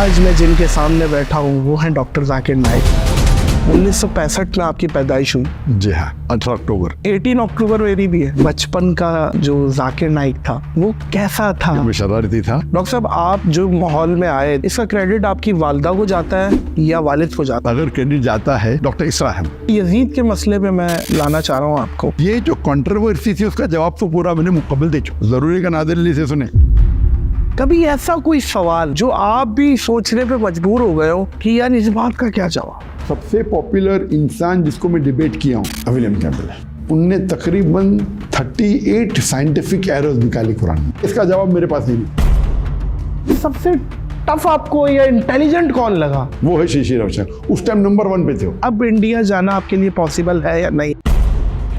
आज मैं जिनके सामने बैठा हूँ वो हैं डॉक्टर जाकिर नाइक। 1965 में आपकी पैदाइश हुई। जी हाँ, 18 अक्टूबर। 18 अक्टूबर मेरी भी है। बचपन का जो जाकिर नाइक था वो कैसा था? मैं शरारती था। डॉक्टर साहब, आप जो माहौल में आए, इसका क्रेडिट आपकी वालिदा को जाता है या वालिद को जाता अगर क्रेडिट जाता है डॉक्टर इसरा है। यजीद के मसले पे मैं लाना चाह रहा हूँ आपको। ये जो कंट्रोवर्सी थी उसका जवाब तो पूरा मैंने मुकम्मल दे चुका। जरूरी का नादिर अली से सुने। कभी ऐसा कोई सवाल जो आप भी सोचने पे मजबूर हो गए हो कि यार इस बात का क्या जवाब? सबसे पॉपुलर इंसान जिसको मैं डिबेट किया हूँ विलियम कैम्पबेल है। उनने तकरीबन 38 साइंटिफिक एरर्स निकाली कुरान में। इसका जवाब मेरे पास नहीं। सबसे टफ आपको या इंटेलिजेंट कौन लगा? वो है शीशी रविशंकर। उस टाइम नंबर 1 पे थे वो। अब इंडिया जाना आपके लिए पॉसिबल है या नहीं?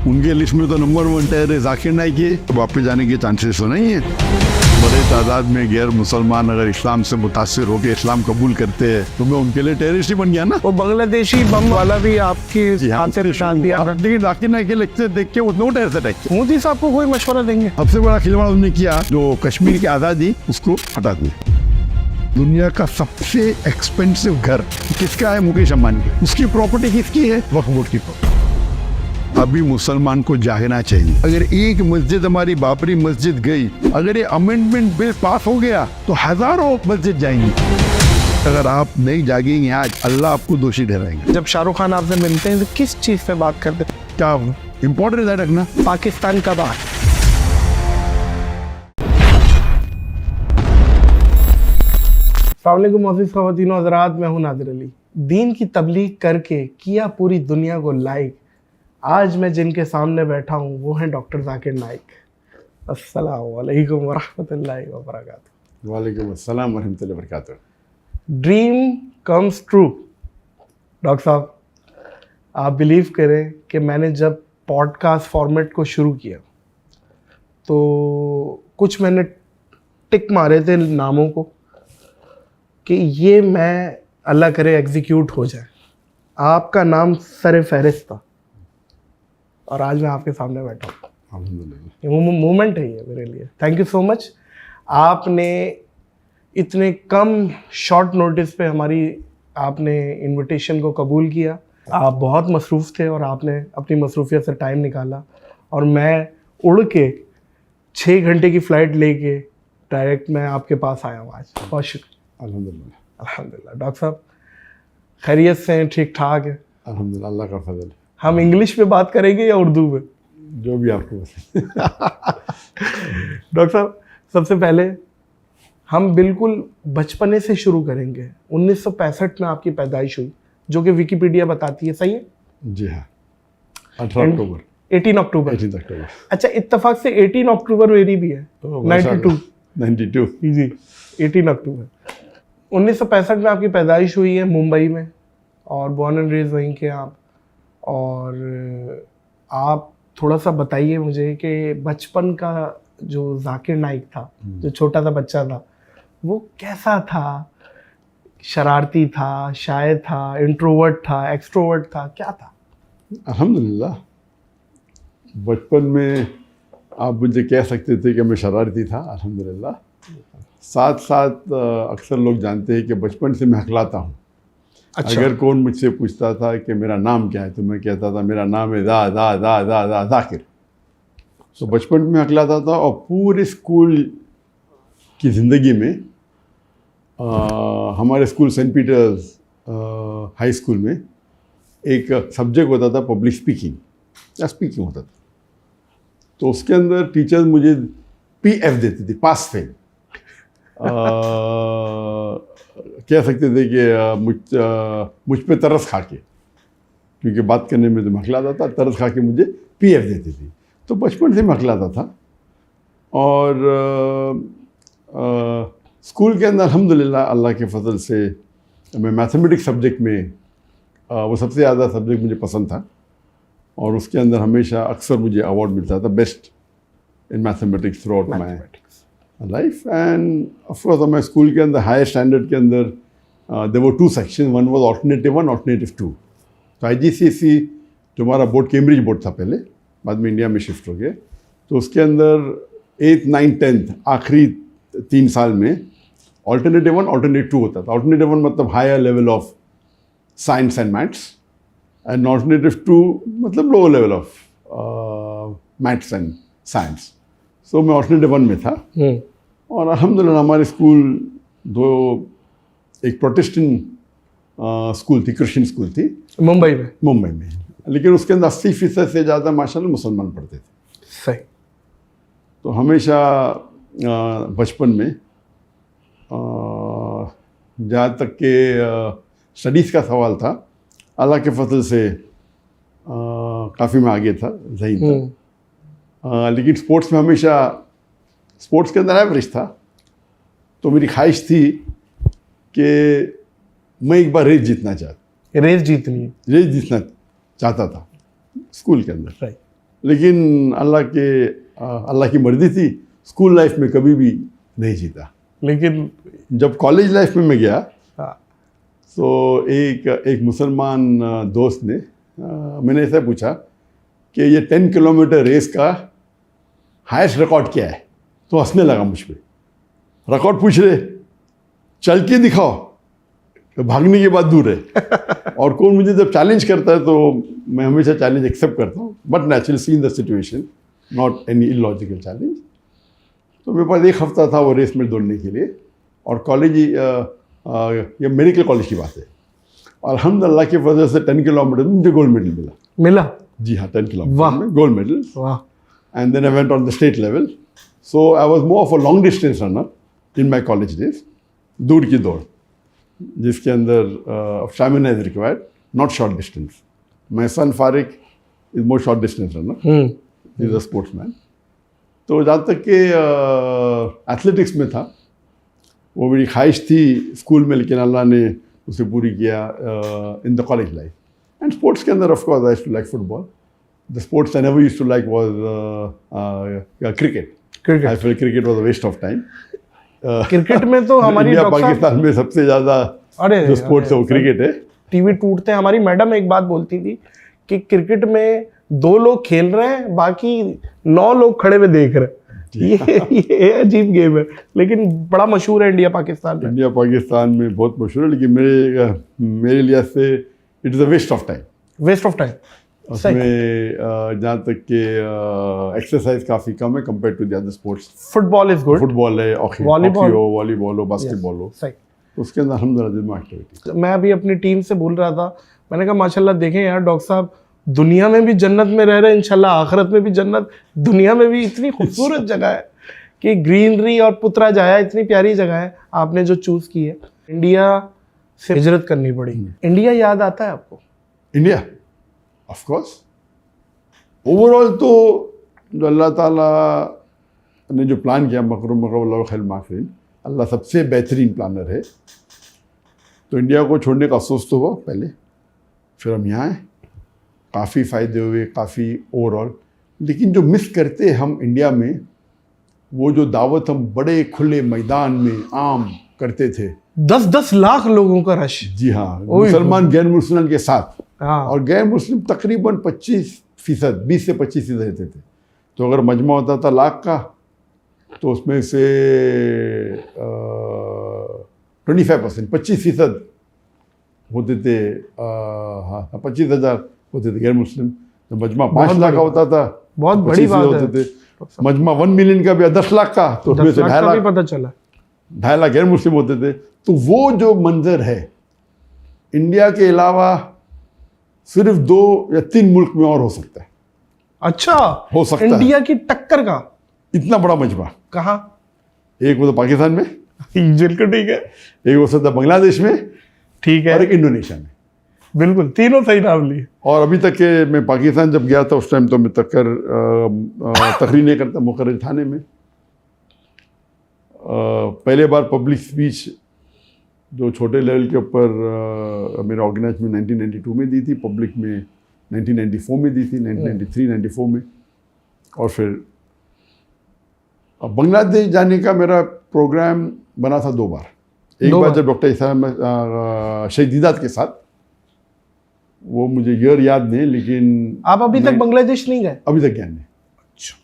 उनके लिस्ट में तो नंबर 1 टेरर जाकिर नाइक है। वापस जाने के चांसेस तो नहीं है। बड़े तादाद में गैर मुसलमान अगर इस्लाम से मुतासिर होकर इस्लाम कबूल करते हैं तो मैं उनके लिए टेररिस्ट ही बन गया ना। वो बांग्लादेशी बम वाला भी आपके हाथ से निशान दिया। लेकिन जाकिर नाइक के लेक्चर देख के वो नो टेररिस्ट अटैक किया। मोदी साहब को कोई मशवरा देंगे? सबसे बड़ा खिलवाड़ उन्होंने किया जो कश्मीर की आज़ादी उसको हटा दिया। दुनिया का सबसे एक्सपेंसिव घर किसका है? मुकेश अंबानी की। उसकी प्रॉपर्टी किसकी है? वक्फ बोर्ड की प्रॉपर्टी। अभी मुसलमान को जागना चाहिए। अगर एक मस्जिद हमारी बाबरी मस्जिद गई, अगर ये अमेंडमेंट बिल पास हो गया तो हजारों मस्जिद जाएंगी। अगर आप नहीं जागेंगे आज, अल्लाह आपको दोषी ठहराएंगे। जब शाहरुख खान आपसे मिलते हैं तो किस चीज पे बात करते हैं? क्या इम्पोर्टेंट है रखना? पाकिस्तान का बात। अस्सलाम वालेकुम मोअज़्ज़िज़ ख़वातीन व हज़रात, मैं हूं नादिर अली। दीन की तबलीग करके किया पूरी दुनिया को लाइक। आज मैं जिनके सामने बैठा हूँ वो हैं डॉक्टर जाकिर नाइक। अस्सलामु अलैकुम व रहमतुल्लाहि व बरकातुहू। वालेकुम अस्सलाम व रहमतुल्लाहि व बरकातुहू। Dream comes true. डॉक्टर साहब, आप बिलीव करें कि मैंने जब पॉडकास्ट फॉर्मेट को शुरू किया तो कुछ मैंने टिक मारे थे नामों को कि ये मैं अल्लाह करे एग्जीक्यूट हो जाए। आपका नाम सर फहरिस्त था और आज मैं आपके सामने बैठा हूँ। अल्हम्दुलिल्लाह। मोमेंट है ये मेरे लिए। Thank you so much. आपने इतने कम शॉर्ट नोटिस पे आपने इनविटेशन को कबूल किया। आप बहुत मसरूफ़ थे और आपने अपनी मसरूफियत से टाइम निकाला और मैं उड़ के 6 घंटे की फ़्लाइट लेके डायरेक्ट मैं आपके पास आया हूँ आज। बहुत शुक्रिया। अल्हम्दुलिल्लाह। अल्हम्दुलिल्लाह। डॉक्टर साहब खैरियत से हैं? ठीक ठाक है? अल्हम्दुलिल्लाह, अल्लाह का फजल। हम इंग्लिश पे बात करेंगे या उर्दू में? जो भी आपको पसंद। डॉक्टर साहब, सबसे पहले हम बिल्कुल बचपने से शुरू करेंगे। 1965 में आपकी पैदाइश हुई जो कि विकिपीडिया बताती है, सही है? जी हाँ, 18 अक्टूबर। 18 अक्टूबर। 18 अक्टूबर। अच्छा, इत्तेफाक से 18 अक्टूबर मेरी भी है। 92 जी, 18 अक्टूबर 1965 में आपकी पैदाइश हुई है मुंबई में और बॉर्न एंड रेज वहीं के आप। और आप थोड़ा सा बताइए मुझे कि बचपन का जो जाकिर नाइक था, जो छोटा सा बच्चा था, वो कैसा था? शरारती था, शायर था, इंट्रोवर्ट था, एक्सट्रोवर्ट था, क्या था? अल्हम्दुलिल्लाह, बचपन में आप मुझे कह सकते थे कि मैं शरारती था। अल्हम्दुलिल्लाह। साथ साथ अक्सर लोग जानते हैं कि बचपन से मैं हकलाता हूँ। अच्छा। अगर कौन मुझसे पूछता था कि मेरा नाम क्या है तो मैं कहता था मेरा नाम है जाकिर। तो बचपन में हकलाता था और पूरे स्कूल की ज़िंदगी में हमारे school Saint Peter's high school में एक सब्जेक्ट होता था पब्लिक स्पीकिंग या स्पीकिंग होता था। तो उसके अंदर टीचर्स मुझे PF देती थी, पास फेल। कह सकते थे कि मुझ पे तरस खा के, क्योंकि बात करने में तो मखलाता था, तरस खा के मुझे PF देती थी। तो बचपन से मखलाता था। और स्कूल के अंदर अल्हम्दुलिल्लाह अल्लाह के फजल से मैं मैथमेटिक्स सब्जेक्ट में वो सबसे ज़्यादा सब्जेक्ट मुझे पसंद था और उसके अंदर हमेशा अक्सर मुझे अवार्ड मिलता था best in mathematics throughout my life. And of course हमारे स्कूल के अंदर हायर स्टैंडर्ड के अंदर there were 2 section, one was alternative 1, alternative 2। तो IGCSE जो हमारा बोर्ड कैम्ब्रिज बोर्ड था पहले, बाद में इंडिया में शिफ्ट हो गए, तो उसके अंदर 8th 9th 10th आखिरी 3 साल में ऑल्टरनेटिव 1, ऑल्टरनेट 2 होता था। ऑल्टरनेटिव 1 मतलब higher level of science and maths, and alternative 2 मतलब lower level of maths and science. So मैं ऑल्टरनेटिव 1 में था। और अल्हम्दुलिल्लाह हमारे स्कूल एक प्रोटेस्टेंट स्कूल थी, क्रिश्चियन स्कूल थी मुंबई में, लेकिन उसके अंदर 80% से ज़्यादा माशाल्लाह मुसलमान पढ़ते थे। सही। तो हमेशा बचपन में जहाँ तक के स्टडीज़ का सवाल था, अल्लाह के फजल से काफ़ी मैं आगे था, ज़हीन था। लेकिन स्पोर्ट्स में हमेशा, स्पोर्ट्स के अंदर एवरेज था। तो मेरी ख्वाहिश थी कि मैं एक बार रेस जीतना चाहता था स्कूल के अंदर। लेकिन अल्लाह की मर्जी थी, स्कूल लाइफ में कभी भी नहीं जीता। लेकिन जब कॉलेज लाइफ में मैं गया, तो एक मुसलमान दोस्त ने मैंने ऐसा पूछा कि ये 10 किलोमीटर रेस का हाईएस्ट रिकॉर्ड क्या है, तो हंसने लगा मुझ पर। रिकॉर्ड पूछ रहे, चल के दिखाओ, तो भागने की बात दूर है। और कौन मुझे जब चैलेंज करता है तो मैं हमेशा चैलेंज एक्सेप्ट करता हूँ, but naturally see in the situation, not any illogical challenge. तो मेरे पास 1 हफ्ता था वो रेस में दौड़ने के लिए। और कॉलेज, ये मेडिकल कॉलेज की बात है, और अल्हम्दुलिल्लाह की वजह से 10 किलोमीटर में मुझे गोल्ड मेडल मिला। जी हाँ, 10 किलोमीटर में gold medal. And then I went on the state level. So I was more of a long distance runner in my college days, दूर की दौड़, जिसके अंदर stamina is required, not short distance. My son Fariq is more short distance runner, is a sportsman. तो जहाँ तक कि athletics में था, वो मेरी ख्वाहिश थी स्कूल में, लेकिन अल्लाह ने उसे पूरी किया in the college life. And sports के अंदर of course I used to like football. The sports I never used to like was cricket. I feel cricket was a waste of time. Cricket में तो हमारी India Pakistan में सबसे ज़्यादा जो sports है वो क्रिकेट है। टीवी टूटते हैं। हमारी मैडम एक बात बोलती थी कि क्रिकेट में 2 लोग खेल रहे हैं, बाकी 9 लोग खड़े हुए देख रहे हैं। ये अजीब गेम है, लेकिन बड़ा मशहूर है इंडिया पाकिस्तान में। इंडिया पाकिस्तान में बहुत मशहूर है, लेकिन मेरे लिए से it is a waste of time. उसमें जहाँ तक कि एक्सरसाइज काफ़ी कम है compare to the other sports. Football is good, football है, वॉलीबॉल हो, बास्केटबॉल हो, तो उसके अंदर अल्हम्दुलिल्लाह एक्टिविटी। मैं अभी अपनी टीम से बोल रहा था, मैंने कहा माशाल्लाह देखें यार डॉक्टर साहब, दुनिया में भी जन्नत में रह रहे हैं, इंशाल्लाह आखिरत में भी जन्नत। दुनिया में भी इतनी खूबसूरत जगह है कि ग्रीनरी और पुत्रा जाया, इतनी प्यारी जगह है आपने जो चूज़ की है। इंडिया से हिजरत करनी पड़ी। इंडिया याद आता है आपको? India of course. ओवरऑल तो जो अल्लाह ताला ने जो प्लान किया, मकरुम खैर माफिन, अल्लाह सबसे बेहतरीन प्लानर है। तो इंडिया को छोड़ने का अफसोस तो हुआ पहले, फिर हम यहाँ आए, काफ़ी फ़ायदे हुए, काफ़ी ओवरऑल। लेकिन जो मिस करते हम इंडिया में, वो जो दावत हम बड़े खुले मैदान में आम करते थे, 10-10 लाख लोगों का रश। जी हाँ, मुसलमान गैर मुसलमान के साथ। और गैर मुस्लिम तकरीबन 25%, 20 से 25% रहते थे। तो अगर मजमा होता था लाख का, तो उसमें से 25%, 25% होते थे, हाँ 25,000 होते थे गैर मुस्लिम। तो मजमा 5 लाख का होता था, बहुत बड़ी बात होते थे। मजमा 1 मिलियन का भी 10 लाख का, तो उसमें से 2.5 लाख पता चला, 2.5 लाख गैर मुस्लिम होते थे। तो वो जो मंजर है, इंडिया के अलावा सिर्फ 2 या 3 मुल्क में और हो सकता है। अच्छा, हो सकता इंडिया की टक्कर का इतना बड़ा मजमा कहाँ? एक वो तो पाकिस्तान में, बिल्कुल ठीक है। एक हो सकता है बांग्लादेश में, ठीक है, और एक इंडोनेशिया में। बिल्कुल, तीनों सही नाम लिए। और अभी तक के मैं पाकिस्तान जब गया था, उस टाइम तो मैं तकरीर नहीं करता मुकर्रर थाने में। पहले बार पब्लिक स्पीच जो छोटे लेवल के ऊपर मेरे ऑर्गेनाइज में 1992 में दी थी, पब्लिक में 1994 में दी थी, 1993-94 में। और फिर बांग्लादेश जाने का मेरा प्रोग्राम बना था 2 बार। एक बार जब डॉक्टर इस्लाम शहीदात के साथ, वो मुझे ईयर याद नहीं, लेकिन आप अभी तक बांग्लादेश नहीं गए? अभी तक गया नहीं। अच्छा।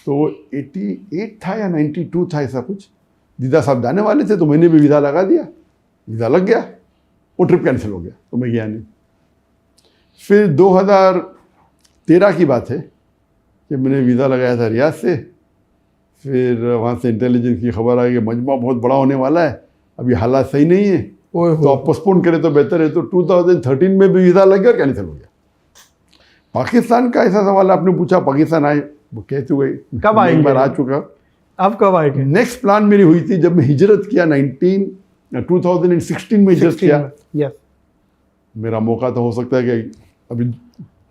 तो 88 था या 92 था, ऐसा कुछ। दीदा साहब जाने वाले थे तो मैंने भी वीज़ा लगा दिया, वीज़ा लग गया, वो ट्रिप कैंसिल हो गया तो मैं गया नहीं। फिर 2013 की बात है कि मैंने वीज़ा लगाया था रियाद से, फिर वहाँ से इंटेलिजेंस की खबर आई कि मजमा बहुत बड़ा होने वाला है, अभी हालात सही नहीं है, तो आप पोस्टपोन करें तो बेहतर है। तो 2013 में भी वीज़ा लग गया और कैंसिल हो गया। पाकिस्तान का ऐसा सवाल आपने पूछा, पाकिस्तान आए, वो कह चुके कब आएंगे? एक बार आ चुका। अब कब आएंगे? नेक्स्ट प्लान मेरी हुई थी जब मैं हिजरत किया 2016 में हिजरत किया। यस, मेरा मौका तो हो सकता है कि अभी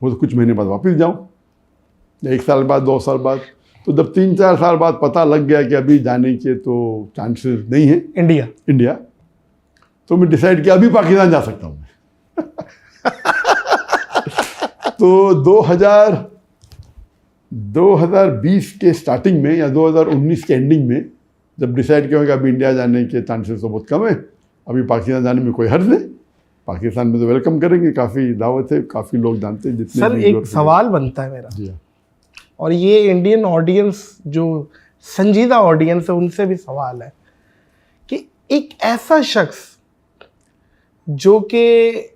हो कुछ महीने बाद वापस जाऊं, 1 साल बाद, 2 साल बाद। तो जब 3-4 साल बाद पता लग गया कि अभी जाने के तो चांसेस नहीं है इंडिया, तो मैं डिसाइड किया अभी पाकिस्तान जा सकता हूँ मैं। तो 2020 के स्टार्टिंग में या 2019 के एंडिंग में जब डिसाइड किया कि अभी इंडिया जाने के चांसेस तो बहुत कम है, अभी पाकिस्तान जाने में कोई हर्ज नहीं, पाकिस्तान में तो वेलकम करेंगे, काफ़ी दावत है, काफ़ी लोग जानते हैं जितने। सर एक सवाल बनता है मेरा, जी हाँ, और ये इंडियन ऑडियंस जो संजीदा ऑडियंस है उनसे भी सवाल है कि एक ऐसा शख्स जो कि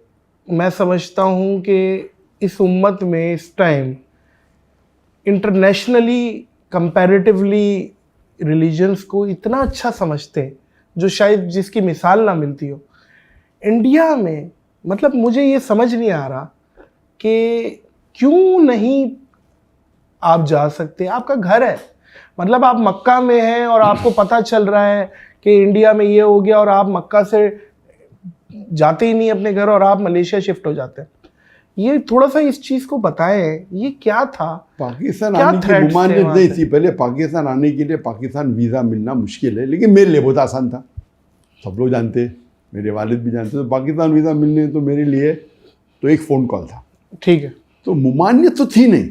मैं समझता हूँ कि इस उम्मत में इस टाइम इंटरनेशनली कंपैरेटिवली रिलीजन्स को इतना अच्छा समझते हैं, जो शायद जिसकी मिसाल ना मिलती हो इंडिया में, मतलब मुझे ये समझ नहीं आ रहा कि क्यों नहीं आप जा सकते। आपका घर है, मतलब आप मक्का में हैं और आपको पता चल रहा है कि इंडिया में ये हो गया और आप मक्का से जाते ही नहीं अपने घर और आप मलेशिया शिफ्ट हो जाते हैं। ये थोड़ा सा इस चीज़ को बताएं, ये क्या था? पाकिस्तान आने की मुमानियत नहीं थी पहले। पाकिस्तान आने के लिए पाकिस्तान वीज़ा मिलना मुश्किल है, लेकिन मेरे लिए बहुत आसान था, सब लोग जानते, मेरे वालिद भी जानते। तो पाकिस्तान वीज़ा मिलने तो मेरे लिए तो एक फ़ोन कॉल था, ठीक है। तो मुमानियत तो थी नहीं,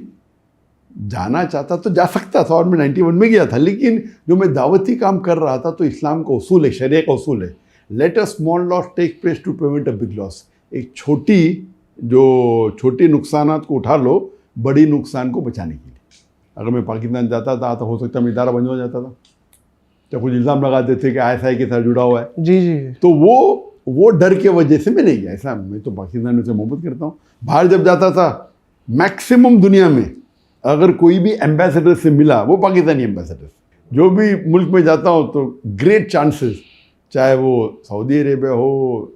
जाना चाहता तो जा सकता था और मैं 91 में गया था। लेकिन जो मैं दावती काम कर रहा था तो इस्लाम का उसूल है, शरिया का उसूल है, let a small loss take place to prevent a big loss. एक छोटे नुकसानात को उठा लो बड़ी नुकसान को बचाने के लिए। अगर मैं पाकिस्तान जाता था तो हो सकता है इदारा बंद हो जाता था, तो कुछ इल्ज़ाम लगाते थे कि ISI के साथ जुड़ा हुआ है। जी जी। तो वो डर के वजह से मैं नहीं गया। ऐसा मैं तो पाकिस्तान में से मोहब्बत करता हूँ। बाहर जब जाता था मैक्सिमम दुनिया में अगर कोई भी एम्बेसडर से मिला, वो पाकिस्तानी एम्बेसडर, जो भी मुल्क में जाता हूँ तो ग्रेट चांसेस, चाहे वो सऊदी अरेबिया हो,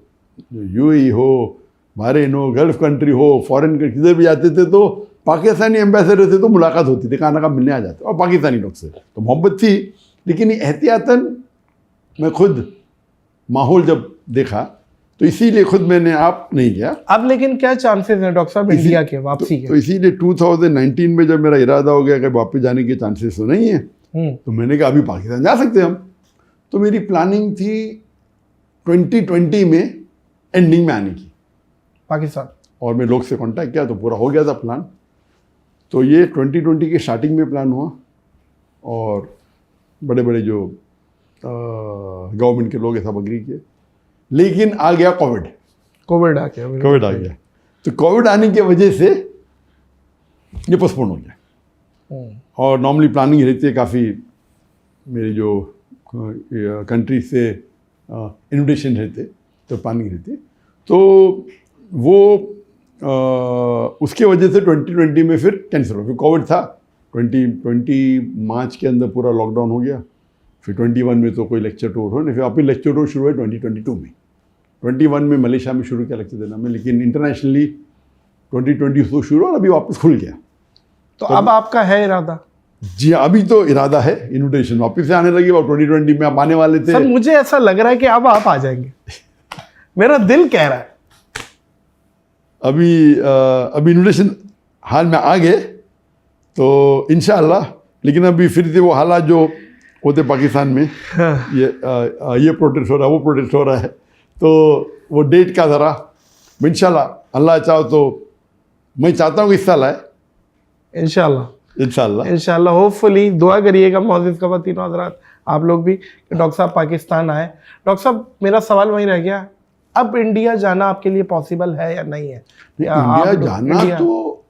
UAE हो, बहरीन हो, गल्फ कंट्री हो, फॉरेन किधर भी जाते थे तो पाकिस्तानी एम्बेसडर से तो मुलाकात होती थी, खाना का मिलने आ जाते, और पाकिस्तानी लोग से तो मोहब्बत थी। लेकिन एहतियातन मैं खुद माहौल जब देखा तो इसीलिए खुद मैंने आप नहीं गया। अब लेकिन क्या चांसेस हैं डॉक्टर साहब इंडिया के वापसी के? तो इसीलिए 2019 में जब मेरा इरादा हो गया कि वापस जाने के चांसेस तो नहीं है, तो मैंने कहा अभी पाकिस्तान जा सकते हैं हम। तो मेरी प्लानिंग थी 2020 में एंडिंग में आने की पाकिस्तान, और मैं लोग से कांटेक्ट किया तो पूरा हो गया था प्लान। तो ये 2020 के स्टार्टिंग में प्लान हुआ और बड़े बड़े जो गवर्नमेंट के लोग सब अग्री किए। लेकिन आ गया कोविड आ गया। तो कोविड आने की वजह से ये पोस्टपोन हो गया। और नॉर्मली प्लानिंग रहती है काफ़ी, मेरी जो कंट्री से इन्विटेशन रहते तो प्लानिंग रहती है, तो वो उसके वजह से 2020 में फिर कैंसिल हो गया। कोविड था 2020 मार्च के अंदर पूरा लॉकडाउन हो गया। फिर 21 में तो कोई लेक्चर टूर हो नहीं, फिर वापस लेक्चर टूर शुरू हुआ 2022 में। 21 में मलेशिया में शुरू किया लेक्चर देना में, लेकिन इंटरनेशनली 2022 शुरू और अभी वापस खुल गया। तो अब आपका है इरादा? जी अभी तो इरादा है, इन्विटेशन वापस से आने लगी। और 2020 में आप आने वाले थे। सर मुझे ऐसा लग रहा है कि अब आप आ जाएंगे, मेरा दिल कह रहा है। अभी इन्विटेशन हाल में आ गए तो इंशाअल्लाह, लेकिन अभी फिर से वो हालात जो होते पाकिस्तान में, ये प्रोटेस्ट हो रहा है, वो प्रोटेस्ट हो रहा है, तो वो डेट का ज़रा इंशाअल्लाह, अल्लाह चाहो तो मैं चाहता हूँ कि इस साल आए इंशाअल्लाह होपफुली। दुआ करिएगा मौजूद ख़वातीन और हज़रात, आप लोग भी, कि डॉक्टर साहब पाकिस्तान आए। डॉक्टर साहब मेरा सवाल वहीं रह गया, अब इंडिया जाना आपके लिए पॉसिबल है या नहीं है? इंडिया जाना तो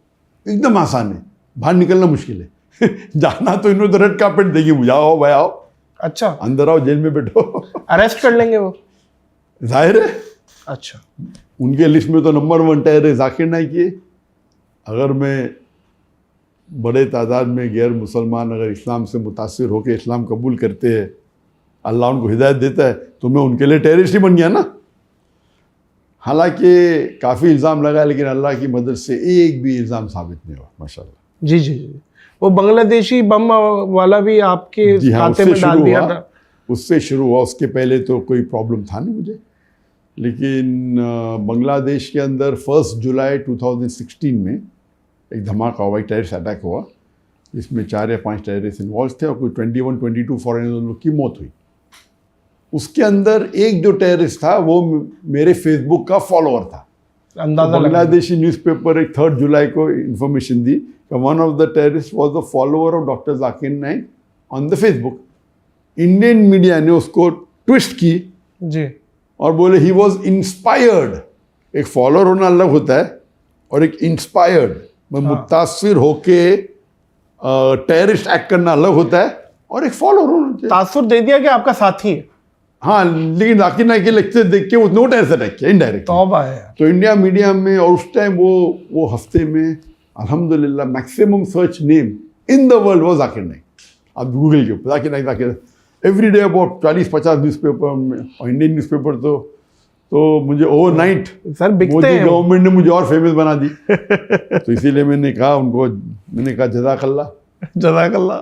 एकदम आसान है, बाहर निकलना मुश्किल है। जाना तो इन्होंने रेड कार्पेट देगी, मुझे आओ भाई आओ। अच्छा, अंदर आओ, जेल में बैठो। अरेस्ट कर लेंगे वो? जाहिर है, अच्छा, उनके लिस्ट में तो नंबर 1 टेररिस्ट जाकिर नाइक है। अगर मैं बड़े तादाद में गैर मुसलमान अगर इस्लाम से मुतासिर होकर इस्लाम कबूल करते हैं, अल्लाह उनको हिदायत देता है, तो मैं उनके लिए टेररिस्ट ही बन गया ना। हालांकि काफ़ी इल्ज़ाम लगा, लेकिन अल्लाह की मदद से एक भी इल्ज़ाम साबित नहीं हुआ, माशाल्लाह। जी जी जी। वो बांग्लादेशी बम वाला भी आपके जी हाँ, खाते में डाल दिया था? उससे शुरू हुआ। उसके पहले तो कोई प्रॉब्लम था नहीं मुझे, लेकिन बांग्लादेश के अंदर 1 जुलाई 2016 में एक धमाका हुआ, एक टेररिस्ट अटैक हुआ, जिसमें 4 या 5 टेररिस्ट इन्वॉल्व थे और कोई 21-22 फॉरेनर की मौत हुई। उसके अंदर एक जो टेररिस्ट था वो मेरे फेसबुक का फॉलोअर था। अंदाजा तो बांग्लादेशी न्यूज़पेपर एक 3 जुलाई को इंफॉर्मेशन दी कि one of the terrorist was the follower of doctor Zakir Naik on the Facebook. Indian media ने उसको ट्विस्ट की जी, और बोले ही वॉज इंस्पायर्ड। एक फॉलोअर होना अलग होता है और एक इंस्पायर्ड मुतासिर होके टेररिस्ट एक्ट करना अलग होता है, और एक फॉलोअर होना चाहिए। तासुर दे दिया कि आपका साथी है। हाँ, लेकिन जाकिर नाइक के लेक्चर देख के उसने टेररिस्ट अटैक किया इनडायरेक्ट। तौबा है। तो इंडिया मीडिया में, और उस टाइम वो हफ्ते में अल्हम्दुलिल्लाह maximum search name in the world वो जाकिर नाइक। आप गूगल के ऊपर Zakir Naik every day about 40-50 newspaper में, और इंडियन न्यूज़पेपर तो मुझे ओवरनाइट सर बिकते मोदी हैं। गवर्नमेंट ने मुझे और फेमस बना दी। तो इसीलिए मैंने कहा जज़ाकल्लाह। जज़ाकल्लाह।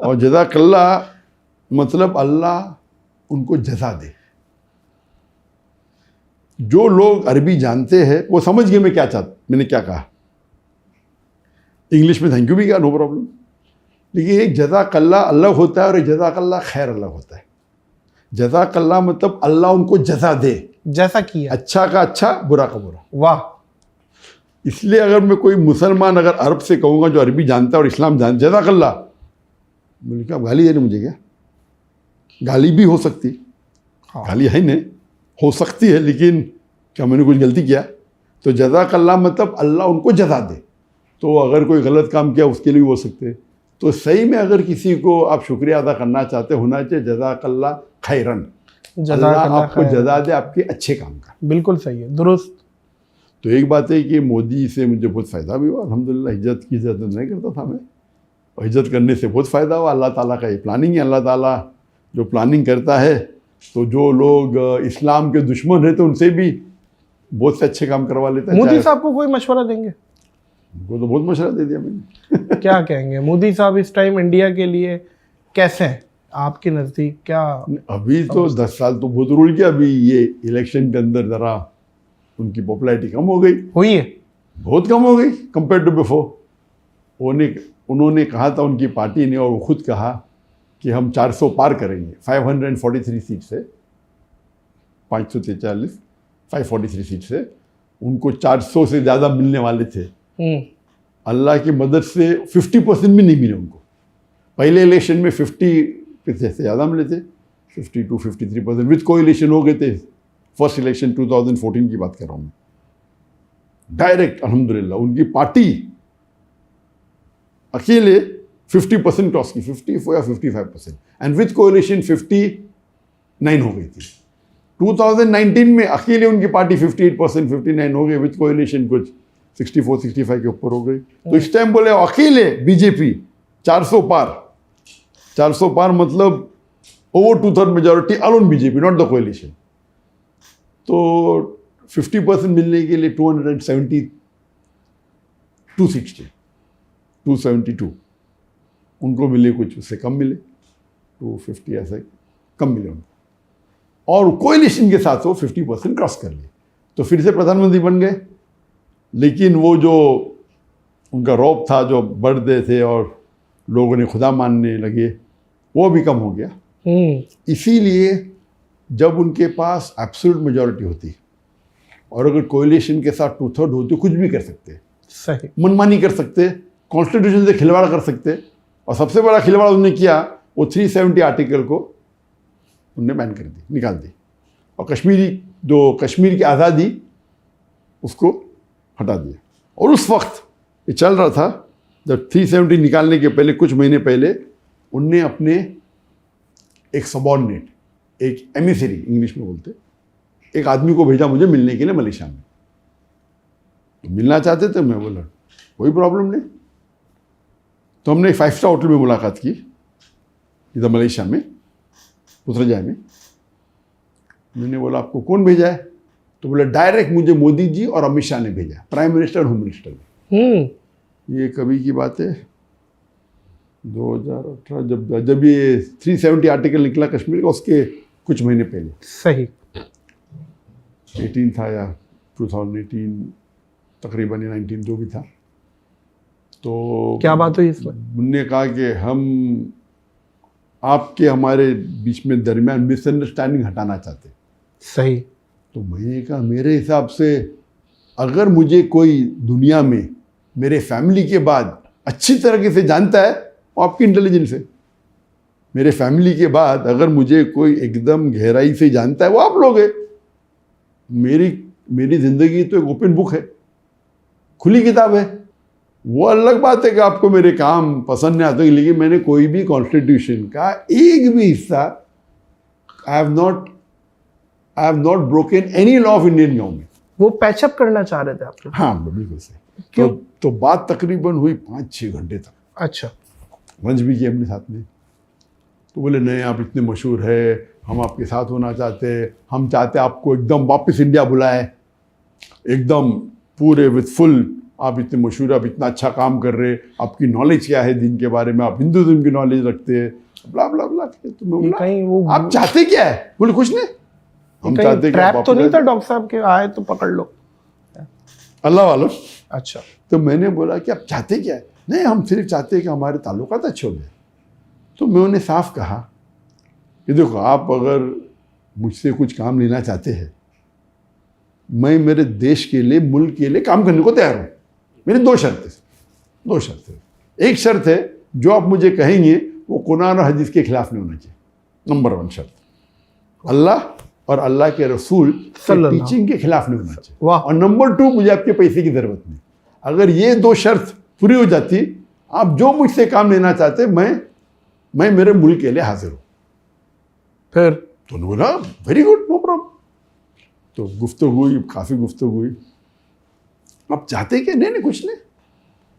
और जज़ाकल्लाह मतलब अल्लाह उनको जज़ा दे। जो लोग अरबी जानते हैं वो समझ गए मैंने क्या कहा। इंग्लिश में थैंक यू भी कहा, नो प्रॉब्लम। लेकिन एक जज़ाकल्लाह अलग होता है और एक जज़ाकल्लाह खैर अलग होता है। जज़ाकल्लाह मतलब अल्लाह उनको जज़ा दे, जैसा किया, अच्छा का अच्छा, बुरा का बुरा। वाह। इसलिए अगर मैं कोई मुसलमान अगर अरब से कहूँगा जो अरबी जानता है और इस्लाम जानता, जज़ाकल्लाह, बोले क्या गाली दे रहे मुझे? क्या गाली भी हो सकती, गाली है नहीं, हो सकती है, लेकिन क्या मैंने कुछ गलती किया? तो जज़ाकल्लाह मतलब अल्लाह उनको जज़ा दे। तो अगर कोई गलत काम किया उसके लिए भी हो सकते हैं। तो सही में अगर किसी को आप शुक्रिया अदा करना चाहते, होना चाहिए जज़ाकल्लाह खैरन, अल्लाह आपको जज़ा दे आपके अच्छे काम का। बिल्कुल सही है, दुरुस्त। तो एक बात है कि मोदी से मुझे बहुत फ़ायदा भी हुआ अल्हम्दुलिल्लाह। हिज्जत की इज्जत नहीं करता था मैं, और हिज्जत करने से बहुत फ़ायदा हुआ। अल्लाह ताला का ये प्लानिंग है। अल्लाह ताला जो प्लानिंग करता है, तो जो लोग इस्लाम के दुश्मन रहते उनसे भी बहुत से अच्छे काम करवा लेता है। मोदी साहब को कोई मशवरा देंगे? उनको तो बहुत मशवरा दे दिया मैंने। क्या कहेंगे मोदी साहब इस टाइम इंडिया के लिए कैसे हैं आपके नज़दीक? क्या अभी तो 10 साल तो बहुत रूल किया। अभी ये इलेक्शन के अंदर ज़रा उनकी पॉपुलैरिटी कम हो गई, हुई है, बहुत कम हो गई कंपेयर टू बिफोर। उन्होंने कहा था, उनकी पार्टी ने, और वो खुद कहा कि हम 400 पार करेंगे। 543 सीट से 543 543 सीट से उनको 400 से ज़्यादा मिलने वाले थे। अल्लाह की मदद से 50% भी नहीं मिले उनको। पहले इलेक्शन में 50 से ज़्यादा मिले थे, 52-53% विथ कोएलिशन हो गए थे। फर्स्ट इलेक्शन 2014 की बात कर रहा हूँ मैं। डायरेक्ट अल्हम्दुलिल्लाह उनकी पार्टी अकेले 50% क्रॉस की, 54 या 55%, एंड विथ कोएलिशन 59 हो गई थी। 2019 में अकेले उनकी पार्टी 58%, 59 हो गई, विथ कोएलिशन कुछ 64-65 के ऊपर हो गई। तो इस टाइम बोले अकेले बीजेपी 400 पार। 400 पार मतलब over 2/3 majority alone BJP, not the coalition. तो 50% मिलने के लिए 272 सीट्स थे, 272 उनको मिले, कुछ उससे कम मिले, 250 ऐसे कम मिले उनको, और कोएलिशन के साथ वो 50% क्रॉस कर लिए, तो फिर से प्रधानमंत्री बन गए। लेकिन वो जो उनका रौब था, जो बढ़ते थे और लोगों ने खुदा मानने लगे, वो भी कम हो गया। इसीलिए जब उनके पास एब्सोल्यूट मेजॉरिटी होती और अगर कोएलिशन के साथ 2/3 होती, कुछ भी कर सकते, सही मनमानी कर सकते, कॉन्स्टिट्यूशन से खिलवाड़ कर सकते। और सबसे बड़ा खिलवाड़ उन्होंने किया, वो 370 आर्टिकल को उनने बैन कर दी, निकाल दी, और कश्मीर की आज़ादी उसको हटा दिया। और उस वक्त ये चल रहा था, जब 370 निकालने के पहले कुछ महीने पहले उनने अपने एक सबॉर्डिनेट, एक एमिसरी इंग्लिश में बोलते, एक आदमी को भेजा मुझे मिलने के लिए मलेशिया में। तो मिलना चाहते थे, मैं बोला कोई प्रॉब्लम नहीं। तो हमने एक 5 स्टार होटल में मुलाकात की इधर मलेशिया में, पुत्रजाय में। मैंने बोला आपको कौन भेजा है? तो बोला डायरेक्ट मुझे मोदी जी और अमित शाह ने भेजा, प्राइम मिनिस्टर और होम मिनिस्टर ने। ये कभी की बात है, 2018 जब ये 370 आर्टिकल निकला कश्मीर का, उसके कुछ महीने पहले। सही। 18 था या 2018 तकरीबन, या 19 जो भी था। तो क्या बात हुई इसमें? उनने कहा कि हम आपके हमारे बीच में दरमियान मिसअंडरस्टैंडिंग हटाना चाहते। सही। तो मैंने कहा मेरे हिसाब से अगर मुझे कोई दुनिया में मेरे फैमिली के बाद अच्छी तरीके से जानता है वो आपकी इंटेलिजेंस है। मेरे फैमिली के बाद अगर मुझे कोई एकदम गहराई से जानता है वो आप लोग हैं। मेरी ज़िंदगी तो एक ओपन बुक है, खुली किताब है। वो अलग बात है कि आपको मेरे काम पसंद नहीं आते, लेकिन मैंने कोई भी कॉन्स्टिट्यूशन का एक भी हिस्सा आई have not broken any law of Indian government. वो पैचअप करना चाह रहे थे आप? हाँ बिल्कुल सही। क्यों? तो बात तकरीबन हुई 5-6 घंटे तक। अच्छा। लंच भी किया अपने साथ में। तो बोले नहीं आप इतने मशहूर है, हम आपके साथ होना चाहते हैं, हम चाहते आपको एकदम वापस इंडिया बुलाए, एकदम पूरे विथ फुल, आप इतने मशहूर, आप इतना अच्छा काम कर रहे, आपकी नॉलेज क्या है दिन के बारे में, आप हिंदुज़म की नॉलेज रखते हैं, ब्ला ब्ला ब्ला। तो मैं बोला आप चाहते क्या है? बोले कुछ नहीं, हम चाहते ट्रैप तो नहीं था डॉक्टर साहब के आए तो पकड़ लो, अल्लाह वालों। अच्छा। तो मैंने बोला कि आप चाहते क्या है? नहीं हम सिर्फ चाहते हैं कि हमारे ताल्लुकात अच्छे हो जाए। तो मैं उन्हें साफ कहा कि देखो आप अगर मुझसे कुछ काम लेना चाहते हैं, मैं मेरे देश के लिए, मुल्क के लिए काम करने को तैयार हूँ। मेरी 2 शर्तें। एक शर्त है जो आप मुझे कहेंगे वो कुरान और हदीस के खिलाफ नहीं होना चाहिए, नंबर 1 शर्त। अल्लाह और अल्लाह के रसूल के टीचिंग के खिलाफ नहीं होना चाहिए। और नंबर 2 मुझे आपके पैसे की ज़रूरत नहीं। अगर ये 2 शर्त पूरी हो जाती, आप जो मुझसे काम लेना चाहते, मैं मेरे मुल्क के लिए हाजिर हूँ। फिर तो उन्होंने बोला वेरी गुड, नो प्रॉब्लम। तो गुफ्तगू हुई, काफ़ी गुफ्तगू हुई। आप चाहते क्या? नहीं कुछ नहीं,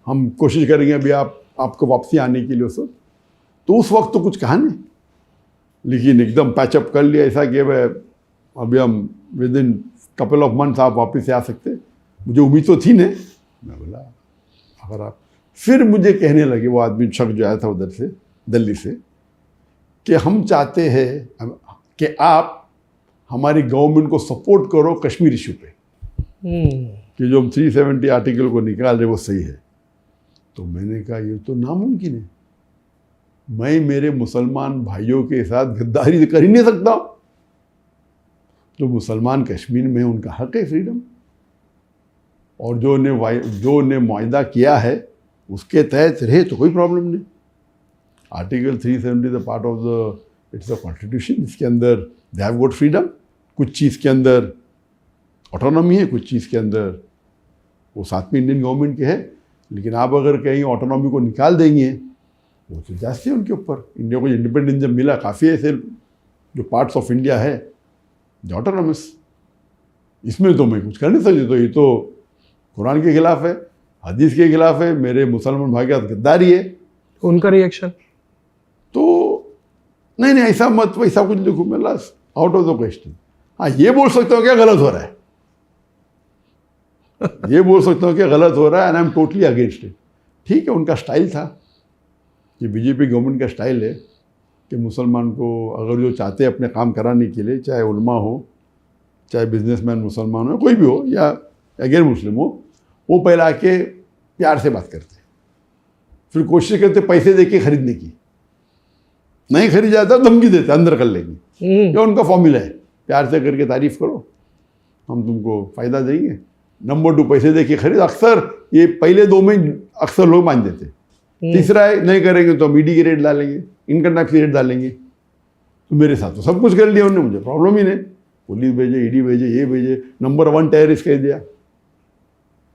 हम कोशिश करेंगे अभी आपको वापसी आने के लिए। उस वक्त तो कुछ कहा नहीं, लेकिन एकदम पैचअप कर लिया ऐसा कि भाई अभी हम with in couple of months आप वापस से आ सकते। मुझे उम्मीद तो थी नहीं। मैं बोला अगर आप, फिर मुझे कहने लगे वो आदमी शख्स जो आया था उधर से, दिल्ली से, कि हम चाहते हैं कि आप हमारी गवर्नमेंट को सपोर्ट करो कश्मीर इशू पे, कि जो हम 370 आर्टिकल को निकाल रहे वो सही है। तो मैंने कहा ये तो नामुमकिन है, मैं मेरे मुसलमान भाइयों के साथ गद्दारी कर ही नहीं सकता। जो मुसलमान कश्मीर में उनका हक है फ्रीडम, और जो ने मुआहदा किया है उसके तहत रहे तो कोई प्रॉब्लम नहीं। Article 370 the part of the it's the constitution, इसके अंदर दे हैव गॉट फ्रीडम। कुछ चीज़ के अंदर ऑटोनॉमी है, कुछ चीज़ के अंदर वो साथ में इंडियन गवर्नमेंट के है। लेकिन आप अगर कहीं ऑटोनॉमी को निकाल देंगे वो तो जास्ती है उनके ऊपर। इंडिया को इंडिपेंडेंस जब मिला, काफ़ी ऐसे जो पार्ट्स ऑफ इंडिया है जो ऑटोनॉमस, इसमें तो मैं कुछ कर नहीं सकती। तो ये तो कुरान के खिलाफ है, हदीस के खिलाफ है, मेरे मुसलमान भाई का गद्दारी है। उनका रिएक्शन तो नहीं ऐसा मत, वैसा कुछ देखो, मैं last out of the question. हाँ ये बोल सकता हूँ क्या गलत हो रहा है, ये बोल सकता हूँ क्या गलत हो रहा है, and I am totally against it. ठीक है, उनका स्टाइल था, ये बीजेपी गवर्नमेंट का स्टाइल है कि मुसलमान को अगर जो चाहते हैं अपने काम कराने के लिए, चाहे उलमा हो, चाहे बिजनेसमैन मुसलमान हो, कोई भी हो, या गैर मुस्लिम हो, वो पहले आके प्यार से बात करते, फिर कोशिश करते पैसे दे के खरीदने की। नहीं खरीद जाता धमकी देते अंदर कर लेंगे। ये उनका फॉर्मूला है, प्यार से करके तारीफ करो, हम तुमको फ़ायदा देंगे। नंबर 2 पैसे दे के खरीद। अक्सर ये पहले 2 में अक्सर लोग मान देते। तीसरा है नहीं करेंगे तो हम ईडी के रेट डालेंगे, इनकम टैक्स के रेट डालेंगे। तो मेरे साथ तो सब कुछ कर लिया उन्होंने, मुझे प्रॉब्लम ही नहीं। पुलिस भेजे, ईडी भेजे, ये भेजे, नंबर 1 टेररिस्ट कह दिया।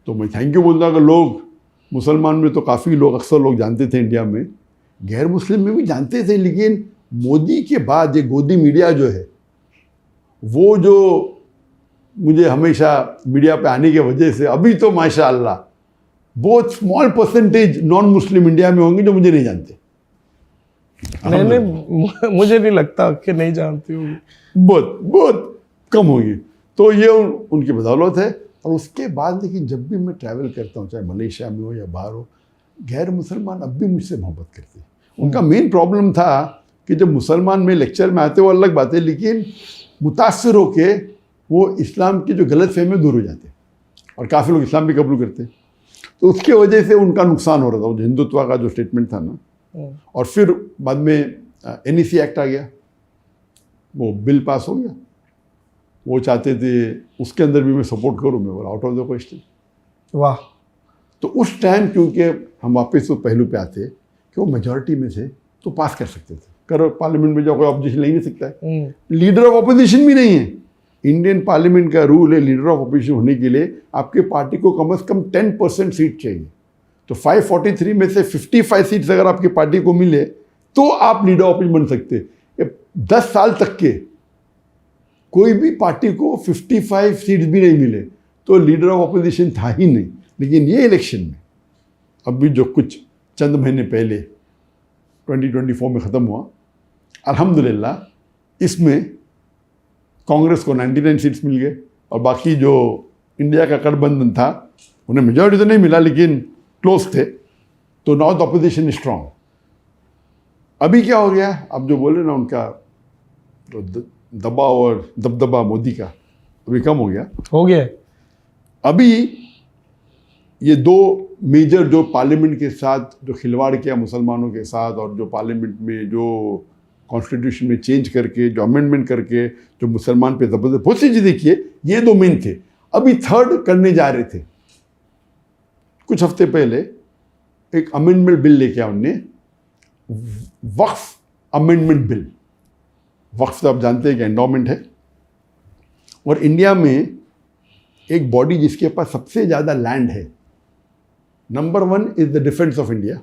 तो मैं थैंक यू बोलता, अगर लोग मुसलमान में तो काफ़ी लोग, अक्सर लोग जानते थे इंडिया में, गैर मुस्लिम में भी जानते थे, लेकिन मोदी के बाद ये गोदी मीडिया जो है, वो जो मुझे हमेशा मीडिया पे आने की वजह से अभी तो माशाअल्लाह बहुत small percentage non Muslim India में होंगे जो मुझे नहीं जानते। नहीं, मुझे नहीं लगता कि नहीं जानती होगी, बहुत बहुत कम होगी। तो ये उनकी बदौलत है। और उसके बाद लेकिन जब भी मैं ट्रैवल करता हूँ, चाहे मलेशिया में हो या बाहर हो, गैर मुसलमान अब भी मुझसे मोहब्बत करते हैं। उनका मेन प्रॉब्लम था कि जब मुसलमान में लेक्चर में आते वो अलग बात है, लेकिन मुतासर होके वो इस्लाम की जो गलत फहमी दूर हो जाते और काफ़ी लोग इस्लाम भी कबूल करते। तो उसके वजह से उनका नुकसान हो रहा था, वो हिंदुत्व का जो स्टेटमेंट था ना। और फिर बाद में NEC एक्ट आ गया, वो बिल पास हो गया। वो चाहते थे उसके अंदर भी मैं सपोर्ट करूँ, मैं बोला आउट ऑफ द क्वेश्चन। वाह। तो उस टाइम क्योंकि हम वापस उस पहलू पे आते कि वो मेजॉरिटी में थे तो पास कर सकते थे। करो पार्लियामेंट में जो कोई ऑपोजिशन ले नहीं सकता है, लीडर ऑफ ऑपोजिशन भी नहीं है। इंडियन पार्लियामेंट का रूल है, लीडर ऑफ ऑपोजिशन होने के लिए आपके पार्टी को कम से कम 10% सीट चाहिए। तो 543 में से 55 सीट्स अगर आपकी पार्टी को मिले तो आप लीडर ऑफ ऑपोजिशन बन सकते। 10 साल तक के कोई भी पार्टी को 55 सीट्स भी नहीं मिले तो लीडर ऑफ ऑपोजिशन था ही नहीं। लेकिन ये इलेक्शन में अभी जो कुछ चंद महीने पहले 2024 में ख़त्म हुआ, अल्हम्दुलिल्लाह इसमें कांग्रेस को 99 सीट्स मिल गए और बाकी जो इंडिया का गठबंधन था उन्हें मेजॉरिटी तो नहीं मिला लेकिन क्लोज थे। तो now the opposition is strong. अभी क्या हो गया, अब जो बोले ना उनका दबाव और दबदबा मोदी का अभी कम हो गया। अभी ये दो मेजर जो पार्लियामेंट के साथ जो खिलवाड़ किया मुसलमानों के साथ, और जो पार्लियामेंट में जो कॉन्स्टिट्यूशन में चेंज करके जो अमेंडमेंट करके जो मुसलमान पे ज़बरदस्त बहुत सी चीज़ें किए, ये दो मेन थे। अभी थर्ड करने जा रहे थे। कुछ हफ्ते पहले एक अमेंडमेंट बिल लेके आया उनने, वक्फ अमेंडमेंट बिल। वक्फ तो आप जानते हैं कि एंडोमेंट है, और इंडिया में एक बॉडी जिसके पास सबसे ज़्यादा लैंड है, number 1 is the defence of India,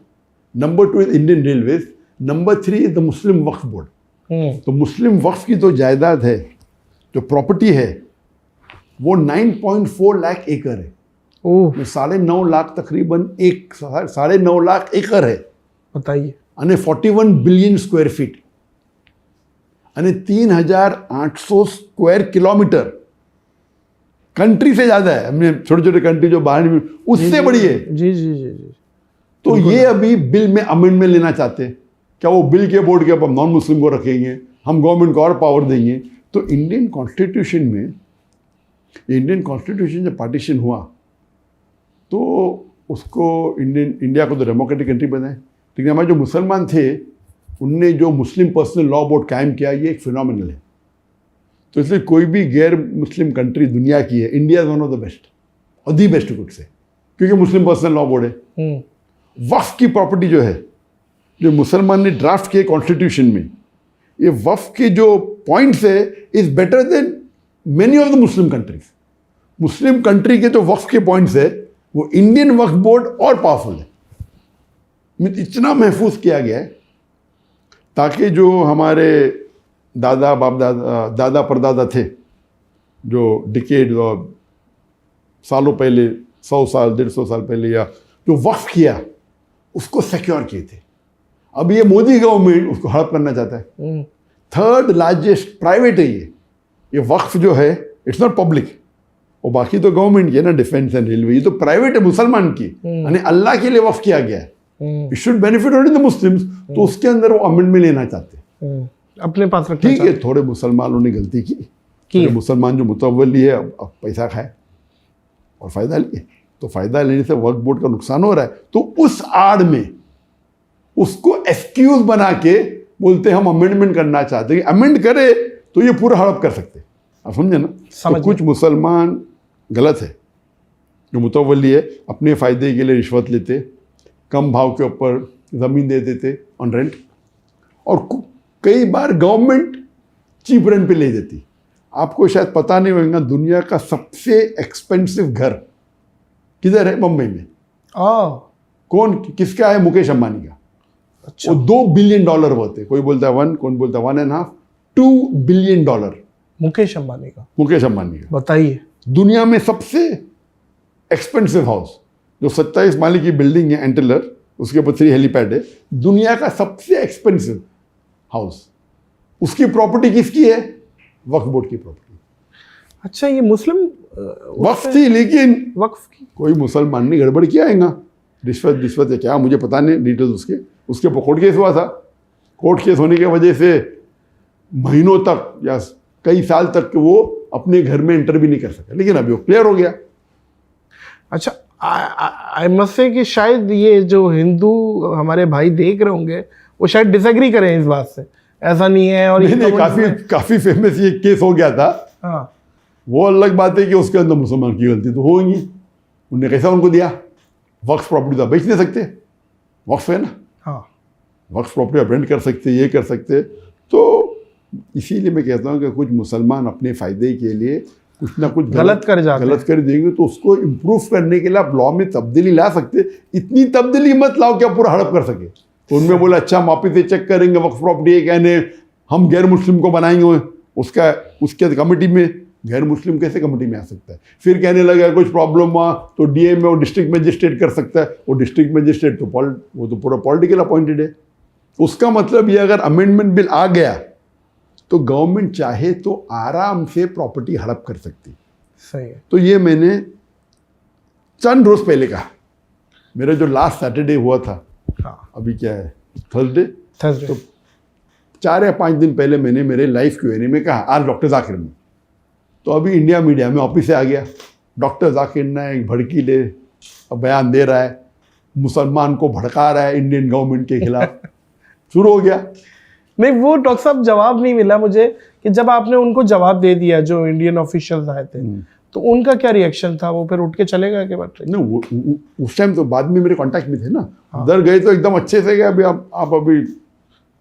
number 2 is Indian railways, number 3 is the Muslim Waqf board. तो मुस्लिम वक्फ की जो जायदाद है, जो प्रॉपर्टी है, वो 9.4 लाख एकड़ है। 9.5 लाख तकरीबन 9.5 लाख एकड़ है, बताइए। અને 41 बिलियन स्क्वायर फीट અને 3,800 स्क्वायर किलोमीटर। कंट्री से ज़्यादा है। हमने छोटे छोटे कंट्री जो बाहर में उससे बड़ी है। जी जी जी जी। तो ये अभी बिल में अमेंडमेंट लेना चाहते हैं। क्या वो बिल के बोर्ड के अब हम नॉन मुस्लिम को रखेंगे, हम गवर्नमेंट को और पावर देंगे। तो इंडियन कॉन्स्टिट्यूशन में, इंडियन कॉन्स्टिट्यूशन जब पार्टीशन हुआ तो उसको इंडिया को तो डेमोक्रेटिक कंट्री बनाए, लेकिन हमारे जो मुसलमान थे उनने जो मुस्लिम पर्सनल लॉ बोर्ड कायम किया, ये एक फिनोमिनल है। तो इसलिए कोई भी गैर मुस्लिम कंट्री दुनिया की है, India is one of the best और दी बेस्ट कुड से, क्योंकि मुस्लिम पर्सनल लॉ बोर्ड है। वक्फ की प्रॉपर्टी जो है, जो मुसलमान ने ड्राफ्ट किए कॉन्स्टिट्यूशन में, ये वक्फ के जो पॉइंट्स है is better then many of the Muslim countries. Muslim country के जो वक्फ के पॉइंट्स है वो इंडियन वक्फ बोर्ड और पावरफुल है। इतना महफूज किया गया है ताकि जो हमारे दादा बाप दादा परदादा थे, जो डिकेड और सालों पहले, 100 साल 150 साल पहले, या जो वक्फ किया उसको सिक्योर किए थे। अब ये मोदी गवर्नमेंट उसको हड़प करना चाहता है। थर्ड लार्जेस्ट प्राइवेट है ये वक्फ जो है, इट्स नॉट पब्लिक। और बाकी तो गवर्नमेंट की है ना, डिफेंस एंड रेलवे, ये तो प्राइवेट है मुसलमान की, यानी अल्लाह के लिए वक्फ किया गया है। It should benefit only the Muslims. तो उसके अंदर वो अमेंडमेंट लेना चाहते हैं, अपने पास रखना। ठीक है, थोड़े मुसलमानों ने गलती की, मुसलमान जो मुतवल्ली है अब पैसा खाए और फ़ायदा लिए, तो फ़ायदा लेने से वक्फ बोर्ड का नुकसान हो रहा है। तो उस आड़ में उसको एक्सक्यूज बना के बोलते हम अमेंडमेंट करना चाहते हैं। अमेंड करे तो ये पूरा हड़प कर सकते, आप समझे ना। तो कुछ मुसलमान गलत है, जो मुतवल्ली है अपने फ़ायदे के लिए रिश्वत लेते, कम भाव के ऊपर ज़मीन दे देते ऑन रेंट, और कई बार गवर्नमेंट चीप रेंट पे ले देती। आपको शायद पता नहीं होगा, दुनिया का सबसे एक्सपेंसिव घर किधर है? बम्बई में। कौन? किसका है? मुकेश अंबानी का। अच्छा। वो $2 बिलियन होते, कोई बोलता है 1, कौन बोलता है 1.5, $2 बिलियन। मुकेश अंबानी का, मुकेश अंबानी का बताइए। दुनिया में सबसे एक्सपेंसिव हाउस, जो 27 माले की बिल्डिंग है एंटेलर, उसके ऊपर 3 हेलीपैड है, दुनिया का सबसे एक्सपेंसिव हाउस, उसकी प्रॉपर्टी किसकी है? वक्फ बोर्ड की प्रॉपर्टी। अच्छा, ये मुस्लिम वक्फ थी, लेकिन वक्फ की? कोई मुसलमान ने गड़बड़ किया है, रिश्वत है क्या, मुझे पता नहीं डिटेल्स उसके ऊपर कोर्ट केस हुआ था। कोर्ट केस होने की वजह से महीनों तक या कई साल तक वो अपने घर में एंटर भी नहीं कर सके, लेकिन अभी वो क्लियर हो गया। अच्छा, आई मस्ट से कि शायद ये जो हिंदू हमारे भाई देख रहे होंगे वो शायद डिसएग्री करें इस बात से, ऐसा नहीं है। और नहीं, काफी फेमस ये केस हो गया था। हाँ, वो अलग बात है कि उसके अंदर मुसलमान की गलती तो होगी, उनने कैसा उनको दिया? वक्फ प्रॉपर्टी तो बेच नहीं सकते, वक्फ है ना। हाँ, वक्फ प्रॉपर्टी आप रेंट कर सकते, ये कर सकते। तो इसीलिए मैं कहता हूँ कि कुछ मुसलमान अपने फ़ायदे के लिए कुछ ना कुछ गलत कर देंगे, तो उसको इम्प्रूव करने के लिए आप लॉ में तब्दीली ला सकते। इतनी तब्दीली मत लाओ कि आप पूरा हड़प कर सके। तो उनमें बोला अच्छा हम वापिस से चेक करेंगे, वक्फ प्रॉपर्टी है कहने हम गैर मुस्लिम को बनाएंगे उसके कमेटी में। गैर मुस्लिम कैसे कमेटी में आ सकता है? फिर कहने लगा कुछ प्रॉब्लम हुआ तो डीएम में वो डिस्ट्रिक्ट मजिस्ट्रेट कर सकता है। वो डिस्ट्रिक्ट मजिस्ट्रेट तो वो तो पूरा पॉलिटिकल अपॉइंटेड है। उसका मतलब ये अगर अमेंडमेंट बिल आ गया तो गवर्नमेंट चाहे तो आराम से प्रॉपर्टी हड़प कर सकती। सही है। तो ये मैंने चंद रोज पहले कहा। मेरा जो लास्ट सैटरडे हुआ था, हाँ, अभी क्या है, थर्सडे, तो 4 या 5 दिन पहले मैंने मेरे लाइव Q&A में कहा आज डॉक्टर जाकिर में। तो अभी इंडिया मीडिया में ऑफिस से आ गया, डॉक्टर जाकिर नायक भड़कीले बयान दे रहा है, मुसलमान को भड़का रहा है इंडियन गवर्नमेंट के खिलाफ। शुरू हो गया। नहीं, वो डॉक्टर साहब जवाब नहीं मिला मुझे कि जब आपने उनको जवाब दे दिया जो इंडियन ऑफिशियल्स आए थे, तो उनका क्या रिएक्शन था? वो फिर उठ के चले गए? नहीं, उस टाइम तो बाद में मेरे कांटेक्ट में थे ना। उधर गए तो एकदम अच्छे से गए, अभी आप अभी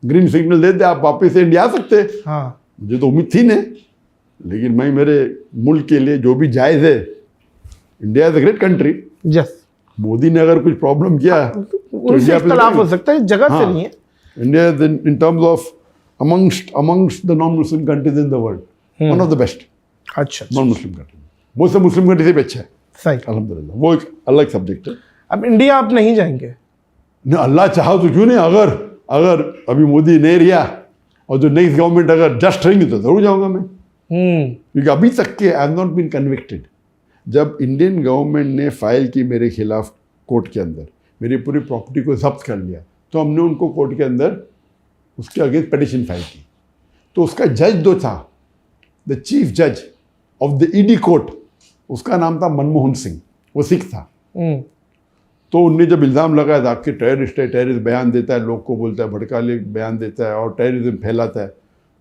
ग्रीन सिग्नल दे दे, आप वापस से इंडिया आ सकते। हाँ, मुझे तो उम्मीद थी नहीं, लेकिन मैं मेरे मुल्क के लिए जो भी जायज़ है, India is a great country. Yes, Modi ने अगर कुछ प्रॉब्लम किया तो उनसे इख्तलाफ हो सकता है, जगह से नहीं है। India in terms of amongst the non-Muslim countries in the world, one of the best. अच्छा, non-Muslim country, वो सब मुस्लिम कंट्री से भी अच्छा है। सही, अल्हम्दुलिल्लाह। वो एक अलग सब्जेक्ट है। अब इंडिया आप नहीं जाएंगे? नहीं, अल्लाह चाहा तो क्यों नहीं। अगर अभी मोदी नहीं रिया और जो नेक्स्ट गवर्नमेंट अगर जस्ट रहेंगी तो जरूर जाऊंगा मैं। क्योंकि अभी तक के I have not been convicted. जब इंडियन गवर्नमेंट ने फाइल की मेरे खिलाफ कोर्ट के अंदर, मेरी पूरी प्रॉपर्टी को जब्त कर लिया, तो हमने उनको कोर्ट के अंदर उसके अगेंस्ट पिटीशन फाइल की। तो उसका जज जो था, द चीफ जज ऑफ द ईडी कोर्ट, उसका नाम था मनमोहन सिंह, वो सिख था। तो उनने जब इल्ज़ाम लगाया था कि टेररिस्ट है, टेररिस्ट बयान देता है, लोग को बोलता है, भड़काले बयान देता है और टेररिज्म फैलाता है,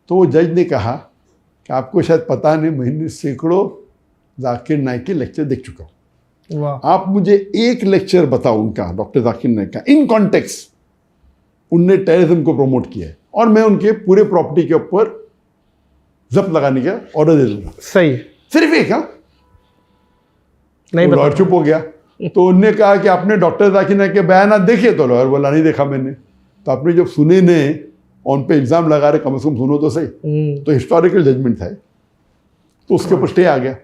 तो वो जज ने कहा कि आपको शायद पता नहीं, मैंने सैकड़ों जाकिर नाइक के लेक्चर देख चुका हूँ। आप मुझे एक लेक्चर बताओ उनका, डॉक्टर जाकिर नाइक का, इन कॉन्टेक्स्ट उनने टेररिज्म को प्रमोट किया है, और मैं उनके पूरे प्रॉपर्टी के ऊपर जब्त लगाने का ऑर्डर दे दूंगा। सही, सिर्फ एक। हाँ, नहीं, लॉयर चुप हो गया। तो उनने कहा कि आपने डॉक्टर जाकिर नाइक के बयान देखे? तो लॉयर बोला नहीं देखा मैंने। तो आपने जब सुने ने उन पे इल्ज़ाम लगा रहे, कम से कम सुनो तो सही। तो हिस्टोरिकल जजमेंट था, तो उसके ऊपर स्टे आ गया।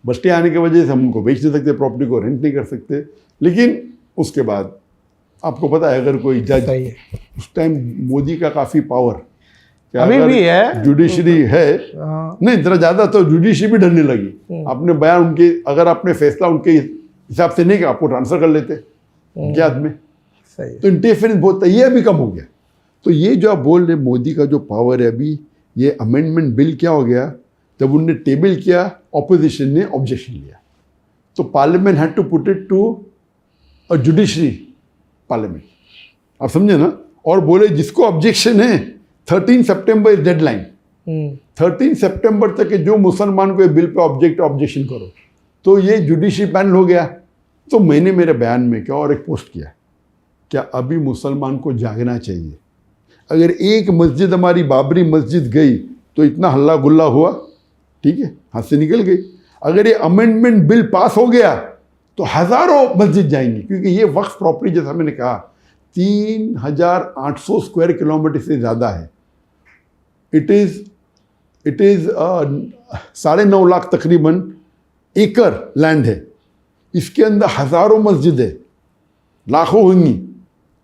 बस स्टे आने की वजह से हम उनको बेच नहीं सकते, प्रॉपर्टी को रेंट नहीं कर सकते। लेकिन उसके बाद आपको पता है, अगर कोई जज, उस टाइम मोदी का काफ़ी पावर, अभी भी है, जुडिशरी है, नहीं जरा ज़्यादा, तो जुडिशरी भी डरने लगी। आपने बयान उनके, अगर आपने फैसला उनके हिसाब से नहीं किया, आपको ट्रांसफर कर लेते उनके हाथ में। तो इंटरफेरेंस बहुत, ये अभी कम हो गया। तो ये जो आप बोल रहे मोदी का जो पावर है अभी, ये अमेंडमेंट बिल क्या हो गया, जब उनने टेबल किया, ऑपोजिशन ने ऑब्जेक्शन लिया, तो parliament had to put it to a judiciary parliament. आप समझे ना। और बोले जिसको ऑब्जेक्शन है 13 सितंबर इज डेडलाइन। 13 सितंबर तक जो मुसलमान को बिल पे ऑब्जेक्शन करो, तो ये जुडिशरी पैनल हो गया। तो मैंने मेरे बयान में क्या और एक पोस्ट किया, क्या अभी मुसलमान को जागना चाहिए। अगर एक मस्जिद हमारी बाबरी मस्जिद गई तो इतना हल्ला गुल्ला हुआ, ठीक है, हाथ से निकल गई। अगर ये अमेंडमेंट बिल पास हो गया तो हज़ारों मस्जिद जाएंगी, क्योंकि ये वक्फ प्रॉपर्टी, जैसा मैंने कहा, 3,800 स्क्वायर किलोमीटर से ज़्यादा है। इट इज़ 9.5 लाख तकरीबन एकड़ लैंड है। इसके अंदर हज़ारों मस्जिद है, लाखों होंगी,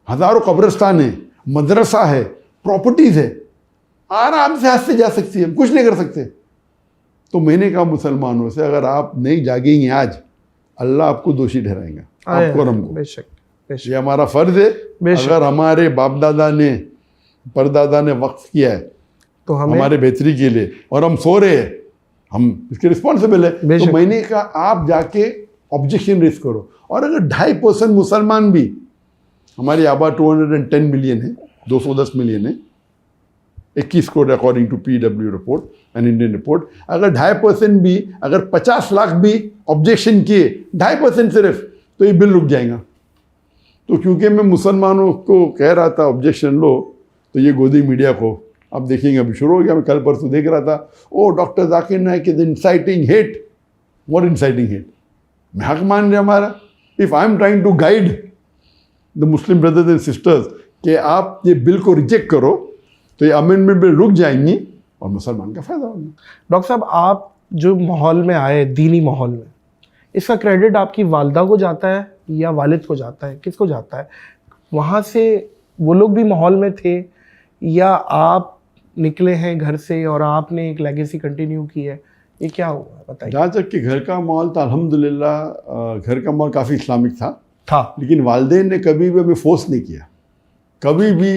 हज़ारों कब्रिस्तान है, मदरसा है, प्रॉपर्टीज़ है, आराम से हाथ से जा सकती है, हम कुछ नहीं कर सकते। तो मैंने कहा मुसलमानों से, अगर आप नहीं जागेंगे आज, अल्लाह आपको दोषी ठहराएगा, आपको और हमको। बेशक बेशक, ये हमारा फ़र्ज़ है। अगर हमारे बाप दादा ने परदादा ने वक्फ किया है तो हमारे बेहतरी के लिए, और हम सो रहे हैं, हम इसके रिस्पॉन्सिबल है। तो मैंने कहा आप जाके ऑब्जेक्शन रेज करो। और अगर 2.5% मुसलमान भी, हमारी आबादी 210 मिलियन है, 210 मिलियन है, 21 crore according to PW report and Indian report, अगर 2.5% भी, अगर 50 लाख भी ऑब्जेक्शन किए, 2.5% सिर्फ, तो ये बिल रुक जाएगा। तो क्योंकि मैं मुसलमानों को कह रहा था ऑब्जेक्शन लो, तो ये गोदी मीडिया को अब देखेंगे, अभी शुरू हो गया। मैं कल परसों देख रहा था, oh doctor Zakir Naik is inciting hate. What inciting hate? मैं हक मान रहे हमारा। If I am trying to guide the Muslim brothers and sisters कि आप ये बिल को रिजेक्ट करो, तो ये अमेंडमेंट बिल रुक जाएंगी और मुसलमान का फायदा होगा। डॉक्टर साहब, आप जो माहौल में आए, दीनी माहौल में, इसका क्रेडिट आपकी वालिदा को जाता है या वालिद को जाता है, किसको जाता है? वहाँ से वो लोग भी माहौल में थे या आप निकले हैं घर से और आपने एक लेगेसी कंटिन्यू की है? ये क्या हुआ बताइए। जहाँ तक कि घर का माहौल था, अल्हम्दुलिल्लाह घर का माहौल काफ़ी इस्लामिक था, लेकिन वालिदैन ने कभी भी हमें फोर्स नहीं किया, कभी भी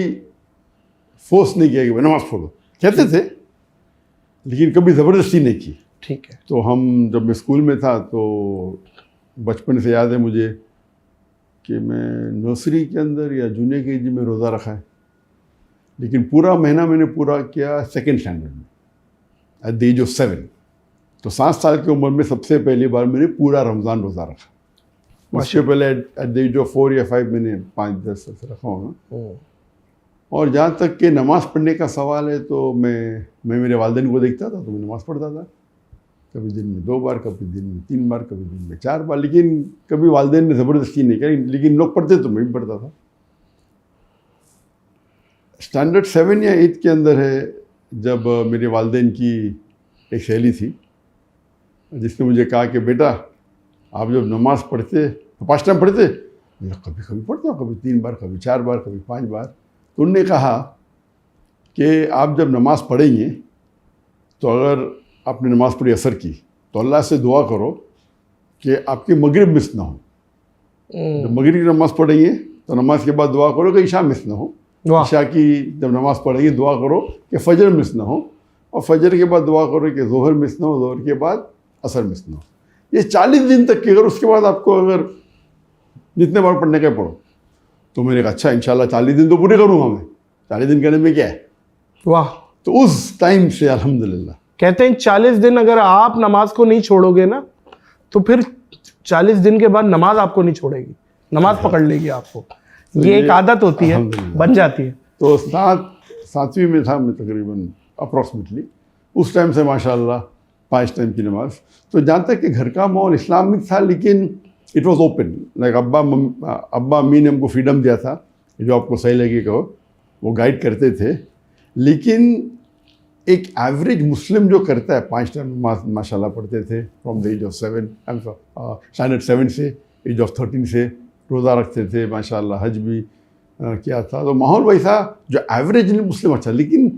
फोर्स नहीं किया कि नमाज़ पढ़ो। कहते थे, लेकिन कभी ज़बरदस्ती नहीं की। ठीक है। तो हम जब मैं स्कूल में था, तो बचपन से याद है मुझे कि मैं नर्सरी के अंदर या जूनियर KG में रोज़ा रखा है, लेकिन पूरा महीना मैंने पूरा किया सेकेंड स्टैंडर्ड में, एट द एज ऑफ 7। तो 7 साल की उम्र में सबसे पहली बार मैंने पूरा रमज़ान रोज़ा रखा। उसके पहले एट द एज ऑफ 4 या 5 मैंने 5-10 साल से रखा होगा। और जहाँ तक कि नमाज़ पढ़ने का सवाल है, तो मैं मेरे वालिदैन को देखता था तो मैं नमाज़ पढ़ता था, कभी दिन में 2 बार, कभी दिन में 3 बार, कभी दिन में 4 बार, लेकिन कभी वालिदैन ने ज़बरदस्ती नहीं करी, लेकिन लोग पढ़ते तो मैं भी पढ़ता था। स्टैंडर्ड 7 या 8 के अंदर है, जब मेरे वालिदैन की एक सहेली थी जिसने मुझे कहा कि बेटा आप जब नमाज़ पढ़ते तो 5 टाइम पढ़ते? कभी कभी पढ़ता हूँ, कभी 3 बार, कभी 4 बार, कभी 5 बार। तो उन्होंने कहा कि आप जब नमाज़ पढ़ेंगे, तो अगर आपने नमाज़ पढ़ी असर की, तो अल्लाह से दुआ करो कि आपकी मगरिब मिस ना हो। जब मगरिब की नमाज़ पढ़ेंगे तो नमाज के बाद दुआ करो कि ईशा मिस ना हो। ईशा की जब नमाज़ पढ़ेंगे दुआ करो कि फजर मिस ना हो, और फजर के बाद दुआ करो कि जोहर मिस ना हो, जोहर के बाद असर मिस ना हो। ये 40 दिन तक की, अगर उसके बाद आपको अगर जितने बार पढ़ने का पढ़ो। तो मैंने कहा अच्छा इंशाल्लाह 40 दिन तो पूरे करूँगा मैं, 40 दिन करने में क्या है। वाह। तो उस टाइम से अल्हम्दुलिल्लाह कहते हैं 40 दिन अगर आप नमाज को नहीं छोड़ोगे ना, तो फिर 40 दिन के बाद नमाज आपको नहीं छोड़ेगी, नमाज पकड़ लेगी आपको। तो ये एक आदत होती है, बन जाती है। तो 7वीं में था मैं तकरीबन अप्रॉक्सीमेटली, उस टाइम से माशाल्लाह 5 टाइम की नमाज। तो जहाँ तक कि घर का माहौल इस्लामिक था, लेकिन इट वाज ओपन। लाइक अब्बा अम्मी ने हमको फ्रीडम दिया था, जो आपको सही लगे कहो, वो गाइड करते थे। लेकिन एक एवरेज मुस्लिम जो करता है 5 टाइम नमाज माशाल्लाह पढ़ते थे, from the age of 7, standard 7 से एज ऑफ 13 से रोज़ा रखते थे माशाल्लाह, हज भी किया था। तो माहौल वैसा जो एवरेज मुस्लिम अच्छा, लेकिन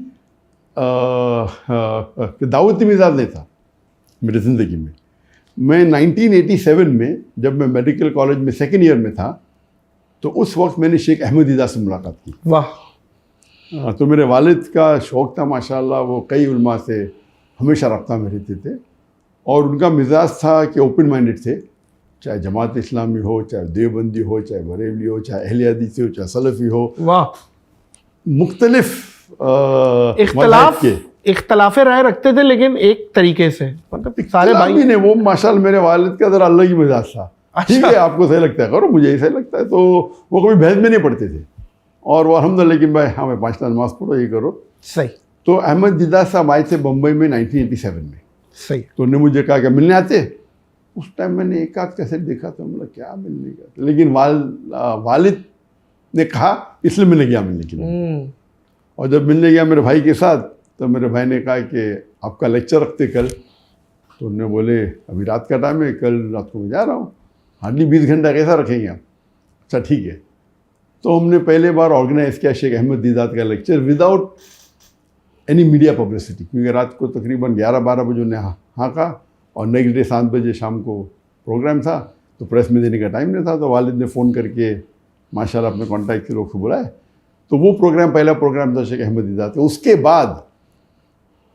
दावती मिजाज नहीं था मेरी ज़िंदगी में। मैं 1987 में जब मैं मेडिकल कॉलेज में 2nd ईयर में था, तो उस वक्त मैंने शेख अहमद ईदा से मुलाकात की। वाह। तो मेरे वालिद का शौक़ था माशाल्लाह, वो कई उलमा से हमेशा रब्ता में रहते थे, और उनका मिजाज था कि ओपन माइंडेड थे, चाहे जमात इस्लामी हो, चाहे देवबंदी हो, चाहे बरेली हो, चाहे अहले हदीस हो, चाहे सलफ़ी हो। वाह। मुख्तलिफ इख्तलाफे राय रखते थे, लेकिन एक तरीके से, मतलब सारे भाई ने। वो माशाल्लाह मेरे वालिद का ज़रा अलग ही मिजाज था। ठीक है, आपको सही लगता है करो, मुझे सही लगता है। तो वो कभी बहस में नहीं पढ़ते थे, और वो अल्हम्दुलिल्लाह कि भाई हाँ मैं 5 टाइम नमाज़ पढ़ो, ये करो सही। तो अहमद ईदा साहब आए थे बम्बई में 1987 में। सही। तो उन्होंने मुझे कहा कि मिलने आते। उस टाइम मैंने एक आध कैसेट देखा था, मतलब क्या मिलने का। लेकिन वालिद ने कहा, इसलिए मैंने गया मिलने के लिए। और जब मिलने गया मेरे भाई के साथ, तो मेरे भाई ने कहा कि आपका लेक्चर रखते कल। तो उन्होंने बोले अभी रात का टाइम है, कल रात को मैं जा रहा हूँ, हार्डली 20 घंटा कैसा रखेंगे आप? अच्छा ठीक है। तो हमने पहले बार ऑर्गेनाइज़ किया शेख अहमद दीदात का lecture without any media publicity, क्योंकि रात को तकरीबन 11-12 बजे उन्हें हाँका और नेक्स्ट डे 7 बजे शाम को प्रोग्राम था, तो प्रेस में देने का टाइम नहीं था। तो वालिद ने फ़ोन करके माशाल्लाह अपने कॉन्टैक्ट के लोग को बुलाया। तो वो प्रोग्राम पहला प्रोग्राम था शेख अहमद दीदात। उसके बाद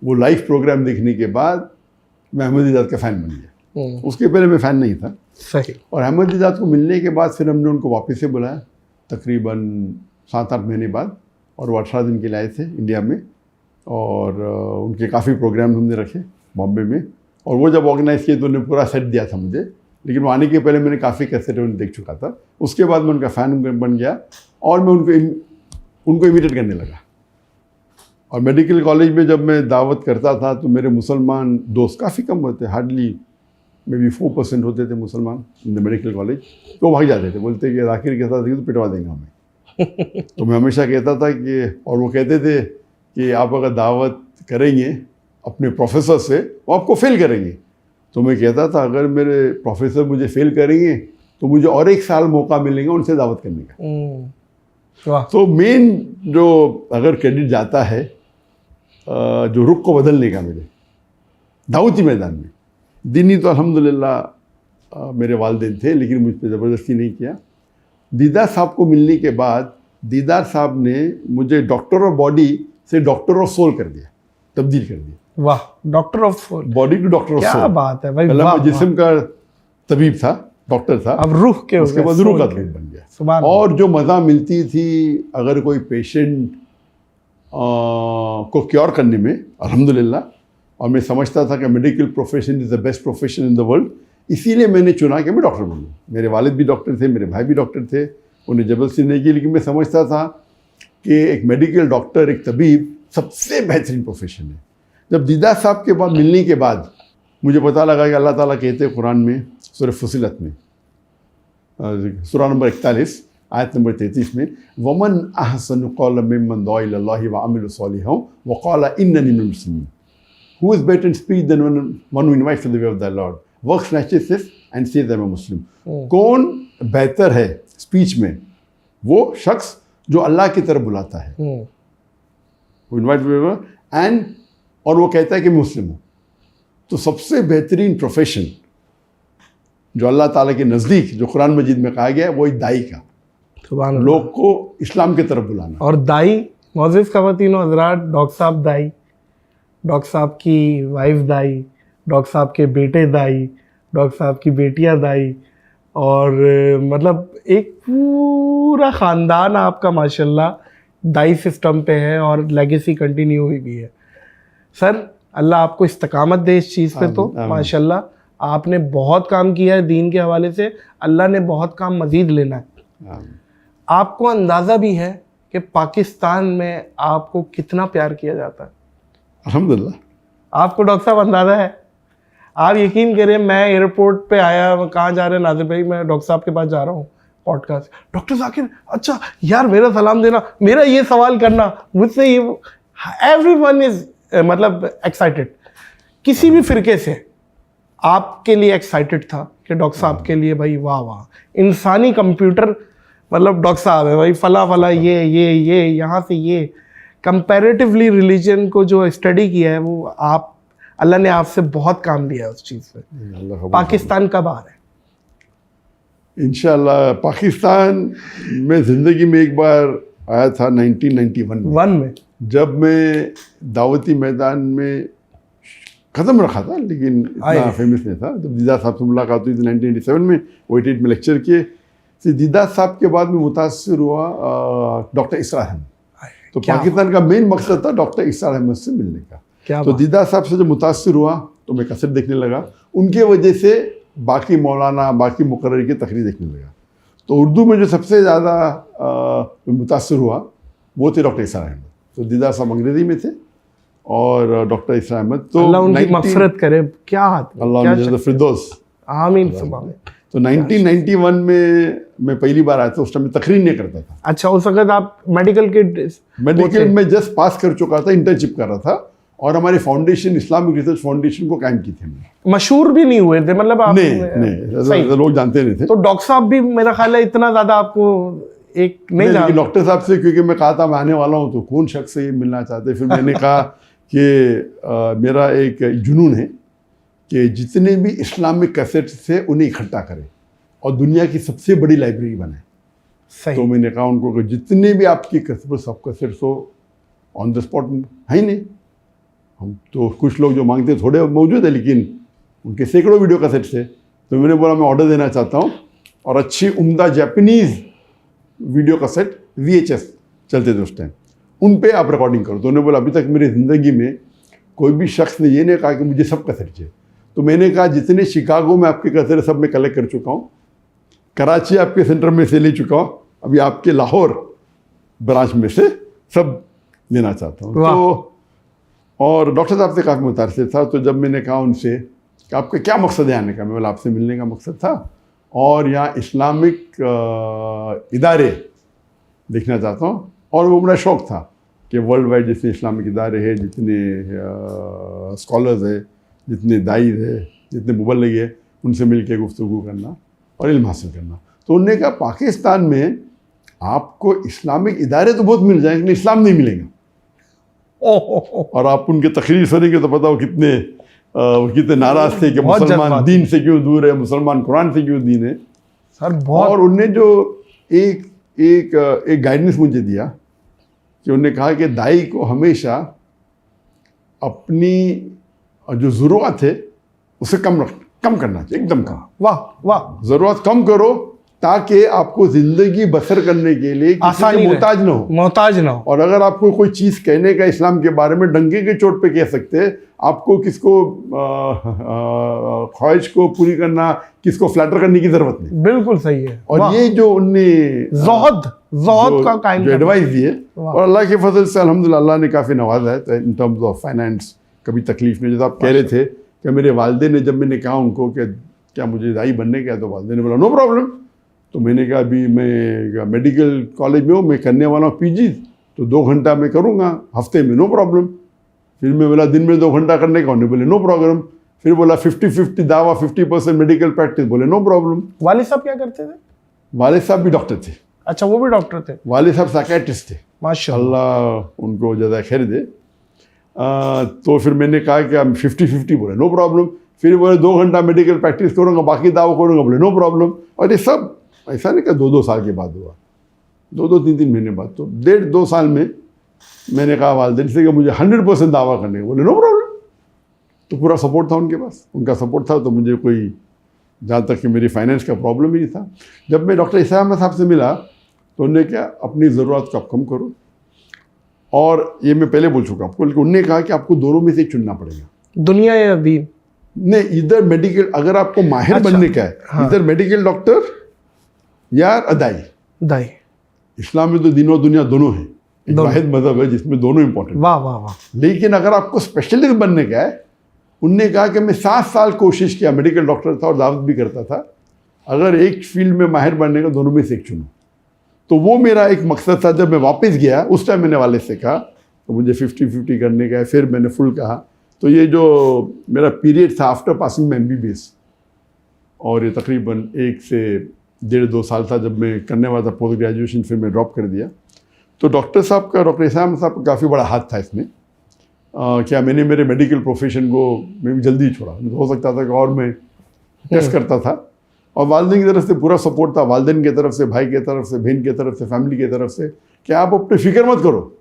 वो लाइव प्रोग्राम देखने के बाद मैं अहमद दीदात का फ़ैन बन गया। उसके पहले मैं फ़ैन नहीं था। सही। और अहमद दीदात को मिलने के बाद फिर हमने उनको वापस से बुलाया तकरीबन 7-8 महीने बाद, और वो 18 दिन के लिए आए थे इंडिया में। और उनके काफ़ी प्रोग्राम हमने रखे बॉम्बे में, और वो जब ऑर्गेनाइज़ किए तो उन्होंने पूरा सेट दिया था मुझे, लेकिन वो आने के पहले मैंने काफ़ी कैसेट उन्हें देख चुका था। उसके बाद मैं उनका फ़ैन बन गया और मैं उनको इमिटेट करने लगा। और मेडिकल कॉलेज में जब मैं दावत करता था तो मेरे मुसलमान दोस्त काफ़ी कम होते, हार्डली मे बी 4% होते थे मुसलमान इन द मेडिकल कॉलेज। तो भाग जाते थे, बोलते कि जाकिर के साथ तो पिटवा देंगे हमें। तो मैं हमेशा कहता था कि, और वो कहते थे कि आप अगर दावत करेंगे अपने प्रोफेसर से वो आपको फेल करेंगे। तो मैं कहता था अगर मेरे प्रोफेसर मुझे फेल करेंगे तो मुझे और 1 साल मौका मिलेगा उनसे दावत करने का। तो मेन जो अगर क्रेडिट जाता है जो रुख को बदलने का मेरे दावती मैदान में, दीनी तो अल्हम्दुलिल्लाह मेरे वालिदैन थे, लेकिन मुझ पर ज़बरदस्ती नहीं किया। दीदार साहब को मिलने के बाद दीदार साहब ने मुझे डॉक्टर ऑफ बॉडी से डॉक्टर ऑफ सोल कर दिया, तब्दील कर दिया। वाह, doctor of soul, body to doctor of soul. क्या बात है भाई, वाह, जिस्म का तबीब था, डॉक्टर था, अब रूह के, उसके बाद रूह का तबीब बन गया। और जो मज़ा मिलती थी अगर कोई पेशेंट को क्योर करने में, अल्हम्दुलिल्लाह। और मैं समझता था कि medical profession is the best profession in the world, इसीलिए मैंने चुना कि मैं डॉक्टर बनूँ। मेरे वालिद भी डॉक्टर थे, मेरे भाई भी डॉक्टर थे, उन्हें जबरदस्ती नहीं की, लेकिन मैं समझता था कि एक मेडिकल डॉक्टर, एक तबीब सबसे बेहतरीन प्रोफेशन है। जब दीदार साहब के बाद मिलने के बाद मुझे पता लगा कि अल्लाह ताला कहते हैं कुरान में सूरह फुसिलत में सूरह नंबर 41 आयत नंबर 33 में, वमन अहसनु क़ौलन मिम्मन दुआ इलल्लाहि व अमिला सालिहान व क़ाला इन्ननी मिनल मुस्लिमीन। Who is better in speech than one who invites to the way of the Lord, works righteousness and says I am a Muslim? कौन बेहतर है स्पीच में? वो शख्स जो अल्लाह की तरफ बुलाता है, वो इन्वाइट एंड और वो कहता है कि मुस्लिम हूँ। तो सबसे बेहतरीन प्रोफेशन जो अल्लाह ताला के नज़दीक, जो कुरान मजीद में कहा गया है, वो एक दाई का, लोग को इस्लाम की तरफ बुलाना। और दाई, मोअज़्ज़िज़ ख़वातीन व हज़रात, डॉक्टर साहब दाई, डॉक्टर साहब की वाइफ दाई, डॉक्टर साहब के बेटे दाई, डॉक्टर साहब की बेटियां दाई, और मतलब एक पूरा ख़ानदान आपका माशाल्लाह दाई सिस्टम पे है और लेगेसी कंटिन्यू हुई भी है। सर अल्लाह आपको इस्तकामत दे इस चीज़ पे। तो माशाल्लाह आपने बहुत काम किया है दीन के हवाले से, अल्लाह ने बहुत काम मज़ीद लेना है। आपको अंदाज़ा भी है कि पाकिस्तान में आपको कितना प्यार किया जाता है? अल्हम्दुलिल्लाह। आपको डॉक्टर साहब अंदाज़ा है? आप यकीन करें, मैं एयरपोर्ट पे आया, कहाँ जा रहे हैं नाज़िर भाई? मैं डॉक्टर साहब के पास जा रहा हूँ पॉडकास्ट। डॉक्टर जाकिर, अच्छा यार मेरा सलाम देना, मेरा ये सवाल करना, मुझसे ये, एवरीवन इज मतलब एक्साइटेड। किसी भी फ़िरके से आपके लिए एक्साइटेड था कि डॉक्टर साहब के लिए भाई वाह वाह, इंसानी कंप्यूटर मतलब डॉक्टर साहब है भाई, फला फला ये यहाँ से ये। कंपैरेटिवली रिलीजन को जो स्टडी किया है वो आप, अल्लाह ने आपसे बहुत काम लिया है उस चीज़ पे। पाकिस्तान कब आ रहा है? इंशाल्लाह पाकिस्तान में ज़िंदगी में एक बार आया था 1991 में, जब मैं दावती मैदान में ख़त्म रखा था, लेकिन इतना फेमस नहीं था। जब दीदार साहब से मुलाकात हुई थी 1987 में, 88 में लेक्चर किए। फिर दीदार साहब के बाद में मुतासिर हुआ डॉक्टर इसरार अहमद। तो पाकिस्तान का मेन मकसद था डॉक्टर इसरार अहमद से मिलने का। तो दीदार साहब से जब मुतासिर हुआ तो मैं कसरत देखने लगा, उनके वजह से बाकी मौलाना, बाकी मुकर्रर की तकरीर देखने लगा। तो उर्दू में जो सबसे ज़्यादा मुतासिर हुआ वो थे डॉक्टर इसरार अहमद। तो दीदार साहब अंग्रेज़ी में थे और डॉक्टर इसरार अहमद, तो अल्लाह उनकी मग़फ़िरत करे। क्या अल्लाह फिरदौस, आमीन। तो 1991 में मैं पहली बार आया था, उस टाइम में तकरीर नहीं करता था। अच्छा, उस वक्त आप मेडिकल के मेडिकल में जस्ट पास कर चुका था, इंटर्नशिप कर रहा था, और हमारी फाउंडेशन इस्लामिक रिसर्च फाउंडेशन को कायम की थी हमने। मशहूर भी नहीं हुए थे मतलब आप? नहीं, लोग जानते नहीं थे। तो डॉक्टर साहब भी मेरा ख्याल है इतना ज्यादा आपको एक नहीं जानते। डॉक्टर साहब से क्योंकि मैं कहा था मैं आने वाला हूँ, तो कौन शख्स से मिलना चाहते। फिर मैंने कहा कि मेरा एक जुनून है कि जितने भी इस्लामिक कैसेट थे उन्हें इकट्ठा करें और दुनिया की सबसे बड़ी लाइब्रेरी बनाए। सही। तो मैंने कहा उनको कि जितने भी आपकी कैसेट, सब कैसेट तो ऑन द स्पॉट है ही नहीं। हम तो कुछ लोग जो मांगते थोड़े मौजूद है, लेकिन उनके सैकड़ों वीडियो कैसेट थे। तो मैंने बोला मैं ऑर्डर देना चाहता हूँ, और अच्छी उम्दा जापानीज़ वीडियो कैसेट VHS चलते थे उस टाइम, उन पे आप रिकॉर्डिंग करो। तो उन्होंने बोला अभी तक मेरी ज़िंदगी में कोई भी शख्स ने ये नहीं कहा कि मुझे सब कैसेट चाहिए। तो मैंने कहा जितने शिकागो में आपके कैसेट सब मैं कलेक्ट कर चुका हूँ, कराची आपके सेंटर में से ले चुका हूँ, अभी आपके लाहौर ब्रांच में से सब लेना चाहता हूँ। तो और डॉक्टर साहब से काफ़ी मुतासिर था। तो जब मैंने कहा उनसे कि आपका क्या मकसद है आने का, मैं बोला आपसे मिलने का मकसद था, और यहाँ इस्लामिक इदारे देखना चाहता हूँ। और वो बड़ा शौक़ था कि वर्ल्ड वाइड जितने इस्लामिक इदारे हैं, जितने स्कॉलर्स है, जितने दाईद है, जितने मुबल्लिग है, उनसे मिल के गुफ्तगू करना और इल्म हासिल करना। तो उन्होंने कहा पाकिस्तान में आपको इस्लामिक इदारे तो बहुत मिल जाएंगे, लेकिन इस्लाम नहीं मिलेगा। और आप उनके तकरीर सुनेंगे तो पता हो कितने नाराज़ थे कि मुसलमान दीन से क्यों दूर है, मुसलमान कुरान से क्यों दीन है सर। बहुत। और उनने जो एक गाइडेंस मुझे दिया कि उन्होंने कहा कि दाई को हमेशा अपनी जो ज़रूरत है उसे कम करना चाहिए, एकदम कम। वाह वाह। ज़रूरत कम करो ताकि आपको ज़िंदगी बसर करने के लिए किसी के मोहताज ना हो। और अगर आपको कोई चीज़ कहने का इस्लाम के बारे में डंके के चोट पे कह सकते हैं, आपको किसको ख्वाहिश को पूरी करना, किसको फ्लैटर करने की ज़रूरत नहीं। बिल्कुल सही है। और ये जो उनने ज़ोहद का कायम एडवाइस दिए, और अल्लाह के फजल से अल्हम्दुलिल्लाह अल्लाह ने काफ़ी नवाजा है। तो इन टर्म्स ऑफ फाइनेंस कभी तकलीफ नहीं। जैसे आप कह रहे थे कि मेरे वालिदैन ने, जब मैंने कहा उनको कि क्या मुझे दाई बनने का है, तो वालिदैन ने बोला नो प्रॉब्लम। तो मैंने कहा अभी मैं मेडिकल कॉलेज में हूँ, मैं करने वाला हूँ PG, तो 2 घंटा मैं करूँगा हफ्ते में, नो प्रॉब्लम। फिर मैं बोला दिन में 2 घंटा करने का, उन्होंने बोले नो प्रॉब्लम। फिर बोला 50-50 दावा, 50% मेडिकल प्रैक्टिस, बोले नो प्रॉब्लम। वालिद साहब क्या करते थे? वालिद साहब भी डॉक्टर थे। अच्छा, वो भी डॉक्टर थे? वालिद साहब साइकियाट्रिस्ट थे, माशाअल्लाह, अल्लाह उनको ज़्यादा खैर दे। तो फिर मैंने कहा कि हम 50-50, बोले नो प्रॉब्लम। फिर बोले 2 घंटा मेडिकल प्रैक्टिस करूँगा, बाकी दावा करूँगा, बोले नो प्रॉब्लम। और ये सब ऐसा नहीं कि 2-2 साल के बाद हुआ, 2-2, 3-3 महीने बाद। तो 1.5-2 साल में मैंने कहा वालिदैन से कि मुझे 100% दावा करने, बोले नो प्रॉब्लम। तो पूरा सपोर्ट था उनके पास, उनका सपोर्ट था। तो मुझे कोई, जहाँ तक कि मेरी फाइनेंस का प्रॉब्लम ही नहीं था। जब मैं डॉक्टर ईसा अहमद साहब से मिला तो उन्होंने क्या, अपनी ज़रूरत को आप कम करो। और ये मैं पहले बोल चुका आपको, लेकिन उन्होंने कहा कि आपको दोनों में से चुनना पड़ेगा, दुनिया या दीन। नहीं, इधर मेडिकल, अगर आपको माहिर बनने का है, हाँ। इधर मेडिकल डॉक्टर या दाई। इस्लाम में तो दीन और दुनिया दोनों हैं, एक वाहिद मजहब है जिसमें दोनों इंपॉर्टेंट। वाह वाह वाह। लेकिन अगर आपको स्पेशलिस्ट बनने का है, उनने कहा कि मैं 7 साल कोशिश किया, मेडिकल डॉक्टर था और दावत भी करता था, अगर एक फील्ड में माहिर बनने का, दोनों में से एक चुनो। तो वो मेरा एक मकसद था। जब मैं वापस गया उस टाइम मैंने वाले से कहा तो मुझे 50-50 करने का है, फिर मैंने फुल कहा। तो ये जो मेरा पीरियड था आफ्टर पासिंग में MBBS, और ये तकरीबन 1 से 1.5-2 साल था जब मैं करने वाला था पोस्ट ग्रेजुएशन, फिर मैं ड्रॉप कर दिया। तो डॉक्टर ईसा अहमद साहब का काफ़ी बड़ा हाथ था इसमें। क्या मैंने मेरे मेडिकल प्रोफेशन को मैं भी जल्दी छोड़ा, हो सकता था कि और मैं टेस्ट करता था। और वालिदैन की तरफ से पूरा सपोर्ट था, वालिदैन की तरफ से, भाई की तरफ से, बहन की तरफ से, फैमिली की तरफ से, कि आप अपनी फ़िक्र मत करो,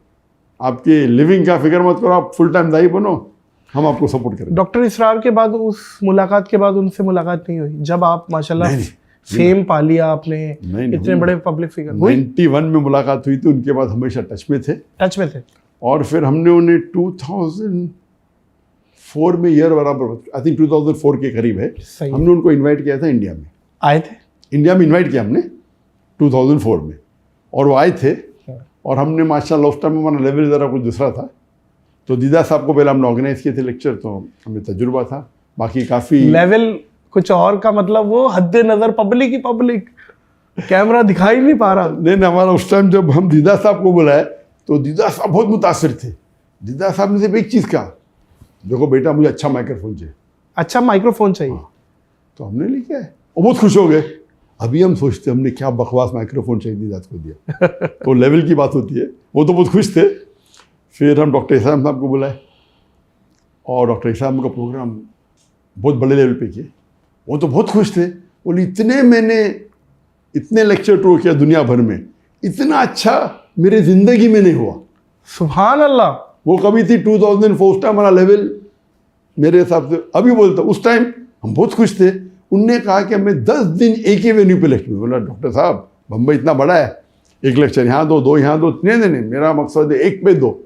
आपकी लिविंग का फ़िक्र मत करो, आप फुल टाइम दाई बनो, हम आपको सपोर्ट करें। डॉक्टर इसरार के बाद, उस मुलाकात के बाद उनसे मुलाकात नहीं हुई? जब आप माशाल्लाह फेम पा लिया आपने, इतने बड़े पब्लिक फिगर। 91 में मुलाकात हुई थी, उनके बाद हमेशा टच में थे। और फिर हमने उन्हें 2004 में, ईयर बराबर आई थिंक 2004 के करीब है, हमने उनको इनवाइट किया था। इंडिया में आए थे, इंडिया में इनवाइट किया हमने 2004 में, और वो आए थे। और हमने माशाल्लाह उस टाइम हमारा लेवल ज़रा कुछ दूसरा था। तो दीदा साहब को पहले हमने ऑर्गेनाइज किए थे लेक्चर, तो हमें तजुर्बा था। बाकी काफ़ी लेवल कुछ और का मतलब वो हद्दे नजर पब्लिक ही पब्लिक, कैमरा दिखाई नहीं पा रहा। नहीं, हमारा उस टाइम जब हम दीदार साहब को बुलाए तो दीदार साहब बहुत मुतासिर थे। दीदार साहब ने सिर्फ एक चीज़ कहा, देखो बेटा मुझे अच्छा माइक्रोफोन चाहिए। अच्छा माइक्रोफोन चाहिए। तो हमने लेके आए और बहुत खुश हो गए। अभी हम सोचते हमने क्या बकवास माइक्रोफोन चाहिए दीदार को दिया। तो लेवल की बात होती है, वो तो बहुत खुश थे। फिर हम डॉक्टर इस्लाम साहब को बुलाए और डॉक्टर इस्लाम का प्रोग्राम बहुत बड़े लेवल पे किए। वो तो बहुत खुश थे, बोले मैंने इतने लेक्चर टूर किया दुनिया भर में, इतना अच्छा मेरे ज़िंदगी में नहीं हुआ। सुभान अल्लाह। वो कभी थी 2004 उस टाइम वाला लेवल मेरे हिसाब से अभी बोलता। उस टाइम हम बहुत खुश थे। उनने कहा कि मैं 10 दिन एक ही वेन्यू पे लेक्चर। बोला डॉक्टर साहब बम्बई इतना बड़ा है, एक लेक्चर यहाँ दो यहाँ दो। नहीं, मेरा मकसद है एक पे दो।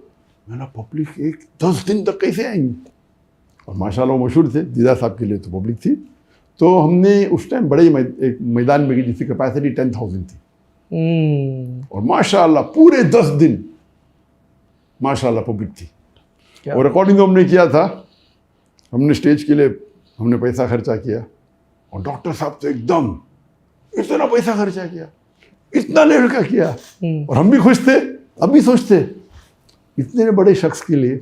मैंने पब्लिक एक 10 दिन तक कैसे आएंगी? और माशाल्लाह वो मशहूर थे, दीदार साहब के लिए तो पब्लिक थी। तो हमने उस टाइम बड़े एक मैदान में की जिसकी कैपेसिटी 10,000 थी। और माशाल्लाह पूरे 10 दिन माशाल्लाह पब्लिक थी। और रिकॉर्डिंग जो हमने किया था, हमने स्टेज के लिए हमने पैसा खर्चा किया और डॉक्टर साहब तो एकदम इतना पैसा खर्चा किया, इतना लेवल का किया। और हम भी खुश थे। अभी सोचते इतने बड़े शख्स के लिए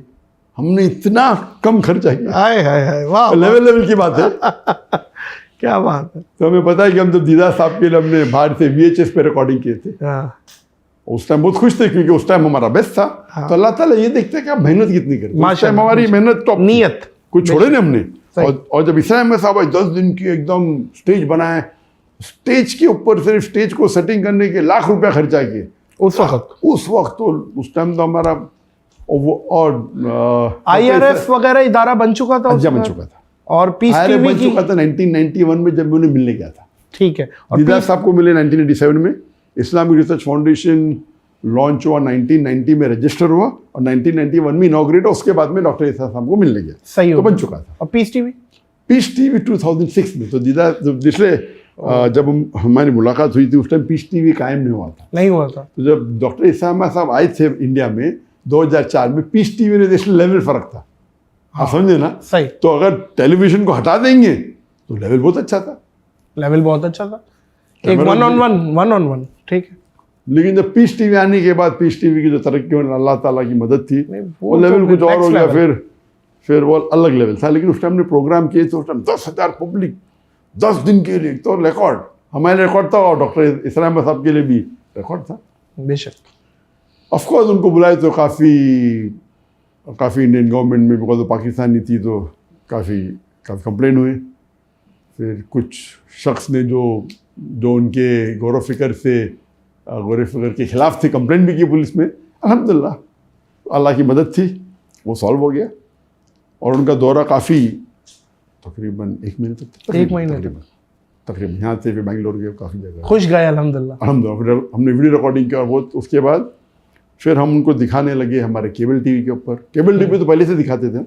हमने इतना कम खर्चा किया। हाय हाय हाय, वाह। लेवल की बात है। क्या बात है। तो हमें पता है कि हम तो दीदार साहब के लिए हमने बाहर से VHS पे रिकॉर्डिंग किए थे। उस टाइम बहुत खुश थे क्योंकि उस टाइम हमारा बेस्ट था। तो अल्लाह ताला ये देखते हैं कि आप मेहनत कितनी करते हैं। उस टाइम हमारी मेहनत टॉप, नियत कुछ छोड़े नहीं हमने। और जब इस्लाम में साहब 10 दिन की एकदम स्टेज बनाए, स्टेज के ऊपर सिर्फ स्टेज को सेटिंग करने के लाख रुपया खर्चा किए उस वक्त। तो उस टाइम तो हमारा और IRF वगैरह इदारा बन चुका था, बन चुका था। और पीस टीवी बन चुका था 1991 में जब मैं उन्हें मिलने गया था। ठीक है। और दीदार साहब को मिले 1987 में। इस्लामिक रिसर्च फाउंडेशन लॉन्च हुआ 1990 में, रजिस्टर हुआ और 1991 में इनॉग्रेट हुआ। उसके बाद में डॉक्टर इस्लाम साहब को मिलने गया। सही तो बन चुका था। और पीस टीवी 2006 में। तो दीदार पिछले जब हमारी मुलाकात हुई थी उस टाइम पीस टीवी कायम नहीं हुआ था। तो जब डॉक्टर इस्लाम साहब आए थे इंडिया में 2004 में, पीस टीवी ने नेशनल लेवल फर्क था। आप समझे ना? सही। तो अगर टेलीविजन को हटा देंगे तो लेवल बहुत अच्छा था। एक वन ऑन वन। ठीक है। लेकिन जब पीस टीवी आने के बाद, पीस टीवी की जो तरक्की में अल्लाह ताला की मदद थी, वो लेवल कुछ और हो गया। फिर वो अलग लेवल था। लेकिन उस टाइम हमने प्रोग्राम किए तो उस टाइम 10,000 पब्लिक 10 दिन के लिए, तो रिकॉर्ड हमारे रिकॉर्ड था और डॉक्टर इस्लाम साहब के लिए भी रिकॉर्ड था। बेशक। ऑफकोर्स उनको बुलाए तो काफ़ी इंडियन गवर्नमेंट में, बिकॉज पाकिस्तानी थी तो काफ़ी कंप्लेन हुए। फिर कुछ शख्स ने जो उनके गौर फिक्र के ख़िलाफ़ थे, कंप्लेन भी की पुलिस में। अल्हम्दुलिल्लाह अल्लाह की मदद थी, वो सॉल्व हो गया। और उनका दौरा काफ़ी तकरीबन 1 महीने तकरीबन यहाँ से फिर बैंगलोर गए, काफ़ी जगह खुश गए अल्हम्दुलिल्लाह। हमने वीडियो रिकॉर्डिंग किया और वो उसके बाद फिर हम उनको दिखाने लगे हमारे केबल टीवी के ऊपर। केबल टीवी तो पहले से दिखाते थे।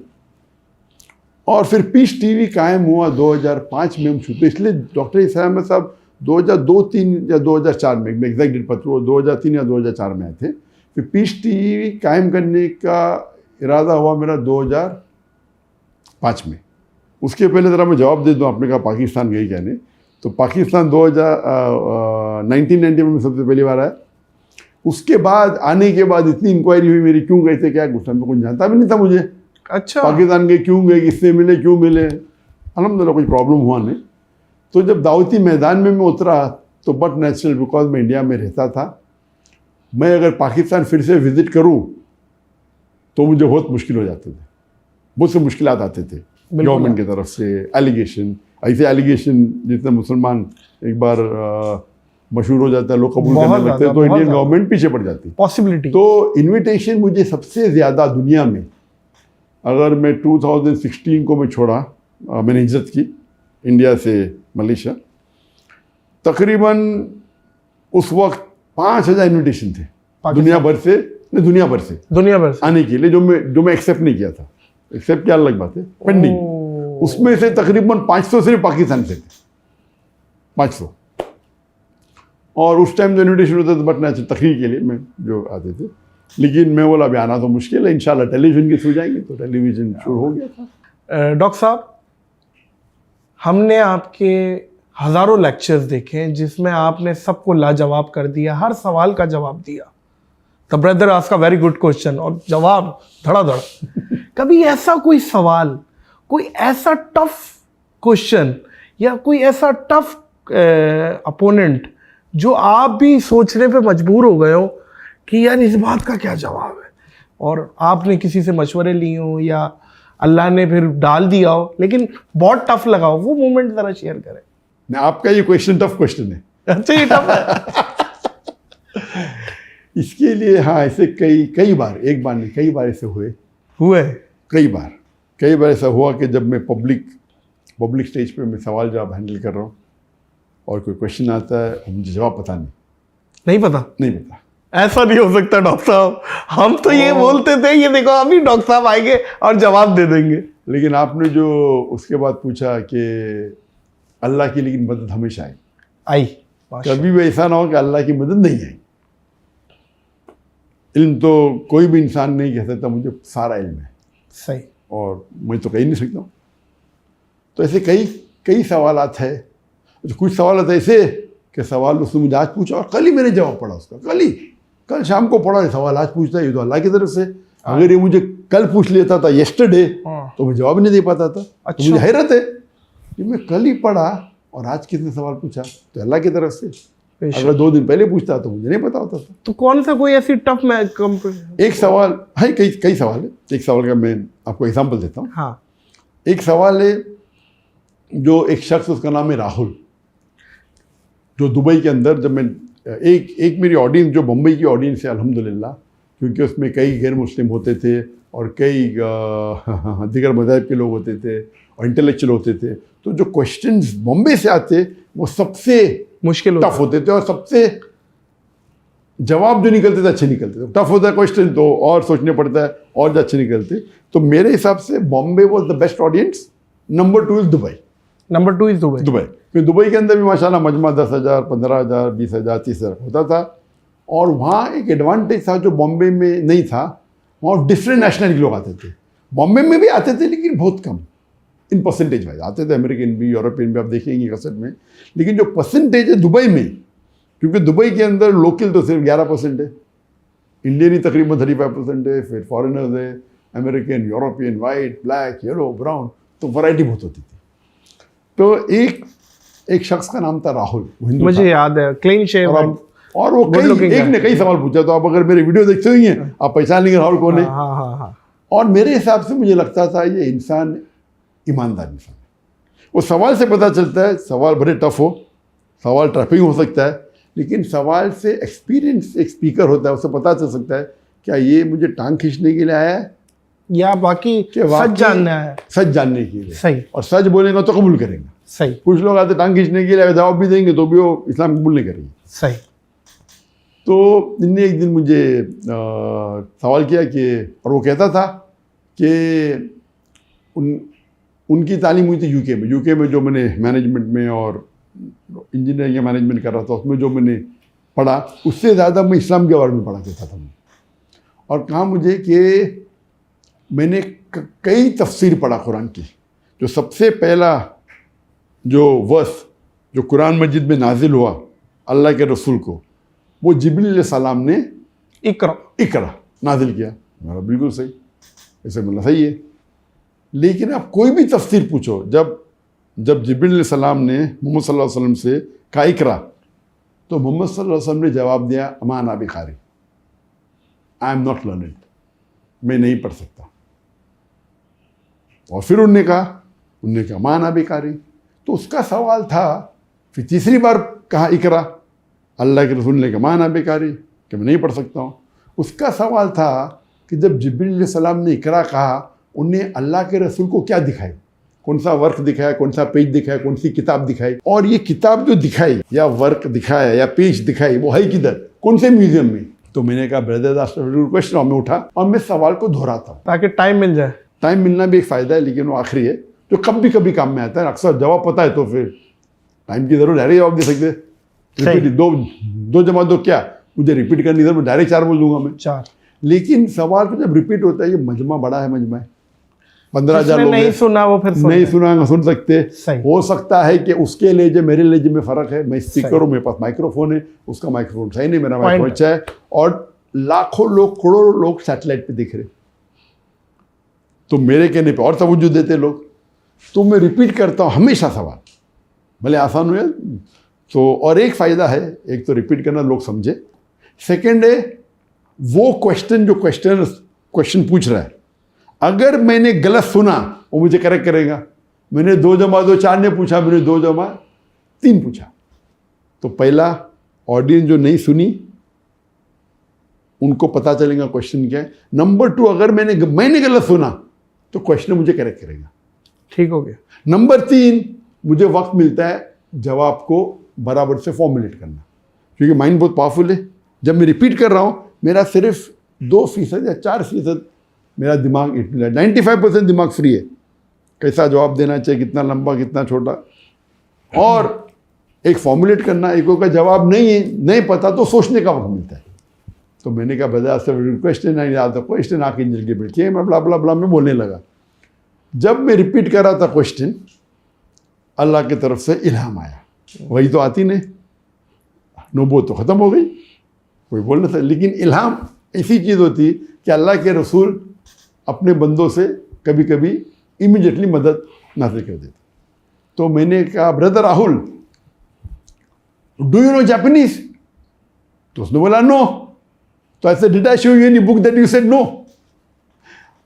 और फिर पीस टीवी कायम हुआ 2005 में हम छूटे। इसलिए डॉक्टर इस्लाम साहब 2002-3 या 2004 में, एग्जैक्ट डेट पत्र 2003 या 2004 में आए थे। फिर पीस टीवी कायम करने का इरादा हुआ मेरा 2005 में। उसके पहले ज़रा मैं जवाब दे दूँ, आपने कहा पाकिस्तान गई क्या नहीं। तो पाकिस्तान 1990 में सबसे पहली बार आया। उसके बाद आने के बाद इतनी इंक्वायरी हुई मेरी, क्यों गए थे, क्या कुछ टाइम में कुछ जानता भी नहीं था मुझे। अच्छा। पाकिस्तान गए, क्यों गए, किससे मिले, क्यों मिले। अल्हम्दुलिल्लाह कोई प्रॉब्लम हुआ नहीं। तो जब दावती मैदान में मैं उतरा तो बट नेचुरल, बिकॉज मैं इंडिया में रहता था, मैं अगर पाकिस्तान फिर से विज़िट करूं तो मुझे बहुत मुश्किल हो जाते थे, बहुत से मुश्किलात आते थे गवर्नमेंट की तरफ से। एलिगेशन, ऐसे एलिगेशन जितने मुसलमान एक बार मशहूर हो जाता है, लोग कबूल करने लगते हैं, तो इंडियन गवर्नमेंट पीछे पड़ जाती है पॉसिबिलिटी। तो इन्विटेशन मुझे सबसे ज़्यादा दुनिया में, अगर मैं 2016 को मैं छोड़ा, मैंने हिजरत की इंडिया से मलेशिया, तकरीबन उस वक्त 5,000 इन्विटेशन थे दुनिया भर से आने के लिए, जो मैं एक्सेप्ट नहीं किया था। एक्सेप्ट क्या अलग बात है, पेंडिंग। उसमें से तकरीबन 500 सिर्फ पाकिस्तान से थे, 500। और उस टाइम जो इन्विटेशन होता था बट नेचुरल तकरीर के लिए मैं जो आते थे, लेकिन मैं बोला अभी आना तो मुश्किल है, इंशाल्लाह टेलीविज़न के थ्रू जाएंगे। तो टेलीविज़न शुरू हो गया था। डॉक्टर साहब, हमने आपके हज़ारों लेक्चर्स देखे हैं जिसमें आपने सबको लाजवाब कर दिया, हर सवाल का जवाब दिया। The brother ask a very good question और जवाब धड़ाधड़। कभी ऐसा कोई सवाल, कोई ऐसा टफ क्वेश्चन या कोई ऐसा टफ अपोनेंट जो आप भी सोचने पे मजबूर हो गए हो कि यार इस बात का क्या जवाब है, और आपने किसी से मशवरे लिए हो या अल्लाह ने फिर डाल दिया हो लेकिन बहुत टफ लगा हो, वो मोमेंट ज़रा शेयर करें। नहीं, आपका ये क्वेश्चन टफ क्वेश्चन है। अच्छा, ये टफ है। इसके लिए हाँ, ऐसे कई बार, एक बार नहीं कई बार ऐसे हुए। कई बार ऐसा हुआ कि जब मैं पब्लिक स्टेज पे मैं सवाल जवाब हैंडल कर रहा हूँ और कोई क्वेश्चन आता है और मुझे जवाब पता नहीं पता। ऐसा नहीं हो सकता डॉक्टर साहब, हम तो ये बोलते थे ये देखो अभी डॉक्टर साहब आएंगे और जवाब दे देंगे। लेकिन आपने जो उसके बाद पूछा कि अल्लाह की लेकिन मदद हमेशा आई। कभी भी ऐसा ना हो कि अल्लाह की मदद नहीं आई। इल्म तो कोई भी इंसान नहीं कह सकता मुझे सारा इल्म है, सही, और मैं तो कह नहीं सकता हूँ। तो ऐसे कई सवालात है। कुछ सवाल ऐसे कि सवाल उसने मुझे आज पूछा और कल ही मैंने जवाब पढ़ा उसका, कल शाम को पढ़ा सवाल आज पूछता है, ये तो अल्लाह की तरफ से। अगर ये मुझे कल पूछ लेता था येस्टरडे तो मैं जवाब नहीं दे पाता था। अच्छा। तो मुझे हैरत है कि मैं कल ही पढ़ा और आज किसने सवाल पूछा, तो अल्लाह की तरफ से। अगर 2 दिन पहले पूछता तो मुझे नहीं पता होता था। तो कौन सा कोई ऐसी टफ एक सवाल है, कई सवाल है। एक सवाल का मैं आपको एग्जांपल देता हूँ। हाँ। एक सवाल है जो एक शख्स, उसका नाम है राहुल, जो दुबई के अंदर, जब मैं एक मेरी ऑडियंस जो बम्बई की ऑडियंस है अल्हम्दुलिल्लाह, क्योंकि उसमें कई गैर मुस्लिम होते थे और कई दीगर मज़ाहिब के लोग होते थे और इंटेलेक्चुअल होते थे, तो जो क्वेश्चंस बॉम्बे से आते वो सबसे मुश्किल टफ होते थे और सबसे जवाब जो निकलते थे अच्छे निकलते थे। टफ होता है क्वेश्चन तो और सोचने पड़ता है और अच्छे निकलते। तो मेरे हिसाब से Bombay was the best audience. Number 2 is Dubai. क्योंकि दुबई के अंदर भी माशाल्लाह मजमा 10,000, 15,000, 20,000, 30,000 होता था। और वहाँ एक एडवांटेज था जो बॉम्बे में नहीं था, वहाँ डिफरेंट नेशनल के लोग आते थे। बॉम्बे में भी आते थे लेकिन बहुत कम, इन परसेंटेज वाइज आते थे। अमेरिकन भी, यूरोपियन भी, आप देखेंगे कसरत में। लेकिन जो परसेंटेज है दुबई में, क्योंकि दुबई के अंदर लोकल तो सिर्फ 11% है, इंडियन ही तकरीबन 35% है, फिर फॉरेनर्स है, American, European, white, black, yellow, brown, तो वैरायटी बहुत होती थी। तो एक शख्स का नाम था राहुल, मुझे याद है, क्लीन शेव, और वो कई सवाल पूछा। तो आप अगर मेरे वीडियो देखते ही हैं आप पहचान लेंगे राहुल कौन है। हाँ। और मेरे हिसाब से मुझे लगता था ये इंसान ईमानदार इंसान है। वो सवाल से पता चलता है, सवाल बड़े टफ हो, सवाल ट्रैपिंग हो सकता है, लेकिन सवाल से एक्सपीरियंस एक स्पीकर होता है, उससे पता चल सकता है क्या ये मुझे टांग खींचने के लिए आया है या बाकी सच जानना है, सच जानने के लिए। सही। और सच बोलेगा तो कबूल करेंगे। सही। कुछ लोग आते टांग खींचने के लिए, जवाब भी देंगे तो भी वो इस्लाम कबूल नहीं करेंगे। सही। तो इनने एक दिन मुझे सवाल किया कि, और वो कहता था कि उनकी तालीम हुई थी यूके में जो मैंने मैनेजमेंट में और इंजीनियरिंग या मैनेजमेंट कर रहा था, उसमें जो मैंने पढ़ा उससे ज़्यादा मैं इस्लाम के बारे में पढ़ा करता था। और कहा मुझे कि मैंने कई तफसीर पढ़ा कुरान की। जो सबसे पहला जो वर्स जो कुरान मजिद में नाजिल हुआ अल्लाह के रसूल को, वो जिब्रील अलैहिस्सलाम ने इकरा नाजिल किया। मेरा बिल्कुल सही, ऐसे मतलब सही है। लेकिन आप कोई भी तफसीर पूछो, जब जिब्रील अलैहिस्सलाम ने मोहम्मद सल्लल्लाहु अलैहि वसल्लम से कहा इकरा, तो मोहम्मद सल्लल्लाहु अलैहि वसल्लम ने जवाब दिया अमा अना बिकारी, आई एम नॉट लर्नेड, मैं नहीं पढ़ सकता। और फिर उनने कहा अमा अना बिकारी। तो उसका सवाल था, फिर तीसरी बार कहा इकरा, अल्लाह के रसूल ने कहा अमा अना बिकारी, कि मैं नहीं पढ़ सकता हूँ। उसका सवाल था कि जब जिब्रील अलैहिस्सलाम ने इकरा कहा, उन्हें अल्लाह के रसूल को क्या दिखाई, कौन सा वर्क दिखाया, कौन सा पेज दिखाया, कौन सी किताब दिखाई। और ये किताब जो दिखाई या वर्क दिखाया या पेज दिखाई वो है किधर, कौन से म्यूजियम में। तो मैंने कहा brother that's a very good question. और मैं उठा और मैं सवाल को दोहराता हूँ ताकि टाइम मिल जाए। टाइम मिलना भी एक फ़ायदा है, लेकिन वो आखिरी है जो कभी कभी काम में आता है। अक्सर जवाब पता है तो फिर टाइम की ज़रूरत, डायरेक्ट जवाब दे सकते। रिपीट दो जमा दो, क्या मुझे रिपीट करनी जरूरत, डायरेक्ट 4 बोल दूंगा मैं 4। लेकिन सवाल को जब रिपीट होता है, ये मजमा बड़ा है, मजमा है 15,000 जिसने लोग नहीं हैं, सुना वो फिर नहीं सुना सुन सकते। सही। हो सकता है कि उसके लहजे मेरे लहजे में फ़र्क है, मैं स्पीकर हूँ, मेरे पास माइक्रोफोन है, उसका माइक्रोफोन सही नहीं, मेरा माइक्रोफोन अच्छा है, और लाखों लोग करोड़ों लोग सैटेलाइट पे दिख रहे, तो मेरे कहने पे और तवज्जो देते लोग। तो मैं रिपीट करता हूँ हमेशा सवाल, भले आसान हो। तो और एक फ़ायदा है, एक तो रिपीट करना लोग समझे, सेकेंड है वो क्वेश्चन जो क्वेश्चन पूछ रहा है, अगर मैंने गलत सुना वो मुझे करेक्ट करेगा। मैंने 2 जमा 2 4 ने पूछा, मैंने 2 जमा 3 पूछा, तो पहला ऑडियंस जो नहीं सुनी उनको पता चलेगा क्वेश्चन क्या है। नंबर 2, अगर मैंने गलत सुना तो क्वेश्चन मुझे करेक्ट करेगा, ठीक हो गया। नंबर 3, मुझे वक्त मिलता है जवाब को बराबर से फॉर्मुलेट करना, क्योंकि माइंड बहुत पावरफुल है। जब मैं रिपीट कर रहा हूँ, मेरा सिर्फ 2% या 4% मेरा दिमाग 95% दिमाग फ्री है, कैसा जवाब देना चाहिए, कितना लंबा कितना छोटा, और एक फॉर्मुलेट करना। एक का जवाब नहीं पता तो सोचने का वक्त मिलता है। तो मैंने कहा बजाय से क्वेश्चन नहीं आता, क्वेश्चन आके इंजन के बैठिए, मैं ब्ला ब्ला ब्ला में बोलने लगा। जब मैं रिपीट कर रहा था क्वेश्चन, अल्लाह की तरफ से इल्हाम आया, वही तो आती नहीं, नबूवत तो ख़त्म हो गई, कोई बोल नहीं था। लेकिन इल्हाम ऐसी चीज़ होती कि अल्लाह के रसूल अपने बंदों से कभी कभी इमीडिएटली मदद नाजिल कर देते। तो मैंने कहा brother Rahul, do you know Japanese? तो उसने बोला नो। तो ऐसे did I show you any book that you said no?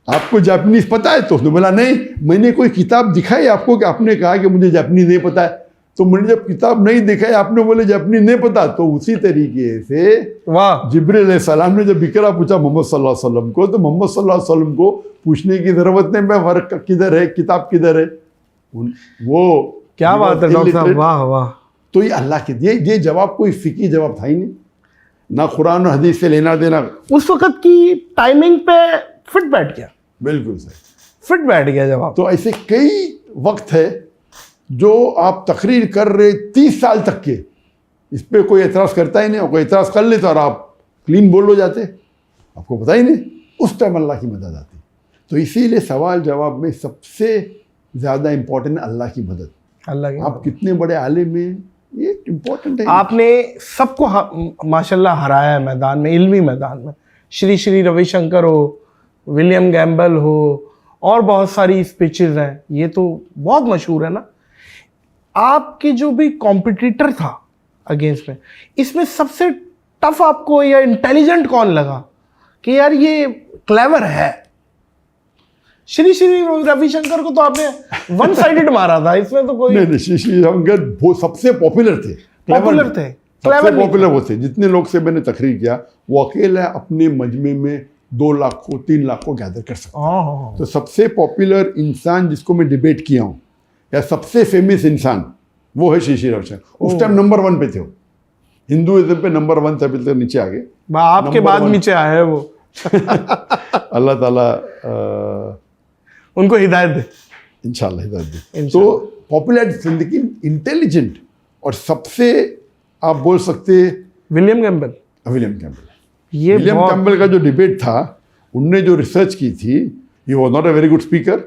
आपको जापानीज पता है? तो उसने बोला नहीं। मैंने कोई किताब दिखाई आपको कि आपने कहा कि मुझे जापानीज नहीं पता है? तो मैंने जब किताब नहीं दिखाई, आपने बोले जापानीज नहीं पता, तो उसी तरीके से वाह, जिब्रील अलैहिस्सलाम ने जब इकरा पूछा मोहम्मद सल्लल्लाहु अलैहि वसल्लम को, तो मोहम्मद सल्लल्लाहु अलैहि वसल्लम को पूछने की जरूरत नहीं, मैं वर्क किधर है, किताब किधर है, वो क्या बात है डॉक्टर साहब, वाह वाह। तो ये अल्लाह के ये जवाब कोई फिकी जवाब था ही नहीं, ना कुरान और हदीस से लेना देना। उस वक्त की टाइमिंग पे फिट बैठ गया, बिल्कुल सही, फिट बैठ गया जवाब। तो ऐसे कई वक्त है जो आप तकरीर कर रहे 30 साल तक के, इस पर कोई एतराज़ करता ही नहीं, और कोई एतराज़ कर लेता और आप क्लीन बोल हो जाते, आपको पता ही नहीं, उस टाइम अल्लाह की मदद आती। तो इसीलिए सवाल जवाब में सबसे ज़्यादा इम्पोर्टेंट अल्लाह की मदद। अल्लाह की आप कितने बड़े आलिम हैं, ये इम्पोर्टेंट है। आपने सबको माशाल्लाह हराया है मैदान में, इल्मी मैदान में। श्री श्री रविशंकर हो, विलियम गैम्बल हो, और बहुत सारी स्पीचेस हैं, ये तो बहुत मशहूर है ना। आपके जो भी कॉम्पिटिटर था अगेंस्ट में, इसमें सबसे टफ आपको या इंटेलिजेंट कौन लगा कि यार ये क्लेवर है? श्री श्री रविशंकर को तो आपने वन साइडेड मारा था, इसमें तो कोई नहीं, श्री श्री रविशंकर वो सबसे पॉपुलर थे, पॉपुलर थे, सबसे पॉपुलर वो थे। जितने लोग से मैंने तकरीर किया, वो अकेला अपने मजमे में 2 लाख को 3 लाख को गैदर कर सकता। तो सबसे पॉपुलर इंसान जिसको मैं डिबेट किया हूँ, या सबसे फेमस इंसान, वो है श्री श्री रविशंकर। उस टाइम नंबर 1 पे थे वो, हिंदुइज्म पे नंबर 1 थे, तो नीचे आ गए, आपके बाद नीचे आए हैं वो। अल्लाह ताला उनको हिदायत दे, इंशाल्लाह हिदायत दे। तो पॉपुलर, लेकिन इंटेलिजेंट, और सबसे आप बोल सकते विलियम कैम्पबेल। विलियम कैम्पबेल का जो डिबेट था, उनने जो रिसर्च की थी, he was not a very good speaker,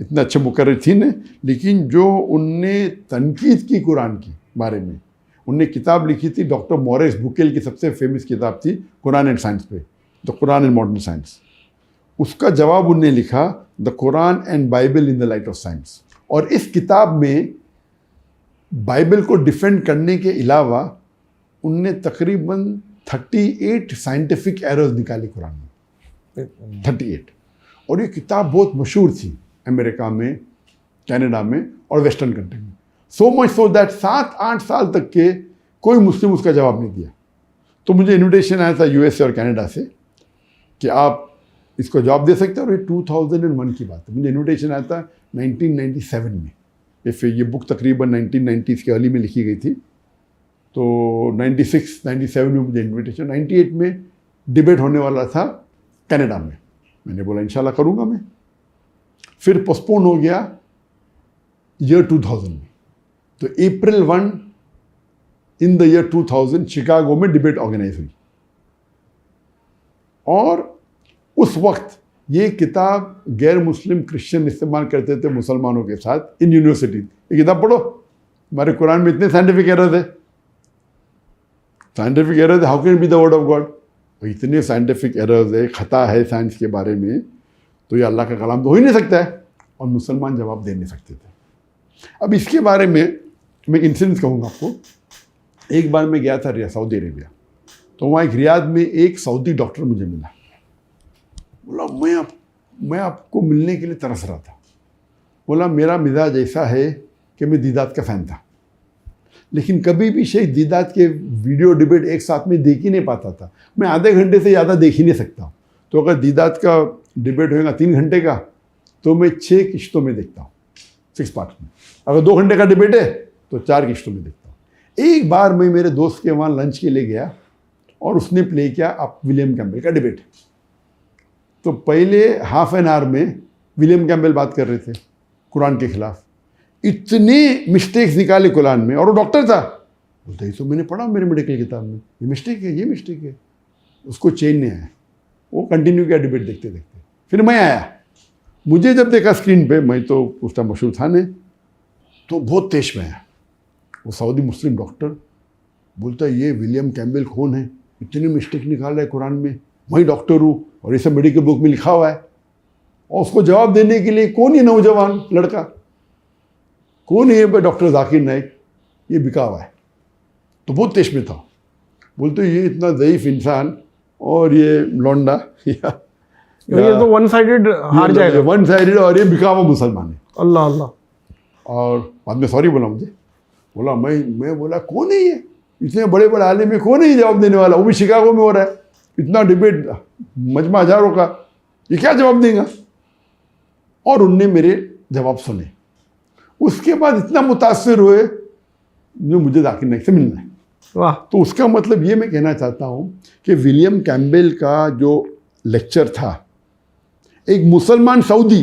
इतने अच्छे मुकर्रिर थी ने, लेकिन जो उनने तनकीद की कुरान की बारे में, उनने किताब लिखी थी, डॉक्टर मॉरिस बुकेल की सबसे फेमस किताब थी कुरान एंड साइंस पे, the Quran and modern science. उसका जवाब उनने लिखा, the Quran and Bible in the light of science. और इस किताब में बाइबल को डिफेंड करने के अलावा उनने तकरीबन 38 साइंटिफिक एरर्स निकाली कुरान में, 38। और ये किताब बहुत मशहूर थी अमेरिका में, कनाडा में और वेस्टर्न कंट्री में। सो मच सो दैट 7-8 साल तक के कोई मुस्लिम उसका जवाब नहीं दिया। तो मुझे इन्विटेशन आया था यूएस और कनाडा से कि आप इसको जवाब दे सकते हैं, और ये 2001 की बात है। मुझे इन्विटेशन आया था 1997 में, ये बुक तकरीबन 1990s के अर्ली में लिखी गई थी। तो 96-97 में मुझे इन्विटेशन, 98 में डिबेट होने वाला था कनाडा में। मैंने बोला इंशाल्लाह करूँगा मैं। फिर पोस्टपोन हो गया ईयर 2000 में। तो अप्रैल 1 इन द ईयर 2000 शिकागो में डिबेट ऑर्गेनाइज हुई, और उस वक्त ये किताब गैर मुस्लिम क्रिश्चियन इस्तेमाल करते थे मुसलमानों के साथ इन यूनिवर्सिटी। ये किताब पढ़ो, हमारे कुरान में इतने साइंटिफिक एरर्स है, scientific errors, how can be the word of God? इतने साइंटिफिक एरर्स है, खता है साइंस के बारे में, तो ये अल्लाह का कलाम तो हो ही नहीं सकता है। और मुसलमान जवाब दे नहीं सकते थे। अब इसके बारे में मैं इंसिडेंट कहूँगा आपको। एक बार मैं गया था सऊदी अरेबिया, तो वहाँ एक रियाद में एक सऊदी डॉक्टर मुझे मिला। बोला मैं आपको मिलने के लिए तरस रहा था। बोला मेरा मिजाज ऐसा है कि मैं दीदात का फ़ैन था, लेकिन कभी भी शेख दीदात के वीडियो डिबेट एक साथ में देख ही नहीं पाता था। मैं आधे घंटे से ज़्यादा देख ही नहीं सकता। तो अगर दीदात का डिबेट होगा 3 घंटे का, तो मैं 6 किश्तों में देखता हूँ, 6 पार्ट में। अगर 2 घंटे का डिबेट है तो 4 किश्तों में देखता हूँ। एक बार मैं मेरे दोस्त के वहाँ लंच के लिए गया और उसने प्ले किया आप विलियम कैम्पबेल का डिबेट। तो पहले हाफ एन आवर में विलियम कैम्पबेल बात कर रहे थे कुरान के खिलाफ, इतने मिस्टेक्स निकाले कुरान में, और वो डॉक्टर था। बोलते ये तो मैंने पढ़ा मेरे मेडिकल किताब में, ये मिस्टेक है, ये मिस्टेक है। उसको चेंज नहीं आया, वो कंटिन्यू किया डिबेट देखते देखते। फिर मैं आया, मुझे जब देखा स्क्रीन पे, मैं तो उस टाइम मशहूर था नहीं, तो बहुत तेज में आया। वो सऊदी मुस्लिम डॉक्टर बोलता है ये विलियम कैम्पबेल कौन है, इतनी मिस्टेक निकाल रहा है कुरान में, मैं डॉक्टर हूँ और ये सब मेडिकल बुक में लिखा हुआ है। और उसको जवाब देने के लिए कौन ये नौजवान लड़का, कौन है ये डॉक्टर जाकिर नाइक, ये बिका हुआ है। तो बहुत तेज में था। बोलते ये इतना ज़ईफ़ इंसान और ये लौंडा ये तो वन साइडेड हार जाएगा, वन साइडेड, और ये बिका हुआ मुसलमान है। अल्लाह अल्लाह। और बाद में सॉरी बोला मुझे। बोला मैं बोला कौन है ये, इतने बड़े बड़े आलिम में कौन है ये जवाब देने वाला, वो भी शिकागो में हो रहा है, इतना डिबेट मजमा हजारों का, ये क्या जवाब देगा? और उनने मेरे जवाब सुने। उसके बाद इतना मुतासिर हुए जो मुझे जाकिर नाइक से मिलना है। वाह। तो उसका मतलब ये मैं कहना चाहता हूँ कि विलियम कैम्पबेल का जो लेक्चर था, एक मुसलमान सऊदी,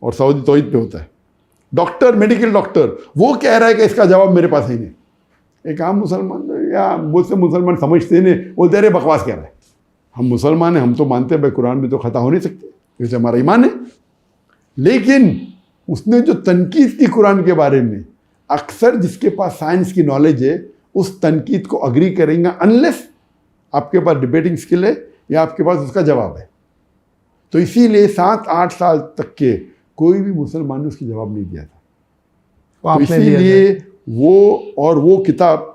और सऊदी तौहीद पे होता है, डॉक्टर, मेडिकल डॉक्टर, वो कह रहा है कि इसका जवाब मेरे पास ही नहीं। एक आम मुसलमान या बहुत से मुसलमान समझते नहीं, बोलते अरे बकवास कह रहा है। हम मुसलमान हैं, हम तो मानते हैं भाई कुरान में तो खता हो नहीं सकते, जैसे हमारा ईमान है। लेकिन उसने जो तनकीद की कुरान के बारे में, अक्सर जिसके पास साइंस की नॉलेज है उस तनकीद को अग्री करेंगे अनलेस आपके पास डिबेटिंग स्किल है या आपके पास उसका जवाब है। तो इसीलिए 7-8 साल तक के कोई भी मुसलमान ने उसकी जवाब नहीं दिया था। तो इसीलिए वो किताब,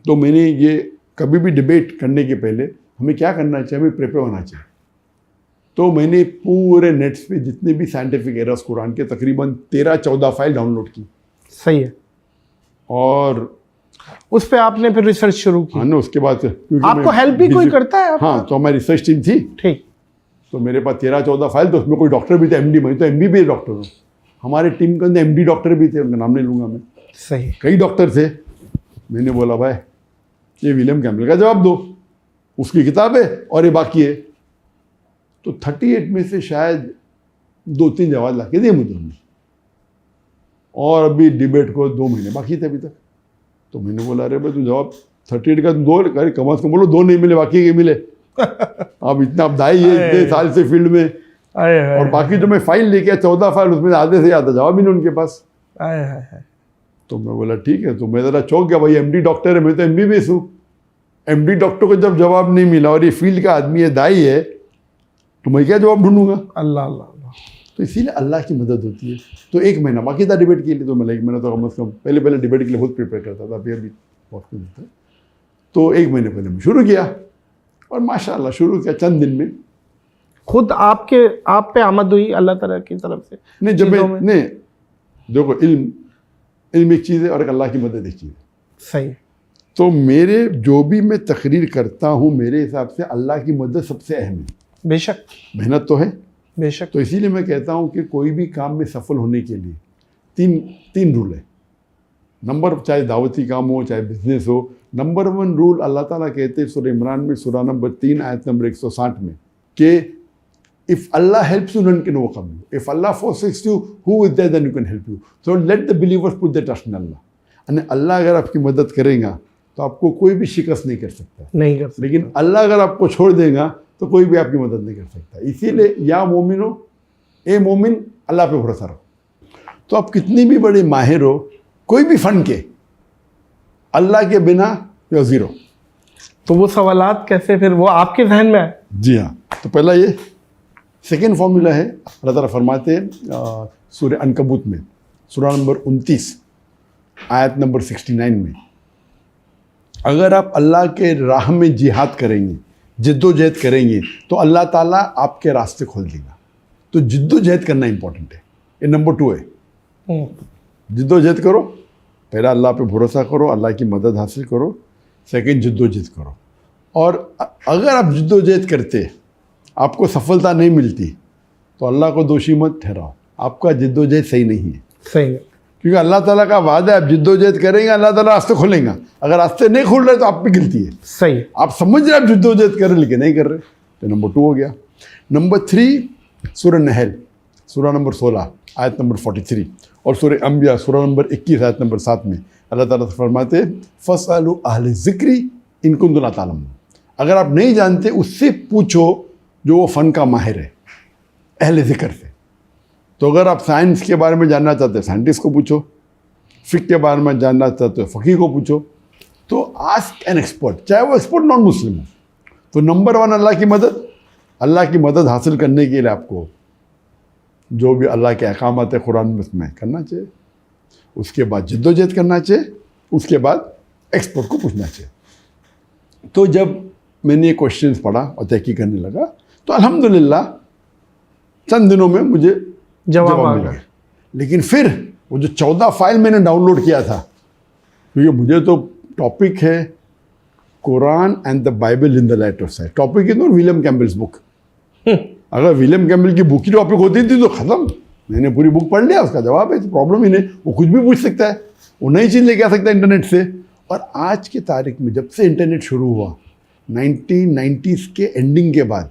तो मैंने ये कभी भी डिबेट करने के पहले हमें क्या करना चाहिए, हमें प्रिपेयर होना चाहिए। तो मैंने पूरे नेट्स पे जितने भी साइंटिफिक एरर्स कुरान के तकरीबन 13-14 फाइल डाउनलोड की। सही है। और उस पे आपने फिर रिसर्च शुरू की? हाँ ना, उसके बाद आपको हेल्प भी कोई करता है? हाँ, तो हमारी रिसर्च टीम थी। ठीक। तो मेरे पास 13-14 फाइल, तो उसमें कोई डॉक्टर भी थे, एमडी, मैं तो एमबीबीएस डॉक्टर हूँ। हमारे टीम के अंदर एमडी डॉक्टर भी थे, उनका नाम नहीं लूँगा मैं। सही। कई डॉक्टर थे। मैंने बोला भाई ये विलियम कैम्पबेल का जवाब दो, उसकी किताब है और ये बाकी है। तो 38 में से शायद 2-3 जवाब ला के दिए मुझे उन्होंने, और अभी डिबेट को 2 महीने बाकी थे अभी तक। तो मैंने बोला अरे भाई तू जवाब 38 का 2, अरे कम से कम बोलो 2 नहीं मिले, बाकी के मिले। अब इतना अब दाई है इतने साल से फील्ड में, और बाकी जो मैं फाइल लेके आया 14 फाइल, उसमें आधे से ज़्यादा जवाब ही नहीं उनके पास। तो मैं बोला ठीक है। तो मैं ज़रा चौंक गया, भाई एमडी डॉक्टर है, मैं तो एमबीबीएस हूँ। एमडी डॉक्टर को जब जवाब नहीं मिला और ये फील्ड का आदमी है, दाई है, तो मैं क्या जवाब ढूंढूंगा? अल्लाह अल्लाह। तो इसीलिए अल्लाह की मदद होती है। तो 1 महीना बाकी था डिबेट के लिए, तो मैं 1 महीना तो कम से कम पहले डिबेट के लिए खुद प्रिपेयर करता था, अभी बहुत कुछ था। तो 1 महीने पहले मैं शुरू किया, और माशाल्लाह शुरू किया, चंद दिन में खुद आप पे आमद हुई अल्लाह ताला की तरफ से? नहीं, जब मैं देखो इल्म एक चीज़ है और एक अल्लाह की मदद एक चीज़ है। सही। तो मेरे जो भी मैं तकरीर करता हूँ, मेरे हिसाब से अल्लाह की मदद सबसे अहम है। बेशक। मेहनत तो है बेशक। तो इसीलिए मैं कहता हूँ कि कोई भी काम में सफल होने के लिए तीन रूल है। नंबर, चाहे दावती काम हो चाहे बिजनेस हो, नंबर 1 रूल अल्लाह ताला कहते हैं सूरह इमरान में, सूरह नंबर 3 आयत नंबर 160 में, कि if Allah helps you none can overcome you, if Allah forsakes you who is there then you can help you, so let the believers put their trust in Allah। यानी अल्लाह अगर आपकी मदद करेगा तो आपको कोई भी शिकस्त नहीं कर सकता, नहीं कर सकता। लेकिन अल्लाह अगर आपको छोड़ देगा तो कोई भी आपकी मदद नहीं कर सकता। इसीलिए या मोमिनो ए मोमिन, अल्लाह पे भरोसा रखो। तो आप कितनी भी बड़े माहिर हो कोई भी फन के, अल्लाह के बिना यू ज़ीरो। तो वो सवालात कैसे फिर वो आपके जहन में आए? जी हाँ, तो पहला ये सेकेंड फॉर्मूला है। अल्लाह ताला फरमाते हैं सूरह अनकबूत में, सूरह नंबर 29 आयत नंबर 69 में, अगर आप अल्लाह के राह में जिहाद करेंगे, जिद्दोजहद करेंगे, तो अल्लाह ताला आपके रास्ते खोल देगा। तो जिद्दोजहद करना इंपॉर्टेंट है, ये नंबर 2 है। जिद्दोजहद करो, पहला अल्लाह पे भरोसा करो, अल्लाह की मदद हासिल करो, सेकंड जिद्दोजहद करो। और अगर आप जिद्दोजहद करते आपको सफलता नहीं मिलती तो अल्लाह को दोषी मत ठहराओ, आपका जिद्दोजहद सही नहीं है। सही है, क्योंकि अल्लाह ताला का वादा है, आप जिद्दोजहद करेंगे अल्लाह ताला रास्ते खोलेंगे। अगर रास्ते नहीं खोल रहे तो आप पे गिल्टी है। सही है। आप समझ रहे आप जिद्दोजहद कर रहे लेकिन नहीं कर रहे, तो नंबर 2 हो गया। नंबर 3 सूरह नहल सूरह नंबर 16 आयत नंबर 43 और सूरह अंबिया सूरह नंबर 21 आयत नंबर 7 में अल्लाह ताला फरमाते फसअलू अहले ज़िक्री इन कुंतुम ला तालमून। अगर आप नहीं जानते उससे पूछो जो वो फ़न का माहिर है, अहले ज़िक्र से। तो अगर आप साइंस के बारे में जानना चाहते हैं साइंटिस्ट को पूछो, फ़िक़्ह के बारे में जानना चाहते हो फ़क़ीह को पूछो। तो आस्क एन एक्सपर्ट, चाहे वो एक्सपर्ट नॉन मुस्लिम हो। तो नंबर 1 अल्लाह की मदद। अल्लाह की मदद हासिल करने के लिए आपको जो भी अल्लाह के अहकामात है कुरान में उसमें करना चाहिए, उसके बाद जिद्दोजहद करना चाहिए, उसके बाद एक्सपर्ट को पूछना चाहिए। तो जब मैंने ये क्वेश्चंस पढ़ा और तहकीक करने लगा तो अल्हम्दुलिल्लाह चंद दिनों में मुझे जवाब मिल गया। लेकिन फिर वो जो 14 फाइल मैंने डाउनलोड किया था, क्योंकि मुझे तो टॉपिक है Quran and the Bible in the light of science. Topic है तो विलियम कैम्बल्स बुक। अगर विलियम कैम्बल की बुक की टॉपिक होती थी तो ख़त्म, मैंने पूरी बुक पढ़ लिया, उसका जवाब है। तो प्रॉब्लम ही नहीं, वो कुछ भी पूछ सकता है, वो नई चीज़ लेके आ सकता है इंटरनेट से। और आज की तारीख में जब से इंटरनेट शुरू हुआ 1990s के एंडिंग के बाद,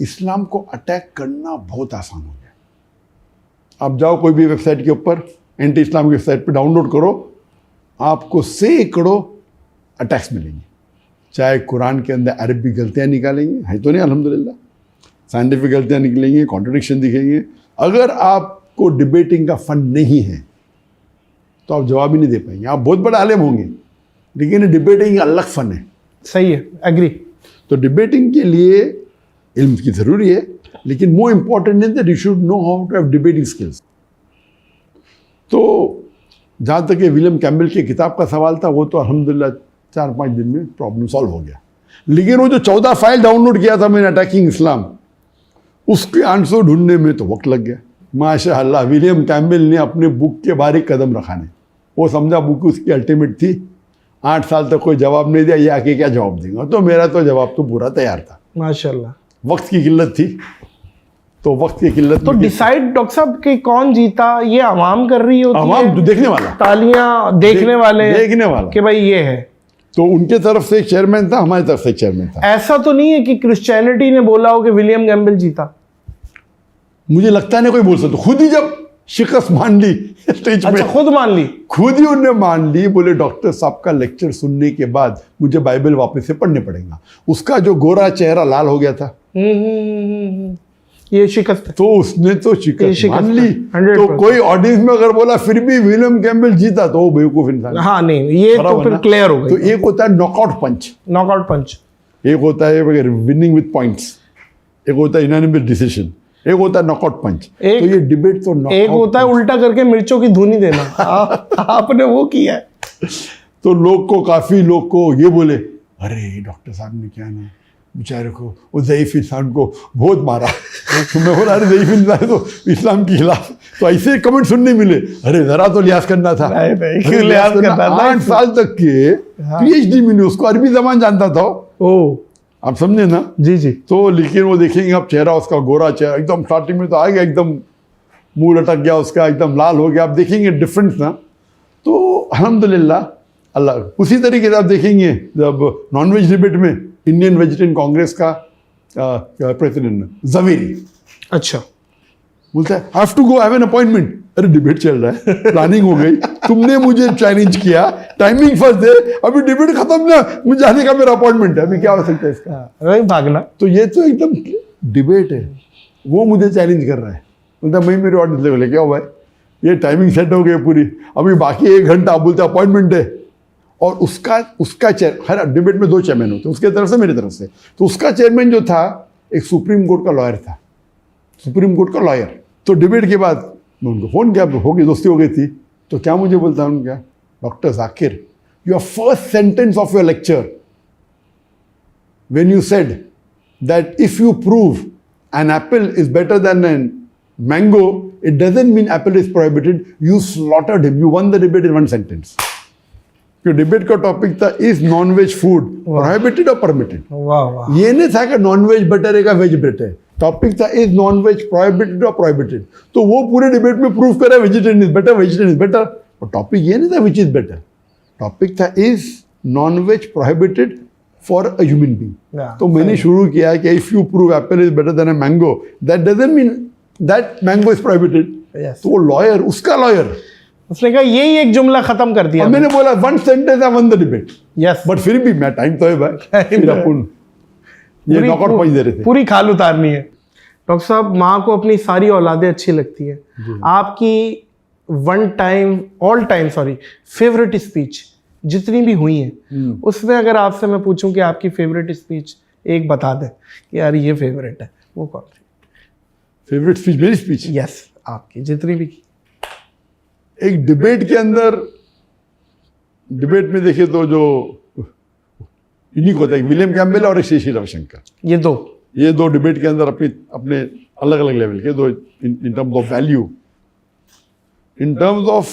इस्लाम को अटैक करना बहुत आसान हो गया। आप जाओ कोई भी वेबसाइट के ऊपर, एंटी इस्लाम की वेबसाइट पे डाउनलोड करो, आपको सैकड़ों अटैक्स मिलेंगे। चाहे कुरान के अंदर अरबी गलतियाँ निकालेंगे, है तो नहीं अल्हम्दुलिल्लाह, साइंटिफिक गलतियाँ निकलेंगी, कॉन्ट्रडिक्शन दिखेंगे। अगर आपको डिबेटिंग का फन नहीं है तो आप जवाब ही नहीं दे पाएंगे। आप बहुत बड़ा आलिम होंगे लेकिन डिबेटिंग अलग फन है। सही है, एग्री। तो डिबेटिंग के लिए इल्म की ज़रूरी है, लेकिन more important is that you should know how to have debating skills. तो जहाँ तक ये विलियम कैम्बल की किताब का सवाल था, वो तो अल्हम्दुलिल्लाह 4-5 दिन में प्रॉब्लम सॉल्व हो गया। लेकिन वो जो 14 फाइल डाउनलोड किया था मैंने अटैकिंग इस्लाम, उसके आंसर ढूंढने में तो वक्त लग गया। माशाअल्लाह विलियम कैम्बल ने अपने बुक के बाहर एक कदम रखा नहीं, वो समझा बुक उसकी अल्टीमेट थी। 8 साल तक कोई जवाब नहीं दिया, ये आके क्या जवाब देगा। तो मेरा तो जवाब तो पूरा तैयार था। माशाअल्लाह। वक्त की किल्लत थी, तो वक्त की किल्लत तो डिसाइड डॉक्टर साहब कि कौन जीता ये आवाम कर रही होती है, आवाम देखने वाला, तालियां देखने वाले, देखने वाला कि भाई ये है। तो उनके तरफ से एक चेयरमैन था, हमारी तरफ से एक चेयरमैन था। ऐसा तो नहीं है कि क्रिश्चियनिटी ने बोला हो कि विलियम कैम्बल जीता? मुझे लगता नहीं कोई बोल सकता। खुद ही जब शिकस्त मान ली स्टेज अच्छा, में, खुद मान ली, खुद ही उन्होंने मान ली। बोले डॉक्टर साहब का लेक्चर सुनने के बाद मुझे बाइबल वापस से पढ़ने पड़ेगा। उसका जो गोरा चेहरा लाल हो गया था, ये शिकस्त है। तो उसने तो शिकस्त मान ली। 100%। तो कोई ऑडियंस में अगर बोला फिर भी विलियम कैम्बल जीता तो वो बेवकूफ इंसान। हाँ नहीं, ये तो फिर क्लियर हो तो गई। एक होता है नॉकआउट पंच, नॉकआउट पंच, एक होता है विनिंग विद पॉइंट्स, एक होता है यूनानिमस डिसीजन, एक होता है नॉकआउट पंच। तो ये डिबेट तो एक होता है उल्टा करके मिर्चों की धुनी देना। आपने वो किया है। तो लोग को, काफी लोग को ये बोले, अरे डॉक्टर साहब ने क्या ना बेचारे को, वो ज़ईफ़ इंसान को बहुत मारा। तो मैं बोला अरे ज़ईफ़ इंसान तो इस्लाम के खिलाफ। तो ऐसे कमेंट सुनने मिले, अरे जरा तो लिहाज करना था। नहीं, लिहाज करना था। 8 साल तक के PhD मिली उसको, अरबी जबान जानता था। ओ, आप समझे ना? जी जी। तो लेकिन वो देखेंगे आप चेहरा उसका, गोरा चेहरा एकदम स्टार्टिंग में तो आ गया, एकदम मुंह लटक गया उसका, एकदम लाल हो गया। आप देखेंगे डिफरेंस ना। तो अल्हम्दुलिल्लाह अल्लाह। उसी तरीके से आप देखेंगे जब नॉनवेज डिबेट में इंडियन वेजिटेरियन कांग्रेस का प्रेसिडेंट जवेरी, अच्छा, बोलता है I have to go, I have an appointment. अरे डिबेट चल रहा है, प्लानिंग हो गई, तुमने मुझे चैलेंज किया, टाइमिंग फर्स्ट दे, अभी डिबेट खत्म ना, मुझे जाने का मेरा अपॉइंटमेंट है, अभी क्या हो सकता है इसका? वही भागना। तो ये तो एकदम डिबेट है, वो मुझे चैलेंज कर रहा है, बोलता मैं मेरे ऑडियंस लेवल क्या हो भाई, ये टाइमिंग सेट हो गई पूरी, अभी बाकी 1 घंटा, बोलते अपॉइंटमेंट है। और उसका चेयर, हर डिबेट में 2 चेयरमैन होते हैं, उसके तरफ से मेरी तरफ से। तो उसका चेयरमैन जो था एक सुप्रीम कोर्ट का लॉयर था, सुप्रीम कोर्ट का लॉयर। तो डिबेट के बाद मैं उनको फ़ोन किया, हो गई, दोस्ती हो गई थी। तो क्या मुझे बोलता हूँ क्या, doctor Zakir, your first sentence of your lecture when you said that if you prove an apple is better than a mango, it doesn't mean apple is prohibited. You slaughtered him. You won the debate in 1 sentence. क्यों debate का topic था, is non veg food prohibited और permitted. वाह वाह। ये नहीं था कि नॉन वेज बेटर है का वेज बेटर है, टॉपिक था इज नॉन वेज प्रोहिबिटेड और प्रोहिबिटेड। तो वो पूरे डिबेट में प्रूव करा vegetarian is better, vegetarian is better. और टॉपिक ये नहीं था विच इज बेटर, टॉपिक था is non veg prohibited for a human being. तो मैंने शुरू किया कि if you prove apple is better than a mango, that doesn't mean that mango is prohibited. तो वो लॉयर, उसका लॉयर, उसने कहा यही एक जुमला खत्म कर दिया। मैंने बोला 1 sentence I one the debate. Yes, but फिर भी मैं टाइम तो है भाई, फिर अपन ये नॉकआउट पॉइंट दे रहे थे, पूरी खाल उतारनी है। डॉक्टर साहब, माँ को अपनी सारी औलादें अच्छी लगती है, आपकी ऑल टाइम फेवरेट स्पीच जितनी भी हुई है, उसमें अगर आपसे मैं पूछूं कि आपकी फेवरेट स्पीच एक बता दें कि यार ये फेवरेट है, वो कौन सी? फेवरेट स्पीच मेरी स्पीच? यस, आपकी जितनी भी। एक डिबेट के अंदर, डिबेट में देखिए तो जो यूनिक होता है, विलियम कैम्पबेल और एक श्री रविशंकर, ये दो डिबेट के अंदर अपने अलग अलग लेवल के दो, इन terms of value, in terms of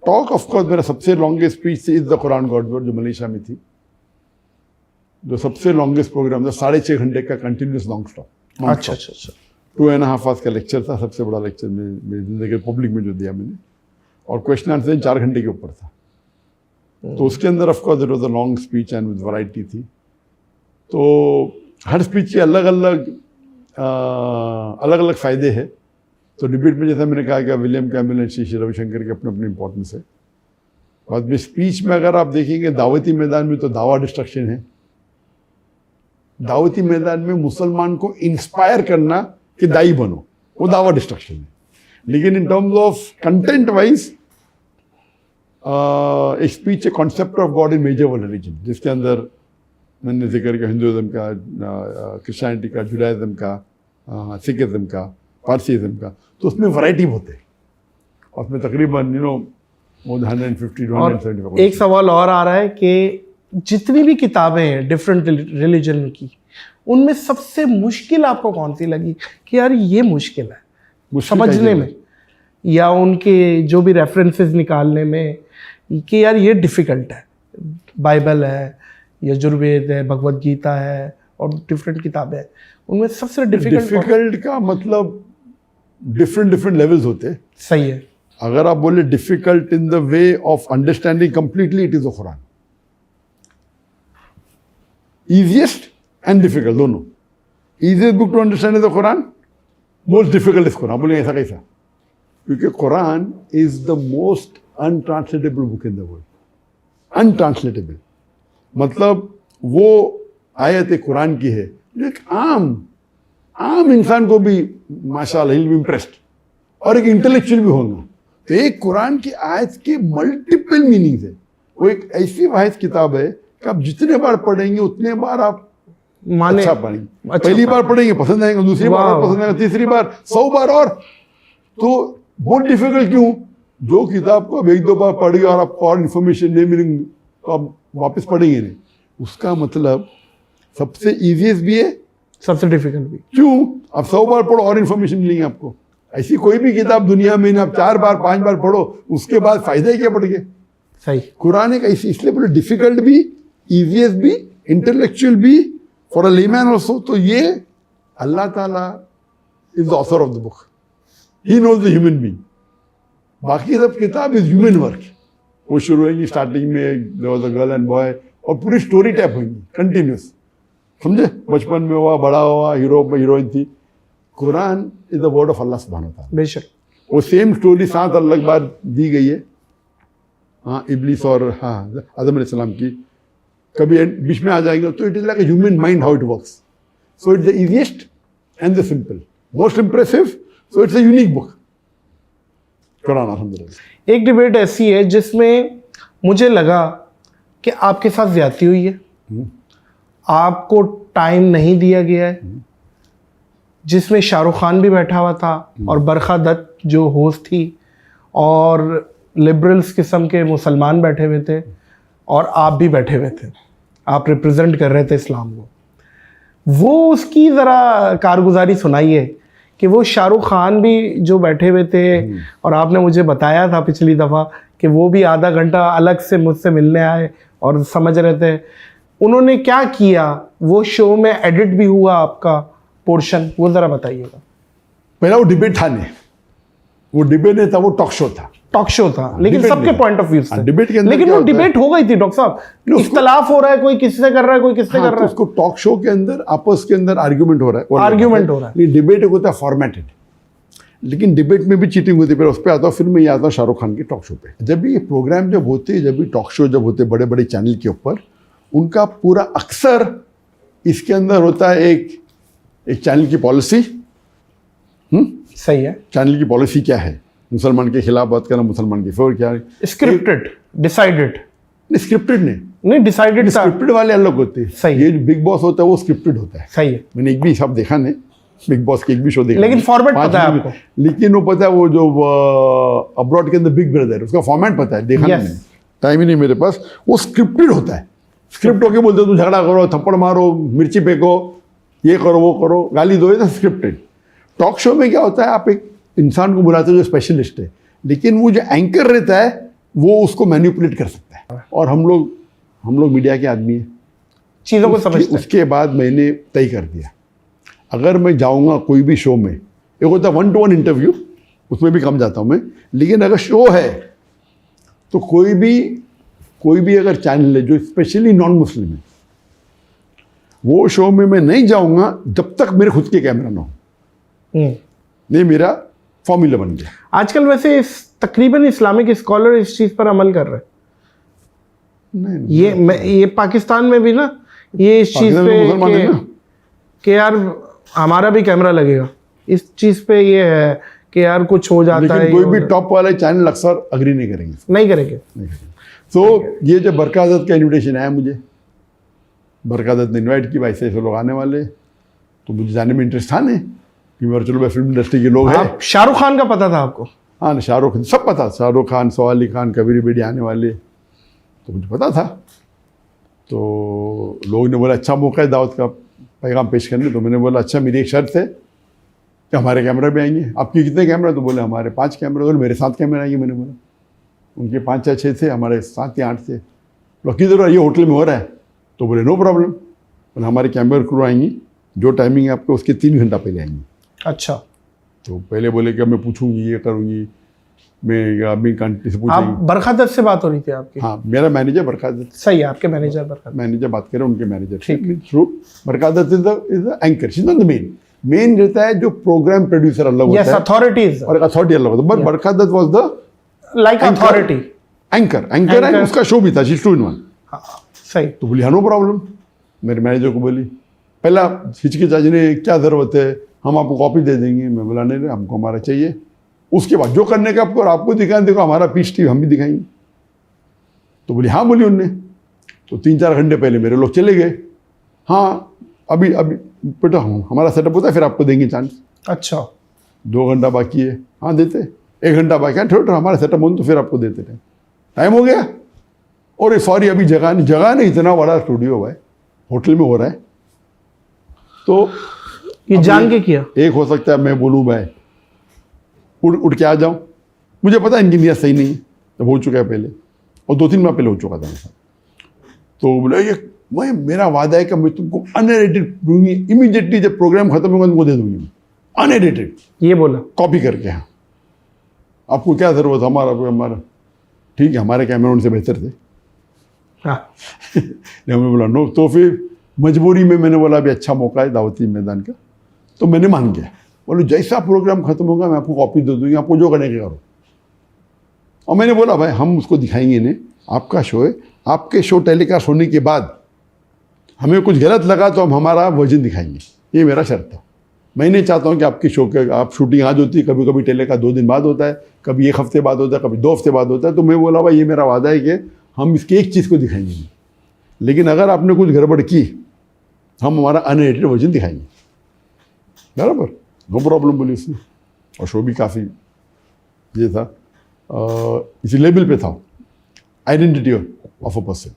talk. Of course मेरा सबसे longest speech is the Quran God word, जो मलेशिया में थी, जो सबसे लॉन्गेस्ट प्रोग्राम था, 6.5 घंटे का कंटिन्यूस नॉन स्टॉप। अच्छा, 2.5 आवर्स का लेक्चर था, सबसे बड़ा लेक्चर मेरी जिंदगी पब्लिक में जो दिया मैंने, और क्वेश्चन आंसर 4 घंटे के ऊपर था। तो उसके अंदर of course there was a long speech and with variety थी। तो हर स्पीच के अलग अलग फ़ायदे हैं। तो डिबेट में जैसा मैंने कहा कि विलियम कैम्पबेल और श्री रविशंकर के अपने अपने इंपॉर्टेंस है। बाद में स्पीच में अगर आप देखेंगे दावती मैदान में तो दावा डिस्ट्रक्शन है, दावती मैदान में मुसलमान को इंस्पायर करना कि दाई बनो, वो दावा डिस्ट्रक्शन है। लेकिन in terms of content wise एक स्पीच है concept of God in major world religion, जिसके अंदर मैंने जिक्र किया हिंदुइज्म का, क्रिश्चियनिटी का, जुडाइज्म का, सिखिज्म का, पारसीइज्म का। तो उसमें वैरायटी बहुत है, और उसमें तकरीबन मोर देन 150 to 175। एक सवाल और आ रहा है कि जितनी भी किताबें हैं डिफरेंट रिलीजन की, उनमें सबसे मुश्किल आपको कौन सी लगी कि यार ये मुश्किल है समझने में, या उनके जो भी रेफरेंसेस निकालने में कि यार ये डिफ़िकल्ट है? बाइबल है, यजुर्वेद है, भगवत गीता है, और डिफरेंट किताबें हैं, उनमें सबसे डिफ़िकल्ट का मतलब डिफरेंट लेवल्स होते हैं। सही है। अगर आप बोले difficult in the way of understanding completely, it is the Quran. Easiest and difficult दोनों। Easiest book to understand is the Quran, most difficult is Quran. बोलेंगे ऐसा कैसा? क्योंकि Quran is the most untranslatable book in the world. Untranslatable मतलब वो आयत कुरान की है जो एक आम इंसान को भी माशाअल्लाह ही इम्प्रेस्ड, और एक इंटेलेक्चुअल भी होगा। तो एक कुरान की आयत के मल्टीपल मीनिंग्स है। वो एक ऐसी वाहिद किताब है कि आप जितने बार पढ़ेंगे उतने बार आप अच्छा पढ़ेंगे। पहली बार पढ़ेंगे पसंद आएंगे, दूसरी बार और पसंद आएगा, तीसरी बार 100 बार और। तो बहुत डिफिकल्ट क्यों? जो किताब को आप 1-2 बार पढ़िए और आपको और इन्फॉर्मेशन नहीं मिलेंगे तो आप वापस पढ़ेंगे नहीं। उसका मतलब सबसे ईजीएस्ट भी है, सबसे डिफिकल्ट भी। क्यों? आप 100 बार पढ़ो और इन्फॉर्मेशन मिलेंगे आपको। ऐसी कोई भी किताब दुनिया में ना आप 4 बार 5 बार पढ़ो, उसके बाद फायदा ही क्या पढ़ के? सही। कुरान एक ऐसी, इसलिए बोले डिफिकल्ट भी, ईजीएस्ट भी, इंटेलेक्चुअल भी, फॉर अ लेमैन ऑल्सो। तो ये अल्लाह ताला is the author of the book, he knows the human being. बाकी सब किताब इज ह्यूमन वर्क। वो शुरू होंगी स्टार्टिंग में there was a girl and boy, और पूरी स्टोरी टाइप होंगी कंटिन्यूस, समझे? बचपन में हुआ, बड़ा हुआ, हीरो में हीरोइन थी। Quran is the word of Allah सुब्हानहू व तआला। बेशक। वो सेम स्टोरी 7 अलग बार दी गई है, हाँ इब्लिस और हाँ आदम अलैहिस्सलाम की कभी बीच में आ जाएंगे, तो it is like a human mind how it works. So it's the easiest and the simple, most impressive. So it's a unique book Quran अल्हम्दुलिल्लाह. एक डिबेट ऐसी है जिसमें मुझे लगा कि आपके साथ ज्यादती हुई है, आपको टाइम नहीं दिया गया है, जिसमें शाहरुख खान भी बैठा हुआ था और बरखा दत्त जो होस्ट थी और लिबरल्स किस्म के मुसलमान बैठे हुए थे और आप भी बैठे हुए थे, आप रिप्रेजेंट कर रहे थे इस्लाम को. वो उसकी ज़रा कारगुजारी सुनाइए कि वो शाहरुख खान भी जो बैठे हुए थे और आपने मुझे बताया था पिछली दफ़ा कि वो भी आधा घंटा अलग से मुझसे मिलने आए और समझ रहे थे, उन्होंने क्या किया, वो शो में एडिट भी हुआ आपका पोर्शन, वो ज़रा बताइएगा. पहला वो डिबेट था नहीं, वो डिबेट नहीं था, वो टॉक शो था. टॉक शो था, लेकिन डिबेट सबके नहीं था. पॉइंट ऑफ व्यू से. डिबेट के अंदर लेकिन क्या वो होता है? डिबेट हो गई थी डॉक्टर साहब, इख्तलाफ हो रहा है, कोई किससे कर रहा है, कोई किससे हाँ, कर तो रहा है, उसको टॉक शो के अंदर आपस के अंदर आर्ग्यूमेंट हो रहा है. आर्ग्यूमेंट हो रहा है. लेकिन डिबेट एक होता है फॉर्मेटेड, लेकिन डिबेट में भी चीटिंग होती है. फिर उस पर आता हूँ, फिर मैं ये आता हूँ शाहरुख खान के टॉक शो पे. जब भी ये प्रोग्राम जब होते, जब भी टॉक शो जब होते बड़े बड़े चैनल के ऊपर, उनका पूरा अक्सर इसके अंदर होता है एक चैनल की पॉलिसी. सही है. चैनल की पॉलिसी क्या है, मुसलमान के खिलाफ बात करना, मुसलमान की फेवर क्या है. स्क्रिप्टेड, डिसाइडेड, स्क्रिप्टेड नहीं डिसाइडेड था. स्क्रिप्टेड वाले अलग होते हैं. सही. ये जो बिग बॉस होता है वो स्क्रिप्टेड होता है. सही है. मैंने एक भी हिसाब देखा नहीं बिग बॉस के, एक भी शो देखा लेकिन नहीं. फॉर्मेट 5 पता है मिनट. आपको. लेकिन वो पता है, वो जो अब्रॉड के अंदर बिग ब्रदर, उसका फॉर्मेट पता है, देखा Yes. नहीं, टाइम ही नहीं मेरे पास. वो स्क्रिप्टेड होता है. स्क्रिप्ट होके बोलते तुम झगड़ा करो, थप्पड़ मारो, मिर्ची फेंको, ये करो, वो करो, गाली दो, ये स्क्रिप्टेड. टॉक शो में क्या होता है, आप एक इंसान को बुलाते हो जो स्पेशलिस्ट है, लेकिन वो जो एंकर रहता है वो उसको मैनिपुलेट कर सकता है. और हम लोग मीडिया के आदमी हैं, चीज़ों को समझते हैं. उसके बाद मैंने तय कर दिया, अगर मैं जाऊंगा कोई भी शो में, एक होता है 1-to-1 इंटरव्यू, उसमें भी कम जाता हूं मैं, लेकिन अगर शो है तो कोई भी अगर चैनल है जो स्पेशली नॉन मुस्लिम है, वो शो में मैं नहीं जाऊंगा जब तक मेरे खुद के कैमरा ना हो. नहीं, मेरा फॉर्मूला बन गया. आजकल वैसे तकरीबन इस्लामिक स्कॉलर इस चीज़ पर अमल कर रहे हैं. नहीं, ये पाकिस्तान में भी ना, ये इस चीज़ पाकिस्तान में मुसलमान है पे ना. कि यार हमारा भी कैमरा लगेगा, इस चीज़ पे ये है कि यार कुछ हो जाता है. लेकिन कोई भी टॉप वाले चैनल अक्सर अग्री नहीं करेंगे. नहीं करेंगे. तो ये जो बरखा दत्त का इन्विटेशन आया मुझे, बरखा दत्त ने इन्वाइट की, भाई से लोग आने वाले, तो मुझे जाने में इंटरेस्ट था नहीं कि मेरे चलो भाई फिल्म इंडस्ट्री के लोग हैं. आप शाहरुख खान का पता था आपको? हाँ, शाहरुख सब पता, शाहरुख खान, सौ अली खान, कबीर बेडी आने वाले, तो मुझे पता था. तो लोगों ने बोला अच्छा मौका है दावत का पैगाम पेश करने. तो मैंने बोला अच्छा, मेरी एक शर्त है कि हमारे कैमरा भी आएंगे. आपके कितने कैमरा? तो बोले हमारे 5 कैमरा. बोले मेरे 7 कैमरा आएंगे. मैंने बोला उनके 5 या 6 थे, हमारे 7 या 8 थे. बोला किधर ये होटल में हो रहा है? तो बोले नो प्रॉब्लम. बोले हमारे कैमरा क्रू आएंगी, जो टाइमिंग है आपको उसके 3 घंटा पहले आएंगी. अच्छा. तो पहले बोले कि मैं पूछूंगी, ये करूंगी, मैं अभी कंट्री से आप पूछूंगी. बरखा दत्त से बात हो रही थी आपकी? हाँ, मेरा मैनेजर बरखा दत्त. सही है, आपके मैनेजर बरखा दत्त. मैनेजर बात करें, उनके मैनेजर ठीक. Through Barkha Dutt is the anchor, she is not the main रहता है जो प्रोग्राम प्रोड्यूसर अलग होता यस, है अथॉरिटीज और अथॉरिटी अलग होता है. But Barkha Dutt was the like authority. Anchor and उसका शो भी था, शी 2 in 1. सही. तो बोली हाँ नो प्रॉब्लम. मेरे मैनेजर को बोली, पहला हिचकिचाई ने क्या ज़रूरत है, हम आपको कॉपी दे देंगे. मैं बोला नहीं, हमको हमारा चाहिए. उसके बाद जो करने का आपको दिखाएं, देखो हमारा पीस टीवी हम भी दिखाएंगे. तो बोली हाँ बोली उनने. तो 3-4 घंटे पहले मेरे लोग चले गए. हाँ अभी बेटा हमारा सेटअप होता है, फिर आपको देंगे चांस. अच्छा. 2 घंटा बाकी है. हाँ देते. 1 घंटा बाकी है, थोड़ा हमारा सेटअप हो तो फिर आपको देते रहे. टाइम हो गया. और सॉरी अभी जगह नहीं, इतना बड़ा स्टूडियो है, होटल में हो रहा है. तो ये जान के किया. एक हो सकता है मैं बोलूँ भाई उठ के आ जाऊँ, मुझे पता है इनकी नीयत सही नहीं है, जब हो चुका है पहले, और 2-3 माह पहले हो चुका था मेरे साथ. तो बोले ये मेरा वादा है कि मैं तुमको अनएडिटेड दूंगी, इमीडिएटली जब प्रोग्राम खत्म होगा तुमको दे दूंगी, अनएडिटेड. ये बोला कॉपी करके. हाँ आपको क्या ज़रूरत, हमारा ठीक है, हमारे कैमरा उनसे बेहतर थे. हाँ. हमने बोला नो. तो फिर मजबूरी में मैंने बोला अभी अच्छा मौका है दावती मैदान का, तो मैंने मान गया. बोलो जैसा प्रोग्राम खत्म होगा मैं आपको कॉपी दे दूंगी, आपको जो करने के करो. और मैंने बोला भाई हम उसको दिखाएंगे नहीं, आपका शो है, आपके शो टेलीकास्ट होने के बाद हमें कुछ गलत लगा तो हम हमारा वर्जन दिखाएंगे, ये मेरा शर्त था। मैं नहीं चाहता हूँ कि आपके शो के आप शूटिंग आज होती है, कभी कभी टेलीकास्ट 2 दिन बाद होता है, कभी 1 हफ्ते बाद होता है, कभी 2 हफ्ते बाद होता है। तो मैं बोला भाई ये मेरा वादा है कि हम इसकी एक चीज़ को दिखाएंगे नहीं, लेकिन अगर आपने कुछ गड़बड़ की हम हमारा अनएडिटेड वर्जन दिखाएंगे। बराबर, नो प्रॉब्लम बोली उसने। और शो भी काफ़ी ये था, इसी लेवल पे था, आइडेंटिटी ऑफ अ पर्सन।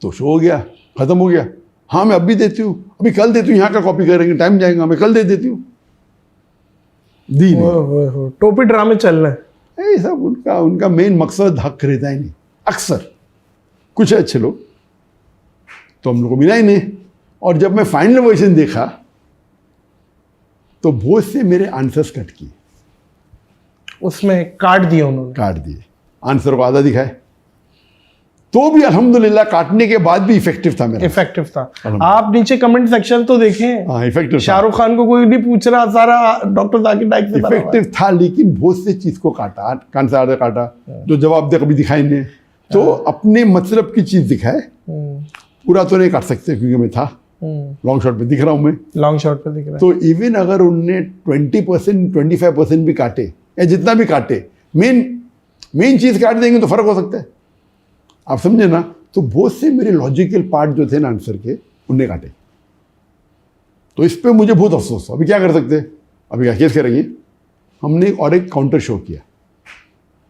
तो शो हो गया, ख़त्म हो गया। हाँ मैं अभी देती हूँ, अभी कल देती हूँ, यहाँ का कॉपी करेंगे, टाइम जाएगा, मैं कल दे देती हूँ। दी नहीं। टोपी ड्रामे चल रहे हैं। ये सब उनका मेन मकसद हक रहता ही नहीं। अक्सर कुछ अच्छे लोग तो हम लोग को मिला ही नहीं। और जब मैं फाइनल वर्जन देखा तो बहुत से मेरे आंसर्स कट किए, उसमें काट दिए उन्होंने, काट दिए, आंसर को आधा दिखाए। तो भी अल्हम्दुलिल्लाह काटने के बाद भी इफेक्टिव था मेरा, इफेक्टिव था। आप नीचे कमेंट सेक्शन तो देखें, हाँ इफेक्टिव। शाहरुख खान को कोई नहीं पूछ रहा, सारा डॉक्टर जाकिर नाइक से इफेक्टिव था, लेकिन बहुत से चीज को काटा, कान से आधा काटा, जो जवाब दे कभी दिखाई नहीं। तो अपने मतलब की चीज दिखाए, पूरा तो नहीं काट सकते क्योंकि मैं था लॉन्ग शॉट पे दिख रहा हूँ, मैं लॉन्ग शॉट पे दिख रहा है। तो इवन अगर उनने 20% 25% भी काटे या जितना भी काटे, मेन चीज काट देंगे तो फर्क हो सकता है, आप समझे ना। तो बहुत से मेरे लॉजिकल पार्ट जो थे ना आंसर के, उनने काटे। तो इस पे मुझे बहुत अफसोस। अभी क्या कर सकते हैं, अभी क्या केस करेंगे। हमने और एक काउंटर शो किया,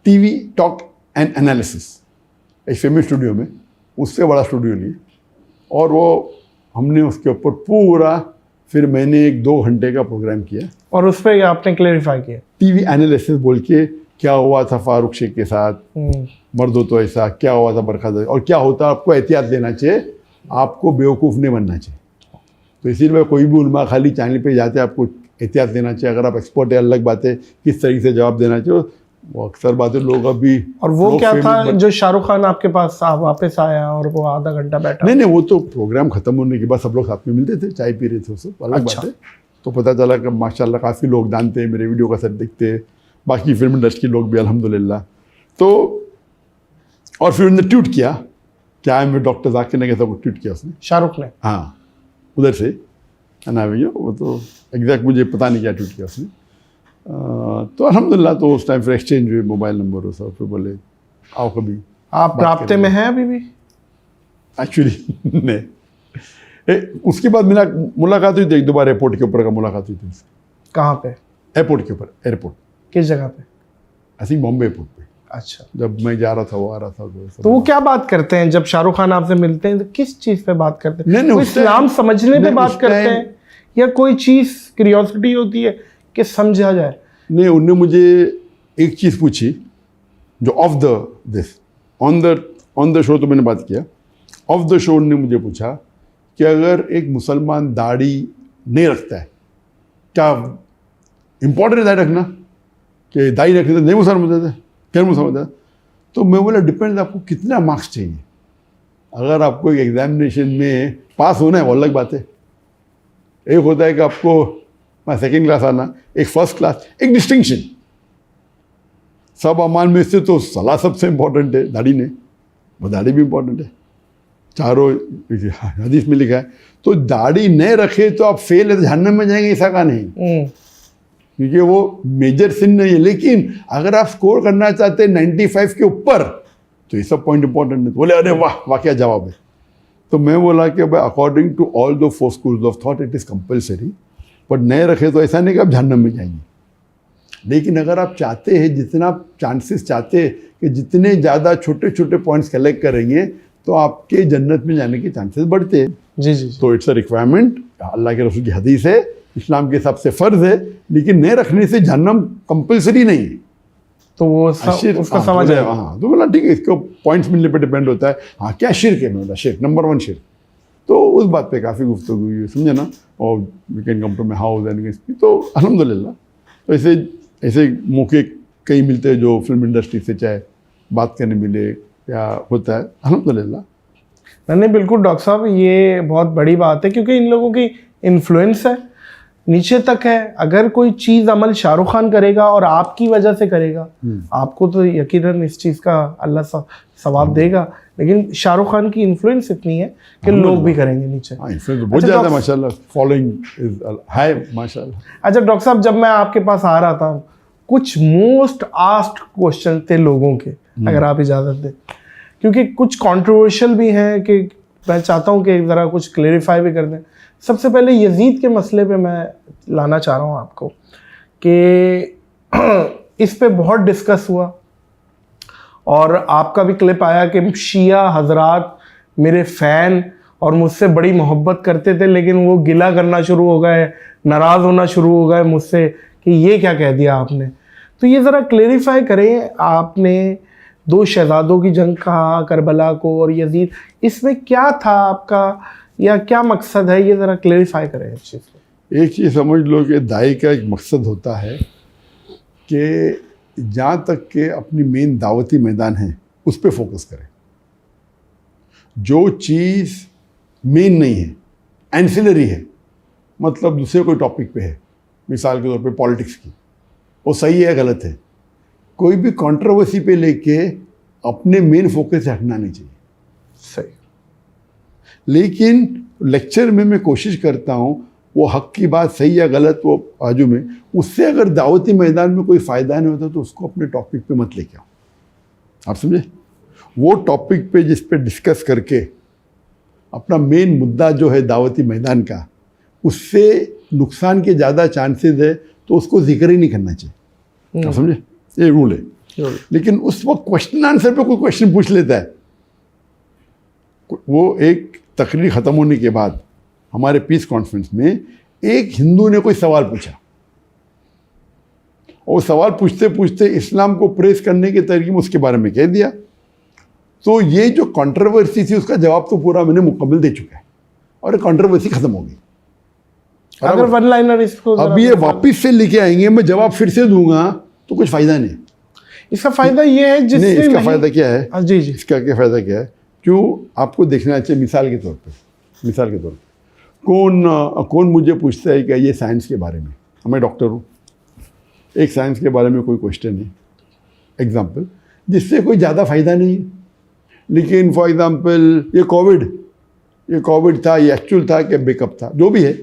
टीवी टॉक एंड एनालिसिस, एक फेमस स्टूडियो में, उससे बड़ा स्टूडियो लिए, और वो हमने उसके ऊपर पूरा, फिर मैंने 1-2 घंटे का प्रोग्राम किया और उस पर आपने क्लेरिफाई किया, टीवी एनालिसिस बोल के, क्या हुआ था फारूक शेख के साथ, मर्दो तो ऐसा, क्या हुआ था बरखा, और क्या होता, आपको एहतियात लेना चाहिए, आपको बेवकूफ़ नहीं बनना चाहिए। तो इसीलिए कोई भी उलमा खाली चैनल पे जाते हैं, आपको एहतियात लेना चाहिए। अगर आप एक्सपर्ट है, अलग बात है, किस तरीके से जवाब देना चाहिए, वो अक्सर बातें लोग अभी। और वो क्या था जो शाहरुख खान आपके पास वापस आया और वो आधा घंटा बैठा? नहीं, वो तो प्रोग्राम खत्म होने के बाद सब लोग साथ में मिलते थे, चाय पी रहे थे, उससे अलग बात है। तो पता चला कि माशाल्लाह काफ़ी लोग जानते हैं, मेरे वीडियो का सेट देखते हैं, बाकी फिल्म इंडस्ट्री के लोग भी अल्हम्दुलिल्लाह। तो और फिर उन्होंने ट्वीट किया, क्या है, डॉक्टर जाकिर ने कैसा ट्वीट किया उसने, शाहरुख ने, हाँ उधर से है ना भैया, वो तो एग्जैक्ट मुझे पता नहीं क्या ट्वीट किया उसने। तो अल्हम्दुलिल्लाह तो उस टाइम फिर एक्सचेंज हुए मोबाइल नंबर, सब फिर बोले आओ कभी। आप राब्ते में हैं अभी भी? एक्चुअली नहीं, उसके बाद मुलाकात हुई थी, 1-2 बार एयरपोर्ट के ऊपर का मुलाकात हुई थी उससे। कहाँ पे? एयरपोर्ट के ऊपर, एयरपोर्ट किस जगह पे? आई थिंक बॉम्बे एयरपोर्ट पे। अच्छा, जब मैं जा रहा था वो आ रहा था। तो वो क्या बात करते हैं जब शाहरुख खान आपसे मिलते हैं, तो किस चीज़ पे बात करते हैं? नहीं, इस्लाम समझने पे बात करते हैं या कोई चीज़ क्यूरियोसिटी होती है कि समझा जाए? नहीं, उनने मुझे एक चीज़ पूछी जो of the on the show तो मैंने बात किया, ऑफ द शो उनने मुझे पूछा कि अगर एक मुसलमान दाढ़ी नहीं रखता है, क्या इम्पोर्टेंट है दाढ़ी रखना, कि दाढ़ी रखने तो नहीं मुसलमान होता है, क्या मुसलमान होता? तो मैं बोला डिपेंड, आपको कितना मार्क्स चाहिए। अगर आपको एक एग्जामिनेशन में पास होना है वो अलग बात है, एक होता है कि आपको सेकेंड क्लास आना, एक फर्स्ट क्लास, एक डिस्टिंक्शन। सब अमान में से तो सलाह सबसे इम्पोर्टेंट है, दाढ़ी नहीं, वो दाढ़ी भी इम्पोर्टेंट है, चारों हदीस में लिखा है। तो दाढ़ी नहीं रखे तो आप फेल है, तो जहन्नम में जाएंगे, ऐसा का नहीं, क्योंकि वो मेजर सिन नहीं है। लेकिन अगर आप स्कोर करना चाहते हैं 95 के ऊपर, तो ये सब पॉइंट इंपॉर्टेंट है। तो बोले अरे वाह क्या जवाब है। तो मैं बोला कि भाई according to all the 4 schools of thought it is compulsory, पर नए रखे तो ऐसा नहीं कि आप जहन्नम में जाएंगे। लेकिन अगर आप चाहते हैं, जितना चांसेस चाहते हैं कि जितने ज़्यादा छोटे छोटे पॉइंट्स कलेक्ट करेंगे तो आपके जन्नत में जाने के चांसेस बढ़ते हैं। जी। तो इट्स अ रिक्वायरमेंट, अल्लाह के रसूल की हदीस है, इस्लाम के हिसाब से फ़र्ज़ है, लेकिन नए रखने से जहन्नम कंपलसरी नहीं है। तो वो उसका समझ है। हाँ, तो बोला ठीक है, इसको पॉइंट्स मिलने पे डिपेंड होता है। हाँ, क्या शिर्क है? बोला शिर्क, नंबर 1 शिर्क। तो उस बात पे काफ़ी गुफ्तगू हुई, समझे ना। और we can come to my house and तो अल्हम्दुलिल्लाह। तो ऐसे मौके कई मिलते हैं जो फिल्म इंडस्ट्री से चाहे बात करने मिले या होता है, अल्हम्दुलिल्लाह। नहीं बिल्कुल डॉक्टर साहब, ये बहुत बड़ी बात है क्योंकि इन लोगों की इन्फ्लुएंस है नीचे तक है। अगर कोई चीज़ अमल शाहरुख खान करेगा और आपकी वजह से करेगा, आपको तो यकीनन इस चीज़ का अल्लाह सवाब देगा, लेकिन शाहरुख खान की इन्फ्लुएंस इतनी है कि लोग भी करेंगे नीचे। इन्फ्लुएंस बहुत ज़्यादा माशाल्लाह, फॉलोइंग इज हाई माशाल्लाह। अच्छा डॉक्टर साहब, जब मैं आपके पास आ रहा था, कुछ मोस्ट आस्क्ड क्वेश्चन थे लोगों के, अगर आप इजाज़त दें, क्योंकि कुछ कंट्रोवर्शियल भी हैं कि मैं चाहता हूं कि ज़रा कुछ क्लेरिफाई भी कर दें। सबसे पहले यजीद के मसले पे मैं लाना चाह रहा हूं आपको कि इस पे बहुत डिस्कस हुआ और आपका भी क्लिप आया कि शिया हजरात मेरे फ़ैन और मुझसे बड़ी मोहब्बत करते थे, लेकिन वो गिला करना शुरू हो गए, नाराज़ होना शुरू हो गए मुझसे कि ये क्या कह दिया आपने। तो ये ज़रा क्लेरिफाई करें, आपने दो शहजादों की जंग कहा, करबला को और यजीद, इसमें क्या था आपका या क्या मकसद है, ये ज़रा क्लेरिफाई करें इस चीज़ को। एक चीज़ समझ लो कि दाई का एक मकसद होता है कि जहाँ तक के अपनी मेन दावती मैदान है उस पर फोकस करें। जो चीज़ मेन नहीं है, एंसिलरी है, मतलब दूसरे कोई टॉपिक पे है, मिसाल के तौर पे पॉलिटिक्स की, वो सही है गलत है, कोई भी कंट्रोवर्सी पे लेके अपने मेन फोकस से हटना नहीं चाहिए। सही। लेकिन लेक्चर में मैं कोशिश करता हूँ वो हक की बात सही या गलत वो बाजू में, उससे अगर दावती मैदान में कोई फ़ायदा नहीं होता तो उसको अपने टॉपिक पे मत लेके आओ। आप समझे? वो टॉपिक पे जिस पे डिस्कस करके अपना मेन मुद्दा जो है दावती मैदान का, उससे नुकसान के ज़्यादा चांसेस है तो उसको जिक्र ही नहीं करना चाहिए। आप समझे? ये रूल है। लेकिन उस वक्त क्वेश्चन आंसर पे कोई क्वेश्चन पूछ लेता है, वो एक तकरीर ख़त्म होने के बाद हमारे पीस कॉन्फ्रेंस में एक हिंदू ने कोई सवाल पूछा और सवाल पूछते पूछते इस्लाम को प्रेस करने के तरीके में उसके बारे में कह दिया। तो ये जो कंट्रोवर्सी थी उसका जवाब तो पूरा मैंने मुकम्मल दे चुका है और कंट्रोवर्सी ख़त्म हो गई। अगर वन लाइनर इसको अब ये वापस से लेके आएंगे, मैं जवाब फिर से दूंगा तो कुछ फ़ायदा नहीं। इसका फ़ायदा ये है जिससे नहीं, इसका फ़ायदा क्या है? जी जी, इसका क्या फ़ायदा क्या है? क्यों आपको देखना चाहिए। मिसाल के तौर पे कौन मुझे पूछता है कि ये साइंस के बारे में, मैं डॉक्टर हूँ, एक साइंस के बारे में कोई क्वेश्चन है एग्जाम्पल जिससे कोई ज़्यादा फ़ायदा नहीं है, लेकिन फॉर एग्ज़ाम्पल ये कोविड था, ये एक्चुअल था कि बैकअप था, जो भी है,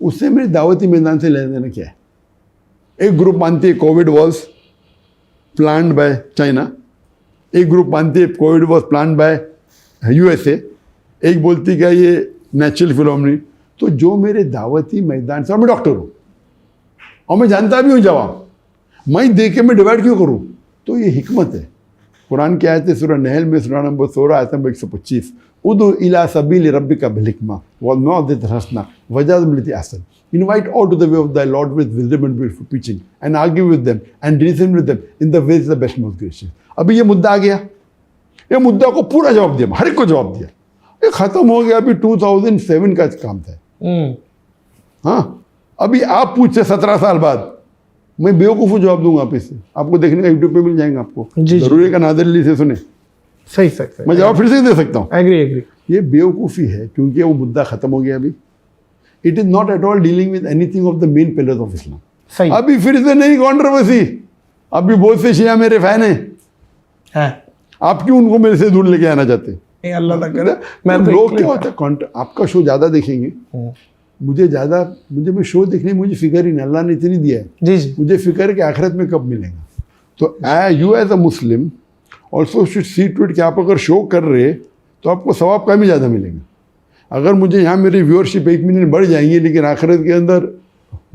उससे मेरे दावती मैदान से लेना देना क्या है? एक ग्रुप मानती है Covid was planned by China, एक ग्रुप मानती है Covid was planned by USA, एक बोलती क्या ये नेचुरल फिनोमेना। तो जो मेरे दावती मैदान से, और मैं डॉक्टर हूँ और मैं जानता भी हूँ जवाब, मैं दे के मैं डिवाइड क्यों करूँ? तो ये हिकमत है। कुरान की आयत है सूरह नहल में सूरह नंबर 16 आयत नंबर 125, उदु इला सबील रब्बिका बिल हिकमा वल मौइज़तिल हसना वजादिल बिल्लती अहसन, invite all to the way of the lord with wisdom and beautiful teaching and argue with them and reason with them in the ways the best most gracious. अभी ये मुद्दा आ गया, ये मुद्दा को पूरा जवाब दिया, हर एक को जवाब दिया, ये ख़त्म हो गया। अभी 2007 का काम था। हाँ, अभी आप पूछे 17 साल बाद, मैं बेवकूफ़ जवाब दूंगा आप इससे, आपको देखने का यूट्यूब पे मिल जाएंगे आपको। जरूरी का नादिर अली से सुने, सही मैं जवाब फिर से दे सकता हूँ। एग्री। ये बेवकूफ़ी है क्योंकि वो मुद्दा ख़त्म हो गया। अभी it is not at all dealing with anything of the main pillars of Islam. सही। अभी फिर से नहीं कॉन्ट्रोवर्सी, अभी बहुत से शिया मेरे फैन हैं, आप क्यों उनको मेरे से दूर लेके आना चाहते हैं? अल्लाह ना करे। मैं लोग क्या होता है, आपका शो ज़्यादा देखेंगे, मुझे शो देखने में मुझे फिक्र ही नहीं, अल्लाह ने इतनी दिया है जी, मुझे फिक्र है कि आखिरत में कब मिलेगा। तो you as a Muslim also should see to it कि आप अगर शो कर रहे तो आपको सवाब कम ही ज़्यादा मिलेगा। अगर मुझे यहाँ मेरी व्यूअरशिप 1 मिलियन बढ़ जाएंगी लेकिन आखिरत के अंदर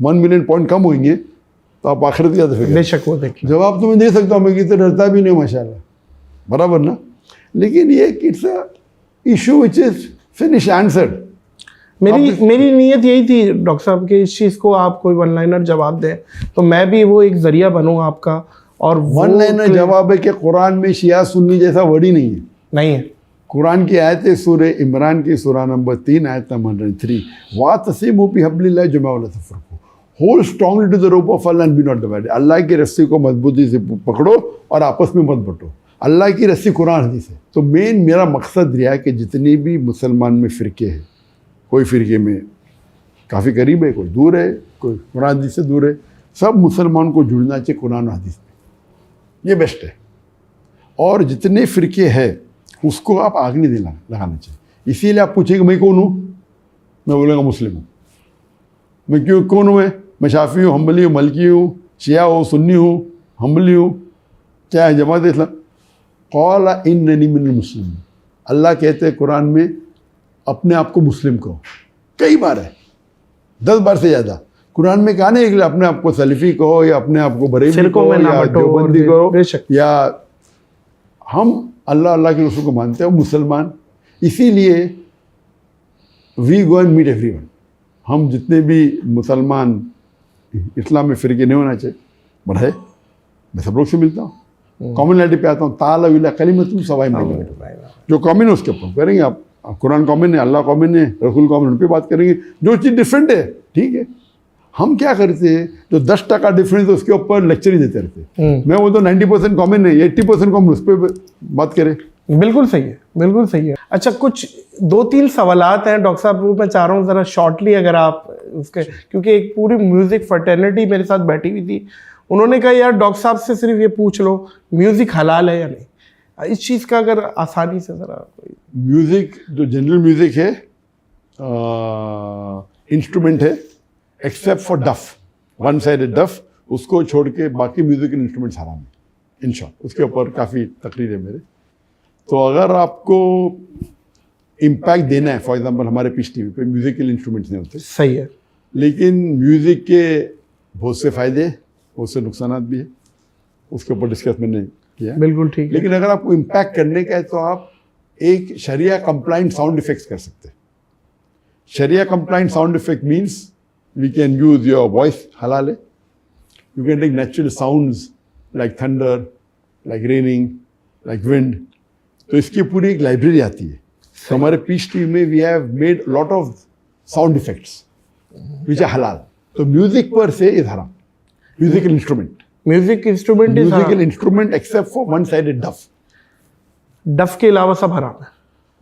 1 मिलियन पॉइंट कम होंगे तो आप आखिरत की ज़्यादा फिक्र। बेशक वो देखिए, जवाब तो मैं दे सकता हूँ, मैं कितना डरता भी नहीं माशाल्लाह, बराबर ना। लेकिन ये it's a issue which is finish answered. मेरी नीयत यही थी डॉक्टर साहब कि इस चीज़ को आप कोई वन लाइनर जवाब दें तो मैं भी वो एक ज़रिया बनूँ आपका। और वन लाइनर जवाब है कि कुरान में शिया सुन्नी जैसा वर्ड ही नहीं है। कुरान की आयत है सूरह इमरान की सूरह नंबर 3 आयत नंबर 3, वातसिमू बिहब्लिल्लाहि जमीअन वला तफरकू, hold strongly to the rope of Allah and be not divided. Allah की रस्सी को मजबूती से पकड़ो और आपस में मत बंटो। अल्लाह की रस्सी कुरान हदीस है। तो मेरा मकसद रहा है कि जितनी भी मुसलमान में फ़िरके हैं, कोई फ़िरके में काफ़ी करीब है, कोई दूर है, कोई कुरान हदीस से दूर है। सब मुसलमान को जुड़ना चाहिए कुरान और हदीस में, ये बेस्ट है। और जितने फ़िरके हैं उसको आप आग नहीं लगाना चाहिए। इसीलिए आप पूछेंगे मैं कौन हूँ, मैं बोलूँगा मुस्लिम हूँ। मैं क्यों कौन हूँ? मैं शाफी हूँ, हम्बली हूँ, मलकी हूँ, शिया हूँ, सुन्नी हूँ, हम्बली हूँ, क्या है जमात इस्लाम? क़ाला इन्ननी मिनल मुस्लिमीन। अल्लाह कहते हैं कुरान में अपने आप को मुस्लिम कहो, कई बार है, 10 बार से ज़्यादा। कुरान में कहा नहीं कि अपने आप को सलफ़ी कहो या अपने आप को बरेली कहो या देवबंदी कहो, या हम अल्लाह के रसूल को मानते हैं मुसलमान। इसीलिए we go and meet everyone. हम जितने भी मुसलमान इस्लाम में फ़िरके नहीं होना चाहिए, बट है, मैं सब लोग से मिलता हूँ, कॉमनलिटी पे आता हूँ। ताला विला कलिमतुन सवाई में जो कॉमन है उसके ऊपर करेंगे। आप कुरान कॉमन है, अल्लाह कॉमन है, रसूल कॉमन, उन पर बात करेंगे। जो चीज़ डिफरेंट है ठीक है। हम क्या करते हैं, जो 10% डिफरेंस है उसके ऊपर लेक्चर ही देते रहते हैं। मैं वो तो 90% कॉमन है, 80% कॉमन, उस पर बात करें। बिल्कुल सही है, बिल्कुल सही है। अच्छा, कुछ 2-3 सवालात हैं डॉक्टर साहब, वो मैं चाह रहा हूँ ज़रा शॉर्टली अगर आप उसके, क्योंकि एक पूरी म्यूज़िक फर्टर्निटी मेरे साथ बैठी हुई थी, उन्होंने कहा यार डॉक्टर साहब से सिर्फ ये पूछ लो म्यूज़िक हलाल है या नहीं। इस चीज़ का अगर आसानी से ज़रा म्यूज़िक, जो जनरल म्यूज़िक है, इंस्ट्रूमेंट है, एक्सेप्ट फॉर डफ, वन साइडेड डफ, उसको छोड़ के बाकी म्यूज़िकल इंस्ट्रूमेंट्स हराम है इन शॉर्ट। उसके ऊपर काफ़ी तकरीर है मेरे। तो अगर आपको इम्पैक्ट देना है, फॉर एग्जांपल हमारे पीस टीवी पे म्यूज़िकल इंस्ट्रूमेंट्स नहीं होते, सही है, लेकिन म्यूज़िक के बहुत से फ़ायदे, बहुत से नुकसानात भी है, उसके ऊपर डिस्कस मैंने किया। बिल्कुल ठीक है। लेकिन अगर आपको इम्पैक्ट करने का है तो आप एक शरिया कंप्लाइंट साउंड इफेक्ट्स कर सकते हैं। Sharia compliant sound effect means we can use your voice, हलाल है। You can take natural sounds like thunder, like raining, like wind. तो इसकी पूरी एक लाइब्रेरी आती है। तो हमारे पीस टीवी में we have made lot of sound effects which are halal. तो music per se is haram. Musical instrument, musical instrument except for one sided daf. डफ के अलावा सब हराम है।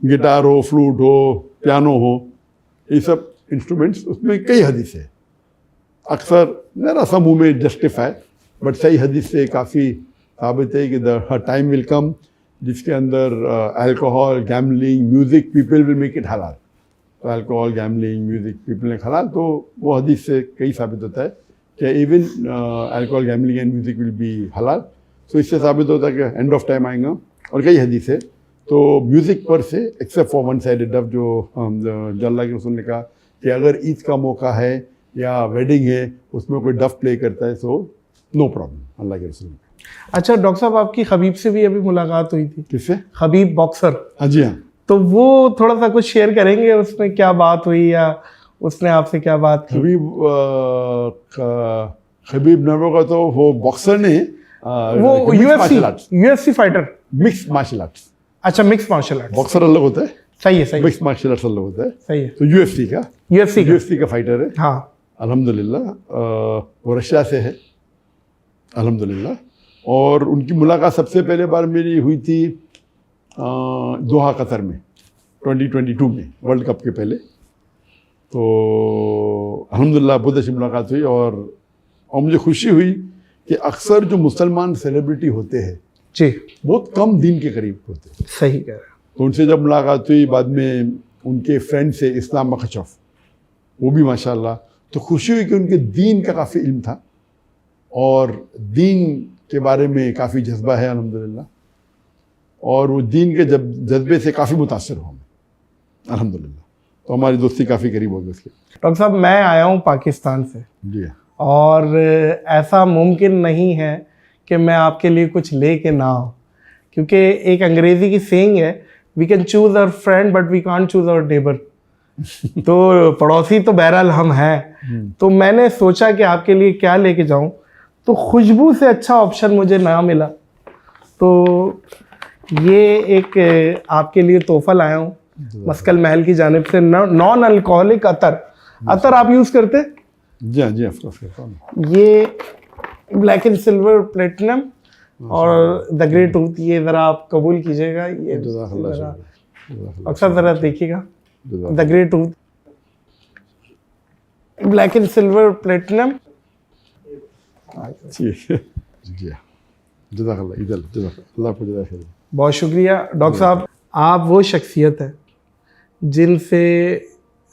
गिटार हो, फ्लूट हो, पियानो हो, ये सब इंस्ट्रूमेंट्स, उसमें कई हदीस है। अक्सर जरा सा मुँह में जस्टिफाई, बट सही हदीस से काफ़ी साबित है कि द टाइम विल कम जिसके अंदर alcohol, gambling, music, people will make it हलाल। तो अल्कोहल, गैमलिंग, म्यूज़िक, पीपल ने हलाल, तो वो हदीस से कई साबित होता है कि even alcohol, gambling and music will be हलाल। तो इससे साबित होता है कि एंड ऑफ टाइम आएगा, और कई हदीस है। तो म्यूज़िक पर से एक्सेप्ट फॉर वन साइडेड डफ, जो अल्लाह के रसूल ने कहा कि अगर ईद का मौका है या वेडिंग है उसमें कोई डफ प्ले करता है, सो नो प्रॉब्लम, अल्लाह के रसूल ने। अच्छा डॉक्टर साहब, आपकी खबीब से भी अभी मुलाकात हुई थी। किससे? Khabib boxer. हाँ जी हाँ। तो वो थोड़ा सा कुछ शेयर करेंगे, उसमें क्या बात हुई या उसने आपसे क्या बात की? खबीब नबो का तो वो बॉक्सर ने, वो UFC fighter, mix martial arts. अच्छा, मिक्स मार्शल आर्ट्स। बॉक्सर अलग होता है, सही है, सही। मिक्स मार्शल आर्ट्स अलग होता है, सही है। तो यूएफसी का फाइटर है। हाँ, अल्हम्दुलिल्लाह। वो रशिया से है, अल्हम्दुलिल्लाह। और उनकी मुलाकात सबसे पहले बार मेरी हुई थी दोहा कतर में 2022 में, वर्ल्ड कप के पहले। तो अल्हम्दुलिल्लाह बहुत अच्छी मुलाकात हुई, और मुझे खुशी हुई कि अक्सर जो मुसलमान सेलिब्रिटी होते हैं जी, बहुत कम दिन के करीब होते हैं। सही कह रहे हैं। तो उनसे जब मुलाकात हुई, बाद में उनके फ्रेंड से इस्लाम मखचफ, वो भी माशाल्लाह, तो खुशी हुई कि उनके दीन का काफ़ी इल्म था और दीन के बारे में काफ़ी जज्बा है अल्हम्दुलिल्लाह, और वो दीन के जज्बे से काफ़ी मुतासर हुआ अल्हम्दुलिल्लाह। तो हमारी दोस्ती काफ़ी करीब हो गई उसके। डॉक्टर साहब, मैं आया हूँ पाकिस्तान से जी, और ऐसा मुमकिन नहीं है कि मैं आपके लिए कुछ ले के ना आऊँ, क्योंकि एक अंग्रेज़ी की सेइंग है, we can choose our friend but we can't choose our neighbour. तो पड़ोसी तो बहरहाल हम हैं। तो मैंने सोचा कि आपके लिए क्या लेके जाऊँ, तो खुशबू से अच्छा ऑप्शन मुझे ना मिला, तो ये एक आपके लिए तोहफा लाया हूँ मस्कल महल की जानिब से, नॉन अल्कोहलिक अतर आप यूज़ करते? जी हाँ, जी ऑफ कोर्स। ये ब्लैक एंड सिल्वर प्लेटिनम और द ग्रे टूथ, ये ज़रा आप कबूल कीजिएगा। ये अक्सर ज़रा देखिएगा the grey tooth. Black and silver platinum. ठीक है, शुक्रिया, जज़ाकल्लाह, इधर जज़ाकल्लाह, आपको जज़ाक खैर। बहुत शुक्रिया डॉक्टर साहब। आप वो शख्सियत है जिनसे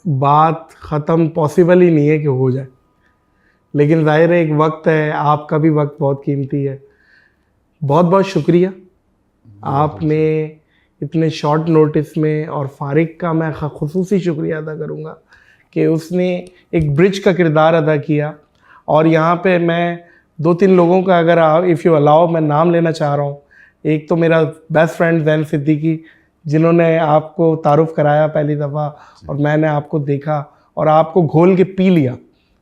बात ख़त्म पॉसिबल ही नहीं है कि हो जाए, लेकिन ज़ाहिर है एक वक्त है, आपका भी वक्त बहुत कीमती है। बहुत बहुत शुक्रिया, आपने इतने शॉर्ट नोटिस में, और फारिक का मैं ख़ुसूसी शुक्रिया अदा करूँगा कि उसने एक ब्रिज का किरदार अदा किया। और यहाँ पे मैं 2-3 लोगों का, अगर आप इफ़ यू अलाउ, मैं नाम लेना चाह रहा हूँ। एक तो मेरा बेस्ट फ्रेंड ज़ैन सिद्दीकी, जिन्होंने आपको तारुफ़ कराया पहली दफ़ा, और मैंने आपको देखा और आपको घोल के पी लिया।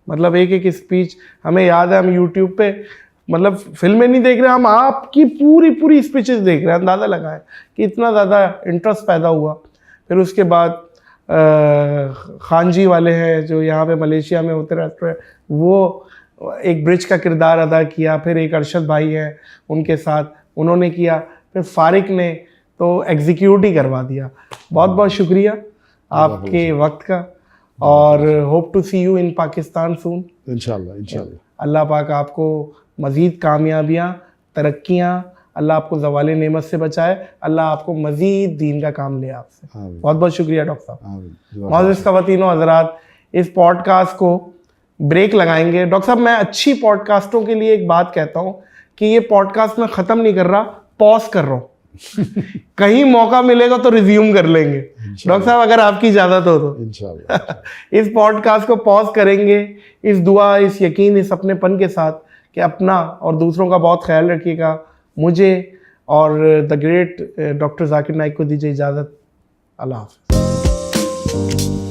मतलब एक एक स्पीच हमें याद है, हम यूट्यूब पे मतलब फिल्में नहीं देख रहे, हम आपकी पूरी पूरी स्पीचेस देख रहे हैं, अंदाज़ा लगाएं कि इतना ज़्यादा इंटरेस्ट पैदा हुआ। फिर उसके बाद खान जी वाले हैं जो यहाँ पे मलेशिया में होते रहते हैं, वो एक ब्रिज का किरदार अदा किया। फिर एक अरशद भाई हैं, उनके साथ उन्होंने किया। फिर फारिक ने तो एग्जीक्यूट ही करवा दिया। बहुत बहुत शुक्रिया आपके वक्त का, और hope to see you in Pakistan soon इंशाल्लाह, इंशाल्लाह। अल्लाह पाक आपको मज़ीद कामयाबियाँ, तरक्कियाँ, अल्लाह आपको ज़वाल नेमत से बचाए, अल्लाह आपको मज़ीद दीन का काम ले आपसे। बहुत बहुत शुक्रिया डॉक्टर साहब। मोअज़्ज़िज़ ख़वातीन व हज़रात, इस पॉडकास्ट को ब्रेक लगाएंगे। डॉक्टर साहब, मैं अच्छी पॉडकास्टों के लिए एक बात कहता हूँ कि ये पॉडकास्ट मैं ख़त्म नहीं कर रहा, पॉज कर रहा हूँ। कहीं मौका मिलेगा तो रिज्यूम कर लेंगे डॉक्टर साहब, अगर आपकी इजाज़त हो तो इंशाल्लाह। इस पॉडकास्ट को पॉज करेंगे, इस दुआ, इस यकीन, इस अपनेपन के साथ कि अपना और दूसरों का बहुत ख्याल रखिएगा। मुझे और the great doctor Zakir Naik को दीजिए इजाज़त। अल्लाह हाफ़िज़।